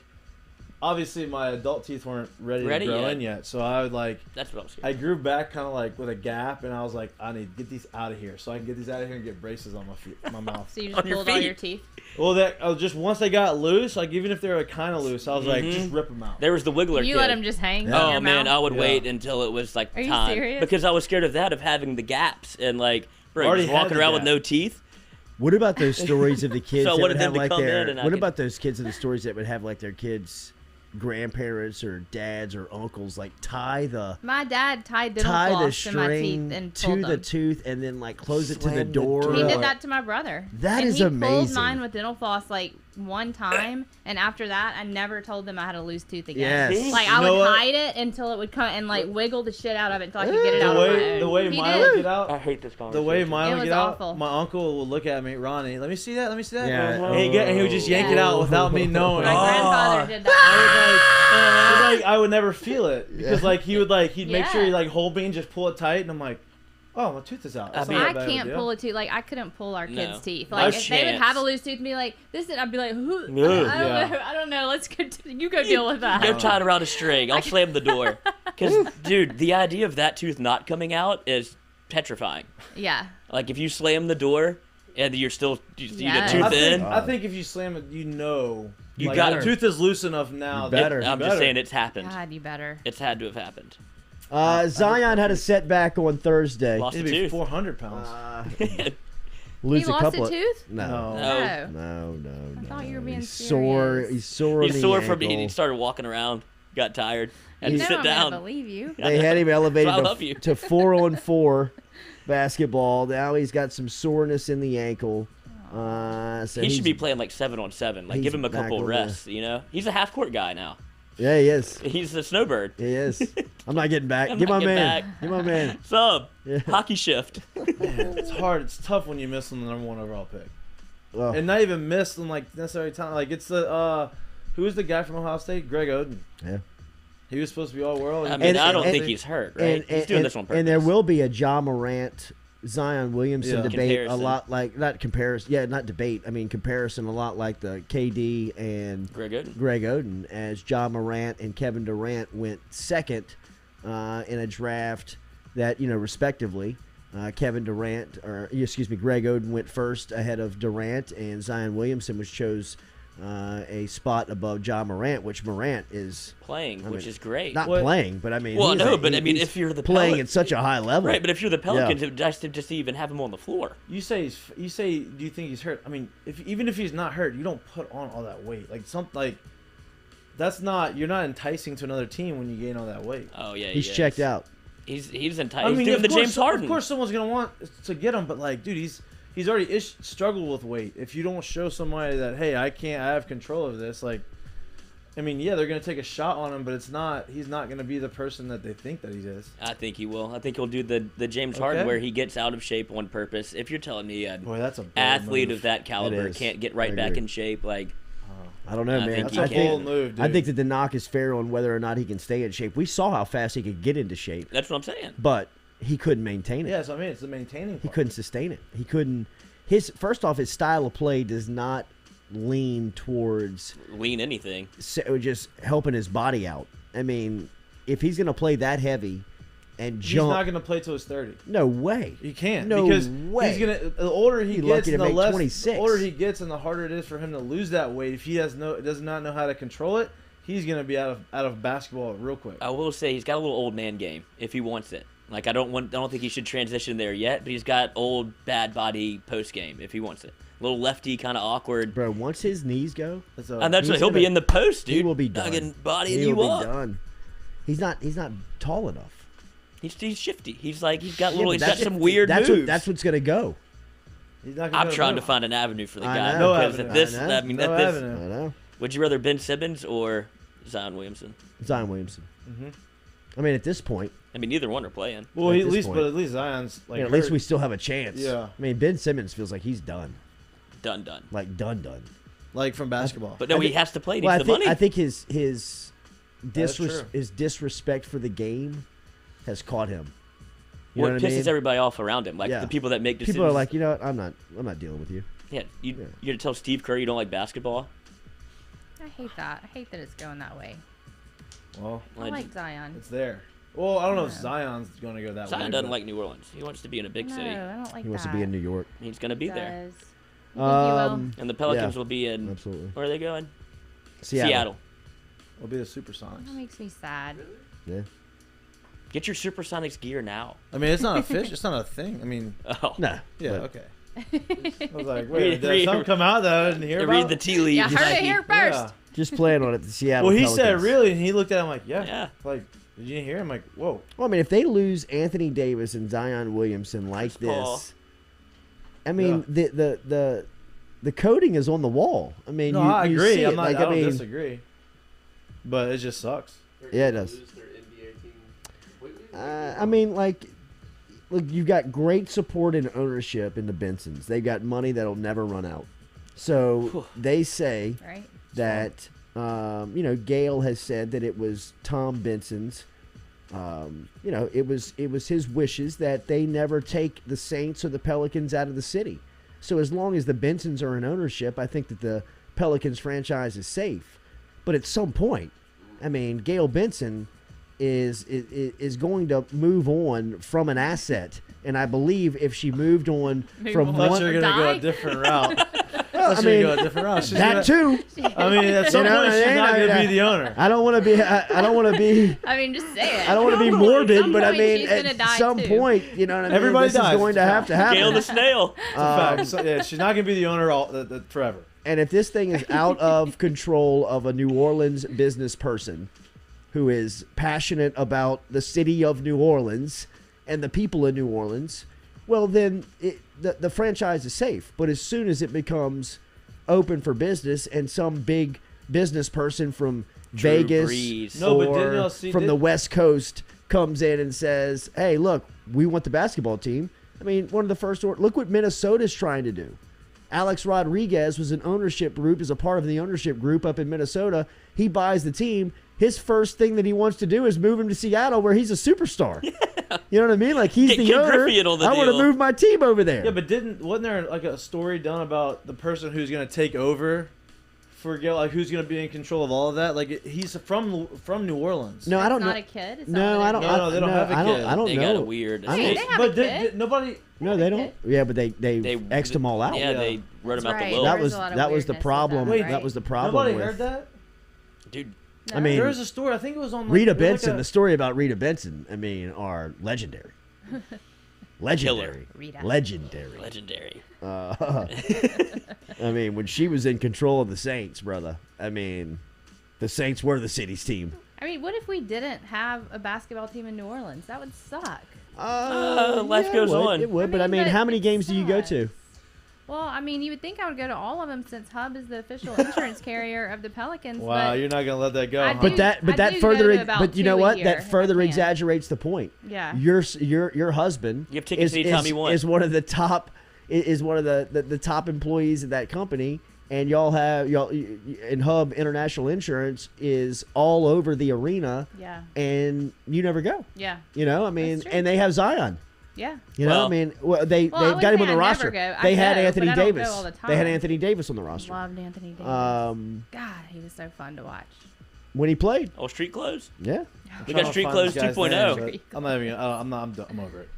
obviously my adult teeth weren't ready to grow yet. in yet. So I would like, That's what I was scared. I grew back kind of like with a gap, and I was like, I need to get these out of here so I can get these out of here and get braces on my feet, my mouth. So you just On your pulled all feet. your teeth. Well, just once they got loose, like even if they were kind of loose, I was like, just rip them out. There was the Wiggler You kid. let them just hang. in Oh your man, mouth? I would Yeah. wait until it was like Are you time serious? because I was scared of that, of having the gaps and like, bro, Already just had walking the around with gap. no teeth. What about those stories of the kids So I that wanted would them have to like come in their? and I What could- about those kids in the stories that would have like their kids' grandparents or dads or uncles like tie the My dad tied dental floss to my string teeth and to pulled the them. tooth and then like close it to the Slam the door? door. He Yeah. did that to my brother. That and is he amazing. pulled mine with dental floss like one time, and after that, I never told them I had a loose tooth again. Yes. Like You I know would what? hide it until it would come and like wiggle the shit out of it until I could get it The out on my way own. the way He mine did. would get out. I hate this The conversation. way mine It would was get awful. out, my uncle would look at me, Ronnie, let me see that, let me see that. Yeah. And he would just yank it out without me knowing. My grandfather did that. I would I would never feel it because like he'd make sure Yeah. he like hold me and just pull it tight, and I'm like, oh, my tooth is out. That's mean, not I that bad of a can't deal. pull a tooth. Like I couldn't pull our kids' No. teeth. No Like if they would chance. have a loose tooth and be like, "This," I'd be like, "Who? I don't Yeah. know. I don't know. Let's continue. You go deal with that." Go tie it around a string. I'll slam the door. Because, dude, the idea of that tooth not coming out is petrifying. Yeah. Like, if you slam the door and you're still you need Yeah. a tooth in, I think if you slam it, you know. You like, gotta- the tooth is loose enough now. You that- better. I'm just saying it's happened. God, you better. It's had to have happened. Zion had a setback on Thursday. Lost It'd a be tooth. 400 pounds. Lose He a lost couple. a tooth? No. No. Oh. No. I thought you were being He's sore. serious. He's sore. on He's the sore from ankle. he started walking around, got tired, had to No, sit I'm down. gonna believe you. They had him elevated I love you. to 4-on-4 basketball. Now he's got some soreness in the ankle. So He he's- should be playing like 7-on-7. Like, he's give him a back couple on rests, you know? He's a half-court guy now. Yeah, he is. He's the snowbird. He is. I'm not getting back. I'm Give not my getting man. back. Give my man. Sub. Yeah. Hockey shift. Man, it's hard. It's tough when you miss on the number 1 overall pick. Oh. And not even miss on like necessary time. Like it's the who was the guy from Ohio State? Greg Oden. Yeah. He was supposed to be all world. I mean, I don't think he's hurt, right? He's doing this on purpose. And there will be a Ja Morant, Zion Williamson Yeah. debate Comparison. a lot like not comparison. Yeah, not debate. I mean comparison a lot like the KD and Greg Oden. Greg Oden, as Ja Morant and Kevin Durant went second in a draft that, respectively, Greg Oden went first ahead of Durant, and Zion Williamson was chose a spot above Ja Morant, which Morant is Playing, I which mean, is great. not What- playing, but I mean, Well, he's no, a- but I mean, he's if you're the playing Pel- at such a high level, Right, but if you're the Pelicans, Yeah. it would just to even have him on the floor. You say do you think he's hurt? I mean, even if he's not hurt, you don't put on all that weight. That's not, you're not enticing to another team when you gain all that weight. Oh yeah, he's he is. checked out. He's enticed. He's doing the James Harden. Of course, someone's gonna want to get him, but like, dude, he's already struggled with weight. If you don't show somebody that, hey, I have control of this, like, I mean, yeah, they're gonna take a shot on him, but he's not gonna be the person that they think that he is. I think he will. I think he'll do the James Harden Okay. where he gets out of shape on purpose. If you're telling me an Boy, that's a bold athlete move. of that caliber is. can't get I right back agree. in shape, like I don't know, I man. think That's he a can. bold move, dude. I think that the knock is fair on whether or not he can stay in shape. We saw how fast he could get into shape, that's what I'm saying. but he couldn't maintain it. Yeah, so I mean, it's the maintaining. He part. couldn't sustain it. He couldn't. First off, his style of play does not lean towards anything. Just helping his body out. I mean, if he's going to play that heavy and jump, he's not going to play till he's 30. No way. He can't. No because way. He's gonna. The older he gets, the older he gets, and the harder it is for him to lose that weight. If he does not know how to control it, he's going to be out of basketball real quick. I will say he's got a little old man game if he wants it. Like I don't think he should transition there yet, but he's got old bad body post game if he wants it. A little lefty, kind of awkward. Bro, once his knees go, and that's what he'll be in the post, dude. He will be done. Bodying you up. Done. He's not tall enough. He's shifty. He's got some weird moves. That's what's gonna go. I'm trying to find an avenue for the guy. No because avenue. I know. Would you rather Ben Simmons or Zion Williamson? Zion Williamson. Mm-hmm. I mean, at this point. I mean, neither one are playing. Well, at least Zion's like. At least we still have a chance. Yeah. I mean, Ben Simmons feels like he's done. Done. Like done. Like from basketball. But no, he has to play. He needs the money. I think his disrespect for the game has caught him. You know it what pisses I mean? everybody off around him. Like the people that make decisions. People are like, you know what? I'm not dealing with you. Yeah, you're gonna tell Steve Kerr you don't like basketball? I hate that. I hate that it's going that way. Well, I like Zion. It's there. Well, I don't know if Zion's going to go that way. Zion doesn't like New Orleans. He wants to be in a big city. No, I don't like that. He wants to be in New York. He's going to be there. And the Pelicans will be in. Absolutely. Where are they going? Seattle. It'll be the Supersonics. That makes me sad. Yeah. Get your Supersonics gear now. I mean, it's not a fish. It's not a thing. I mean, no. Yeah. Okay. I was like, wait, did something come out that I didn't hear about? Read the tea leaves. Yeah, heard it here first. Yeah. Just playing on it. The Seattle. Well, he Pelicans. said really, and he looked at him like, yeah. Like, did you hear him? Like, whoa. Well, I mean, if they lose Anthony Davis and Zion Williamson like this, I mean, the coding is on the wall. I mean, I agree. See it. I don't disagree. But it just sucks. Yeah, it does. I mean, like, look, you've got great support and ownership in the Bensons. They've got money that'll never run out. So they say that, Gail has said that it was Tom Benson's. It was his wishes that they never take the Saints or the Pelicans out of the city. So as long as the Bensons are in ownership, I think that the Pelicans franchise is safe. But at some point, I mean, Gail Benson is going to move on from an asset, and I believe if she moved on from one, you're gonna go a different route. I mean, go a different route. That too. I mean, at some point, she's not gonna be the owner. I don't want to be. I don't want to be. I mean, just say it. I don't want to be morbid, but I mean, at some point, you know what I mean. Everybody this dies. is going to have to happen. Gail the snail. It's a fact. So, yeah, she's not gonna be the owner forever. And if this thing is out of control of a New Orleans business person who is passionate about the city of New Orleans and the people in New Orleans, well, then the franchise is safe. But as soon as it becomes open for business and some big business person from Vegas or from the West Coast comes in and says, hey, look, we want the basketball team. I mean, one of the first look what Minnesota's trying to do. Alex Rodriguez was an ownership group, is a part of the ownership group up in Minnesota. He buys the team. His first thing that he wants to do is move him to Seattle, where he's a superstar. Yeah. You know what I mean? Like, he's the owner. I want to move my team over there. Yeah, but wasn't there like a story done about the person who's going to take over for Gail? Like, who's going to be in control of all of that? Like, he's from New Orleans. No, I don't know. Not a kid. It's no, I don't. No, they don't have a kid. I don't they know. got a weird. Hey, they have a kid. Nobody. No, they don't. Yeah, but they X'd them all out. Yeah, they wrote them out the right. will. That was the problem. Wait, that was the problem. Nobody with, heard that? Dude. I mean, there was a story. I think it was on Rita Benson. The story about Rita Benson, I mean, are legendary. Legendary. Rita. Legendary. I mean, when she was in control of the Saints, brother. I mean, the Saints were the city's team. I mean, what if we didn't have a basketball team in New Orleans? That would suck. Life goes on. It would, but I mean, how many games do you go to? Well, I mean, you would think I would go to all of them since Hub is the official insurance carrier of the Pelicans. Wow, but you're not gonna let that go. Huh? That further exaggerates the point. Yeah. Your husband you have tickets anytime you want. Is one of the top the top employees of that company, and y'all and Hub International Insurance is all over the arena. Yeah. And you never go. Yeah. You know, I mean, and they have Zion. Yeah. You know, Well- I mean, they've Well, I got him wouldn't on the say I roster. never go. I They had go, Anthony but I don't Davis. go all the They had time. Anthony Davis on the roster. Loved Anthony Davis. Um, God, he was so fun to watch. when he played, Oh, street clothes. yeah. We got Street Clothes 2.0. I'm not even. I'm over it.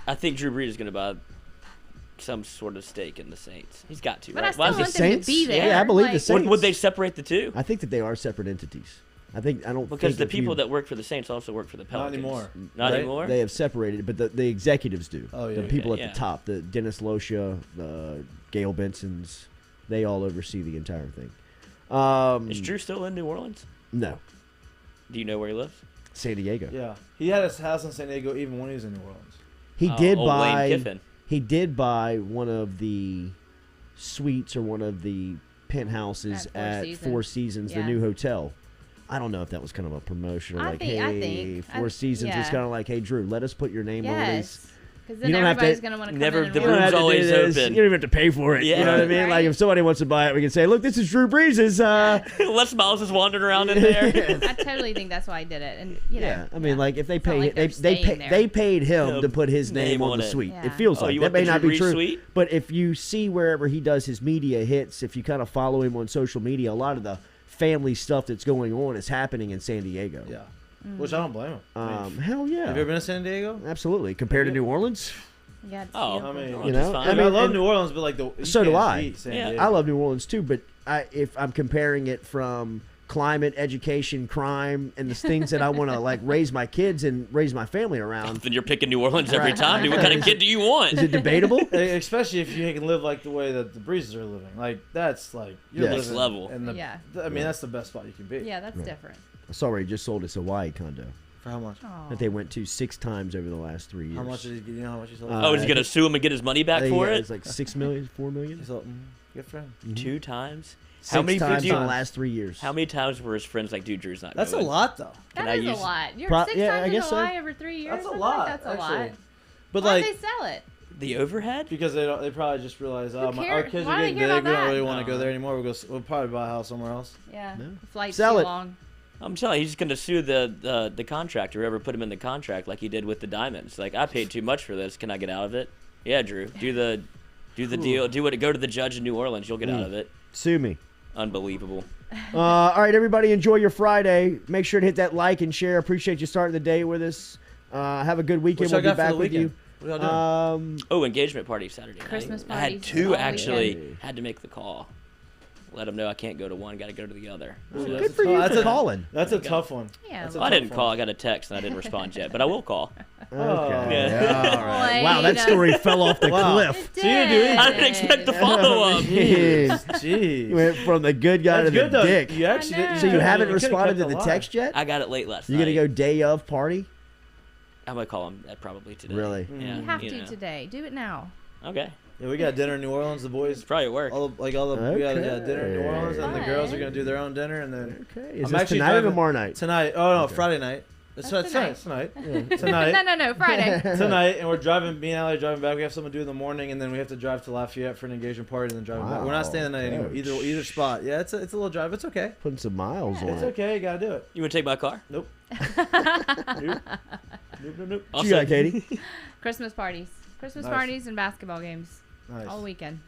I think Drew Brees is going to buy some sort of stake in the Saints. He's got to, But I right? still Why want is them he- Saints? to be there. Yeah, I believe the Like, Saints. would they separate the two? I think that they are separate entities. I don't Because think the if people you- that work for the Saints also work for the Not Pelicans. anymore. Not Right? anymore? they have separated, but the executives do. Oh, yeah, the yeah, people at yeah. the top, the Dennis Losha, the Gail Bensons, they all oversee the entire thing. Is Drew still in New Orleans? No, Do you know where he lives? San Diego. Yeah, he had his house in San Diego even when he was in New Orleans. He Oh, did old Lane buy. Kiffin. He did buy one of the suites or one of the penthouses At at Four Seasons, the Yeah. new hotel. I don't know if that was kind of a promotion or I like, think- hey, Four Seasons was yeah. kind of like, hey, Drew, let us put your name on these. Yes. Because then You don't have to- everybody's going to want to come Never in and the watch. room's have to do always this. open. You don't even have to pay for it. Yeah. You know what I mean? Right. Like if somebody wants to buy it, we can say, look, this is Drew Brees'. Les Miles is wandering around in there. I totally think that's why I did it. And, you know, Yeah, I mean, like if they It's not pay, like they're staying there. they paid him Yeah, to put his name on the it. suite. Yeah. It feels Oh, like you that want may the not Drew be Brees true, suite? but if you see wherever he does his media hits, if you kind of follow him on social media, a lot of the family stuff that's going on is happening in San Diego. Yeah, which I don't blame him. Hell yeah, Have you ever been to San Diego? Absolutely. Compared to New Orleans, yeah, it's Oh, beautiful. I mean, You know, I, I mean, I love and- New Orleans, but like you So do can't I. beat San Yeah. Diego. I love New Orleans too, but if I'm comparing it from climate, education, crime, and the things that I want to like raise my kids and raise my family around, Then you're picking New Orleans every Right. time. Dude, what kind of kid do you want? is it debatable? Especially if you can live like the way that the Breezes are living. Like that's like you're Yeah. living Next level. And Yeah. I mean, that's the best spot you can be. Yeah, that's different. I saw where he just sold his Hawaii condo For how much? Aw. that they went to 6 times over the last 3 years. How much did he? You know how much he sold? Oh, is he going to sue him and get his money back for Yeah, it? It's like 6 million, 4 million. He sold. Good for him. 2 times? 6 times do you- in the last 3 years. How many times were his friends like, dude, Drew's not That's a going? lot though. Can That I is use- a lot. You're Pro- 6 yeah, I times in guess so. Hawaii over 3 years. That's a I feel lot. like that's a actually. lot. But Why'd like they sell it? The overhead? because they probably just realized Who our cares? kids Why are do they getting care big. about We don't that? really want to No. go there anymore. We'll probably buy a house somewhere else. Yeah. No. The flight's Sell too it. long. I'm telling you, he's going to sue the contractor, whoever put him in the contract, like he did with the diamonds. Like, I paid too much for this. Can I get out of it? Yeah, Drew. Do the deal. Go to the judge in New Orleans. You'll get out of it. Sue me. Unbelievable. All right, everybody, enjoy your Friday. Make sure to hit that like and share. Appreciate you starting the day with us. Have a good weekend. What y'all We'll got be for back the with you. weekend? What y'all doing? Oh, engagement party Saturday night. Christmas I had parties 2 all actually. weekend. Had to make the call. Let them know I can't go to one. Got to go to the other. Ooh, So- Good for you That's for a- calling. That's a tough one. Yeah. That's a Well, I tough didn't one. call. I got a text and I didn't respond yet, but I will call. Okay. Yeah. All right. Wow, that Wait, story fell off the Wow. cliff. It So you do- did. I didn't expect the follow up. Jeez. Jeez. You went from the good guy That's to the good though. dick. You actually I know. didn't. So you haven't could've responded to kept the it text yet? I got it late last You night. gonna go day of party? I'm gonna call him probably today. Really? Yeah. You have you to know. today. Do it now. Okay. Yeah, we got dinner in New Orleans. The boys, It's probably at work. we got dinner in New Orleans, and the Fun. girls are gonna do their own dinner, and then Okay. Is I'm this actually tonight or driving- tomorrow night? tonight. Oh no, Okay. Friday night. It's That's tonight. Tonight. No, Friday. Tonight, and we're driving. Me and Allie are driving back. We have something to do in the morning, and then we have to drive to Lafayette for an engagement party, and then drive back. We're not staying the night anymore. Ouch. Either spot. Yeah, it's a little drive. It's okay. Putting some miles on It's it. okay. You gotta do it. You want to take my car? Nope. Nope. What you got, Katie? Christmas parties. Christmas Nice. parties and basketball games Nice. all weekend.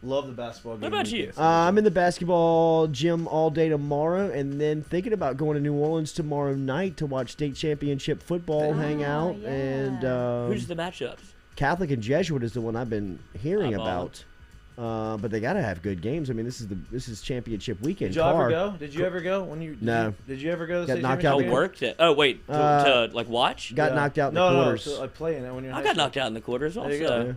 Love the basketball game. What about you? I'm in the basketball gym all day tomorrow, and then thinking about going to New Orleans tomorrow night to watch state championship football, hang out, yeah. and Who's the matchups? Catholic and Jesuit is the one I've been hearing I'm on. about. But they gotta have good games. I mean, this is championship weekend. Did you ever Carr- go? Did you ever go when you? No. Did you ever go to Got the knocked state out I the championship worked it. Oh wait, to like watch? Got Yeah. knocked out in the No, quarters. no, like playing it when you're. In I high got school. knocked out in the quarters also. There you go.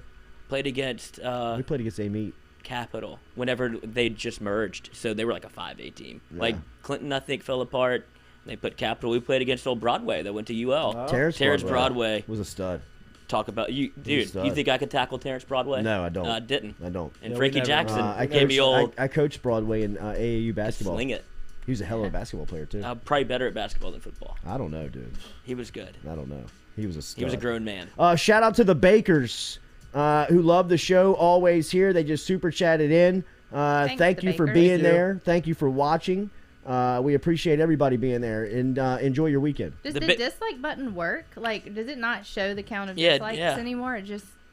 Played against We played against Amy. Capital whenever they just merged, so they were like a 5A team. Yeah. Like Clinton, I think fell apart. They put Capital. We played against old Broadway that went to UL. Wow. Terrence Broadway. was a stud. Talk about you, He's a dude. stud. You think I could tackle Terrence Broadway? No, I don't. I didn't. I don't. And Yeah, we Frankie never- Jackson I gave me old. I coached Broadway in AAU basketball. Sling it. He was a hell of a basketball player too. I'm probably better at basketball than football. I don't know, dude. He was good. I don't know. He was a stud. He was a grown man. Shout out to the Bakers who love the show, always here. They just super chatted in. Thanks, Thank the you for Bakers. being Thank you. there. Thank you for watching. We appreciate everybody being there, and enjoy your weekend. Does the dislike button work? Like, does it not show the count of dislikes anymore?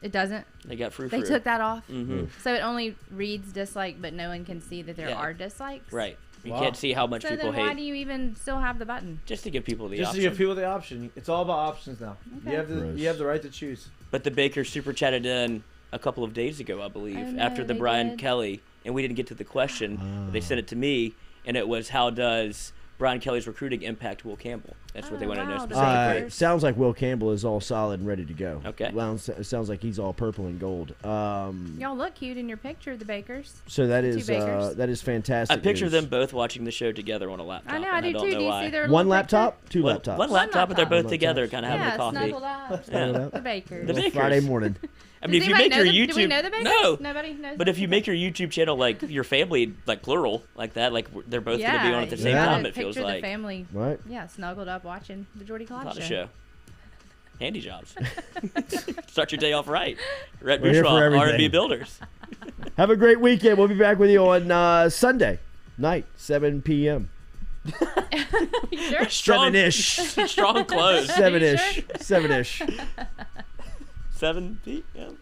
It doesn't. They got free. They took that off, so it only reads dislike, but no one can see that there are dislikes. Right. You can't see how much people hate. Why do you even still have the button? Just to give people the option. Just to give people the option. It's all about options now. Okay. You have the right to choose. But the Bakers super chatted in a couple of days ago, I believe, after the Brian Kelly, and we didn't get to the question. They sent it to me, and it was, how does Brian Kelly's recruiting impact Will Campbell? That's what they want to know specifically. Sounds like Will Campbell is all solid and ready to go. Okay. Well, it sounds like he's all purple and gold. Y'all look cute in your picture, the Bakers. So that is fantastic. I picture them both watching the show together on a laptop. I know, I do too. Do you see their one laptop? Two laptops? One laptop, but they're both together, kind of having a coffee. Snuggled up. The Bakers. The Bakers. Friday morning. I mean, if you make your YouTube, do we know the Bakers? No, nobody knows. But if you make your YouTube channel like your family, like plural, like that, like they're both going to be on at the same time. It feels like the family, right? Yeah, snuggled up watching the Jordy Culotta show. Handy jobs. Start your day off right. Rhett We're here for Bushra, everything. R&B Builders. Have a great weekend. We'll be back with you on Sunday night, 7 p.m. Sure? 7-ish. Strong close. 7-ish. 7-ish. 7 p.m.